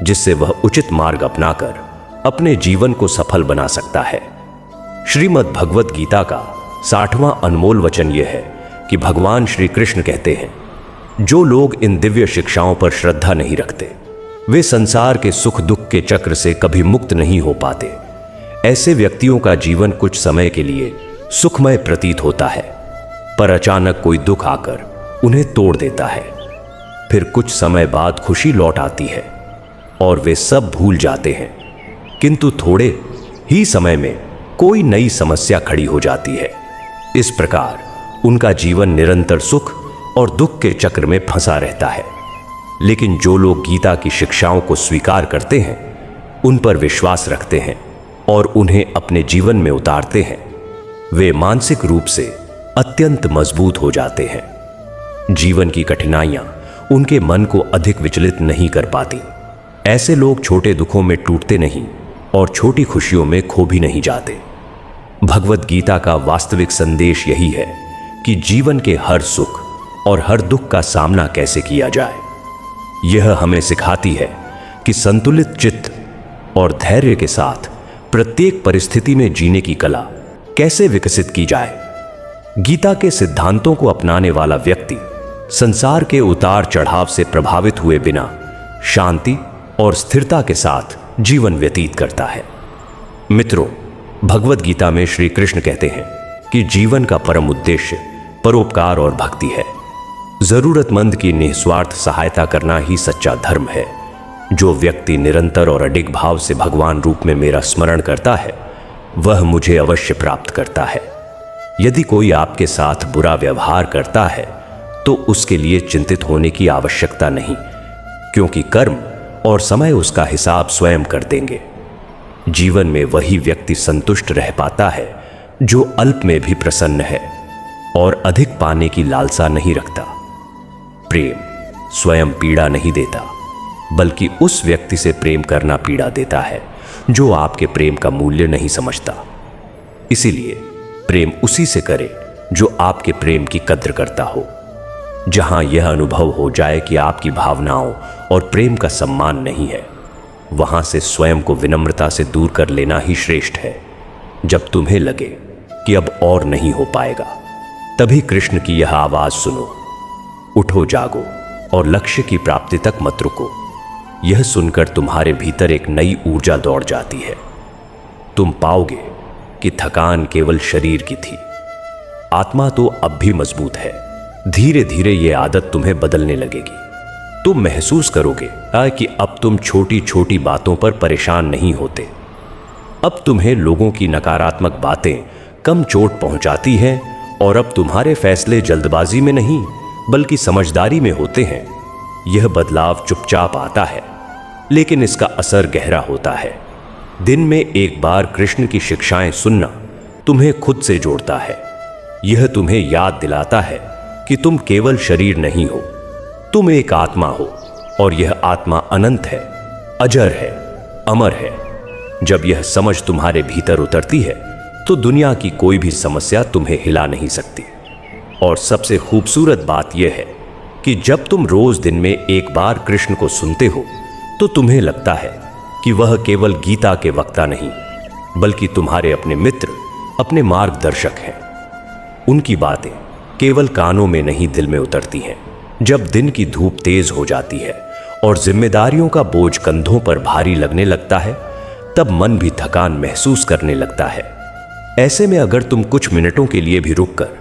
जिससे वह उचित मार्ग अपनाकर अपने जीवन को सफल बना सकता है। श्रीमद् भगवत गीता का 60वां अनमोल वचन यह है कि भगवान श्री कृष्ण कहते हैं, जो लोग इन दिव्य शिक्षाओं पर श्रद्धा नहीं रखते वे संसार के सुख दुख के चक्र से कभी मुक्त नहीं हो पाते। ऐसे व्यक्तियों का जीवन कुछ समय के लिए सुखमय प्रतीत होता है, पर अचानक कोई दुख आकर उन्हें तोड़ देता है। फिर कुछ समय बाद खुशी लौट आती है और वे सब भूल जाते हैं, किंतु थोड़े ही समय में कोई नई समस्या खड़ी हो जाती है। इस प्रकार उनका जीवन निरंतर सुख और दुख के चक्र में फंसा रहता है। लेकिन जो लोग गीता की शिक्षाओं को स्वीकार करते हैं, उन पर विश्वास रखते हैं और उन्हें अपने जीवन में उतारते हैं, वे मानसिक रूप से अत्यंत मजबूत हो जाते हैं। जीवन की कठिनाइयां उनके मन को अधिक विचलित नहीं कर पाती। ऐसे लोग छोटे दुखों में टूटते नहीं और छोटी खुशियों में खो भी नहीं जाते। भगवत गीता का वास्तविक संदेश यही है कि जीवन के हर सुख और हर दुख का सामना कैसे किया जाए। यह हमें सिखाती है कि संतुलित चित्त और धैर्य के साथ प्रत्येक परिस्थिति में जीने की कला कैसे विकसित की जाए। गीता के सिद्धांतों को अपनाने वाला व्यक्ति संसार के उतार चढ़ाव से प्रभावित हुए बिना शांति और स्थिरता के साथ जीवन व्यतीत करता है। मित्रों, भगवत गीता में श्री कृष्ण कहते हैं कि जीवन का परम उद्देश्य परोपकार और भक्ति है। जरूरतमंद की निस्वार्थ सहायता करना ही सच्चा धर्म है। जो व्यक्ति निरंतर और अडिग भाव से भगवान रूप में मेरा स्मरण करता है, वह मुझे अवश्य प्राप्त करता है। यदि कोई आपके साथ बुरा व्यवहार करता है तो उसके लिए चिंतित होने की आवश्यकता नहीं, क्योंकि कर्म और समय उसका हिसाब स्वयं कर देंगे। जीवन में वही व्यक्ति संतुष्ट रह पाता है जो अल्प में भी प्रसन्न है और अधिक पाने की लालसा नहीं रखता। प्रेम स्वयं पीड़ा नहीं देता, बल्कि उस व्यक्ति से प्रेम करना पीड़ा देता है जो आपके प्रेम का मूल्य नहीं समझता। इसीलिए प्रेम उसी से करे जो आपके प्रेम की कद्र करता हो। जहां यह अनुभव हो जाए कि आपकी भावनाओं और प्रेम का सम्मान नहीं है, वहां से स्वयं को विनम्रता से दूर कर लेना ही श्रेष्ठ है। जब तुम्हें लगे कि अब और नहीं हो पाएगा, तभी कृष्ण की यह आवाज सुनो, उठो जागो और लक्ष्य की प्राप्ति तक मत रुको। यह सुनकर तुम्हारे भीतर एक नई ऊर्जा दौड़ जाती है। तुम पाओगे कि थकान केवल शरीर की थी, आत्मा तो अब भी मजबूत है। धीरे धीरे यह आदत तुम्हें बदलने लगेगी। तुम महसूस करोगे कि अब तुम छोटी छोटी बातों पर परेशान नहीं होते। अब तुम्हें लोगों की नकारात्मक बातें कम चोट पहुंचाती हैं और अब तुम्हारे फैसले जल्दबाजी में नहीं बल्कि समझदारी में होते हैं। यह बदलाव चुपचाप आता है, लेकिन इसका असर गहरा होता है। दिन में एक बार कृष्ण की शिक्षाएं सुनना तुम्हें खुद से जोड़ता है। यह तुम्हें याद दिलाता है कि तुम केवल शरीर नहीं हो, तुम एक आत्मा हो और यह आत्मा अनंत है, अजर है, अमर है। जब यह समझ तुम्हारे भीतर उतरती है तो दुनिया की कोई भी समस्या तुम्हें हिला नहीं सकती। और सबसे खूबसूरत बात यह है कि जब तुम रोज दिन में एक बार कृष्ण को सुनते हो तो तुम्हें लगता है कि वह केवल गीता के वक्ता नहीं बल्कि तुम्हारे अपने मित्र, अपने मार्गदर्शक हैं। उनकी बातें केवल कानों में नहीं दिल में उतरती हैं। जब दिन की धूप तेज हो जाती है और जिम्मेदारियों का बोझ कंधों पर भारी लगने लगता है, तब मन भी थकान महसूस करने लगता है। ऐसे में अगर तुम कुछ मिनटों के लिए भी रुककर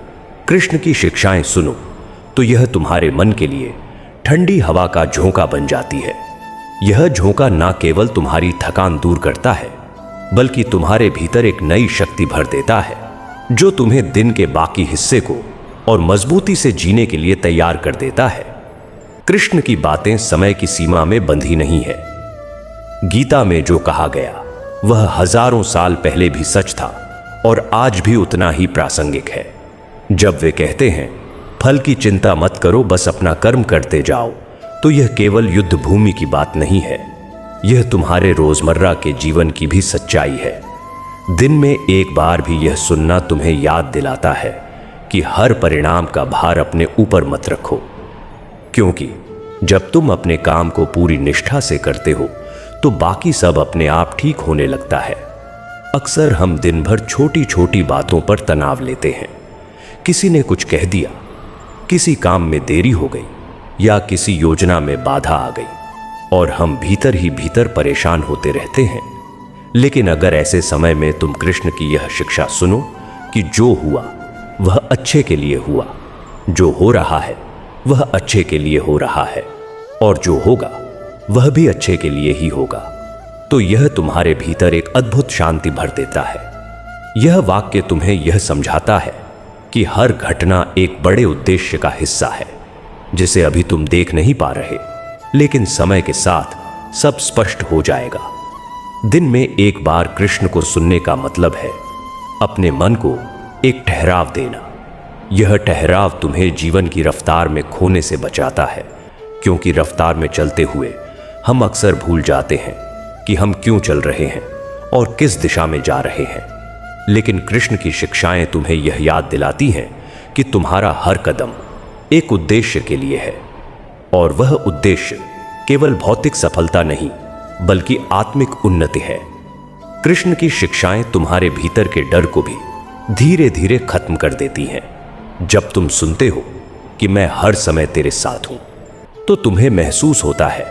कृष्ण की शिक्षाएं सुनो तो यह तुम्हारे मन के लिए ठंडी हवा का झोंका बन जाती है। यह झोंका ना केवल तुम्हारी थकान दूर करता है बल्कि तुम्हारे भीतर एक नई शक्ति भर देता है जो तुम्हें दिन के बाकी हिस्से को और मजबूती से जीने के लिए तैयार कर देता है। कृष्ण की बातें समय की सीमा में बंधी नहीं है। गीता में जो कहा गया वह हजारों साल पहले भी सच था और आज भी उतना ही प्रासंगिक है। जब वे कहते हैं फल की चिंता मत करो, बस अपना कर्म करते जाओ, तो यह केवल युद्ध भूमि की बात नहीं है, यह तुम्हारे रोजमर्रा के जीवन की भी सच्चाई है। दिन में एक बार भी यह सुनना तुम्हें याद दिलाता है कि हर परिणाम का भार अपने ऊपर मत रखो, क्योंकि जब तुम अपने काम को पूरी निष्ठा से करते हो तो बाकी सब अपने आप ठीक होने लगता है। अक्सर हम दिन भर छोटी छोटी बातों पर तनाव लेते हैं। किसी ने कुछ कह दिया, किसी काम में देरी हो गई या किसी योजना में बाधा आ गई और हम भीतर ही भीतर परेशान होते रहते हैं। लेकिन अगर ऐसे समय में तुम कृष्ण की यह शिक्षा सुनो कि जो हुआ वह अच्छे के लिए हुआ, जो हो रहा है वह अच्छे के लिए हो रहा है और जो होगा वह भी अच्छे के लिए ही होगा, तो यह तुम्हारे भीतर एक अद्भुत शांति भर देता है। यह वाक्य तुम्हें यह समझाता है कि हर घटना एक बड़े उद्देश्य का हिस्सा है जिसे अभी तुम देख नहीं पा रहे, लेकिन समय के साथ सब स्पष्ट हो जाएगा। दिन में एक बार कृष्ण को सुनने का मतलब है अपने मन को एक ठहराव देना। यह ठहराव तुम्हें जीवन की रफ्तार में खोने से बचाता है, क्योंकि रफ्तार में चलते हुए हम अक्सर भूल जाते हैं कि हम क्यों चल रहे हैं और किस दिशा में जा रहे हैं। लेकिन कृष्ण की शिक्षाएं तुम्हें यह याद दिलाती हैं कि तुम्हारा हर कदम एक उद्देश्य के लिए है और वह उद्देश्य केवल भौतिक सफलता नहीं बल्कि आत्मिक उन्नति है। कृष्ण की शिक्षाएं तुम्हारे भीतर के डर को भी धीरे धीरे खत्म कर देती हैं। जब तुम सुनते हो कि मैं हर समय तेरे साथ हूं, तो तुम्हें महसूस होता है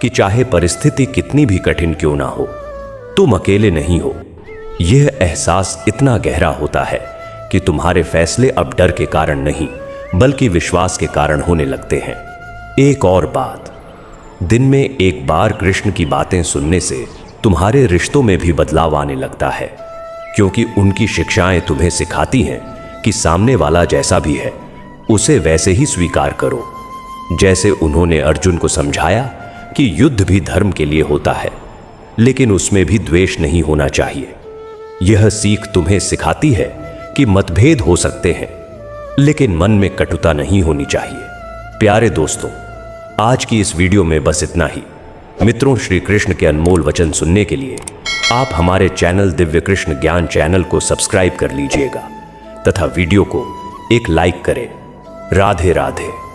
कि चाहे परिस्थिति कितनी भी कठिन क्यों ना हो, तुम अकेले नहीं हो। यह एहसास इतना गहरा होता है कि तुम्हारे फैसले अब डर के कारण नहीं बल्कि विश्वास के कारण होने लगते हैं। एक और बात, दिन में एक बार कृष्ण की बातें सुनने से तुम्हारे रिश्तों में भी बदलाव आने लगता है, क्योंकि उनकी शिक्षाएं तुम्हें सिखाती हैं कि सामने वाला जैसा भी है उसे वैसे ही स्वीकार करो। जैसे उन्होंने अर्जुन को समझाया कि युद्ध भी धर्म के लिए होता है, लेकिन उसमें भी द्वेष नहीं होना चाहिए। यह सीख तुम्हें सिखाती है कि मतभेद हो सकते हैं, लेकिन मन में कटुता नहीं होनी चाहिए। प्यारे दोस्तों, आज की इस वीडियो में बस इतना ही। मित्रों, श्री कृष्ण के अनमोल वचन सुनने के लिए आप हमारे चैनल दिव्य कृष्ण ज्ञान चैनल को सब्सक्राइब कर लीजिएगा तथा वीडियो को एक लाइक करें। राधे राधे।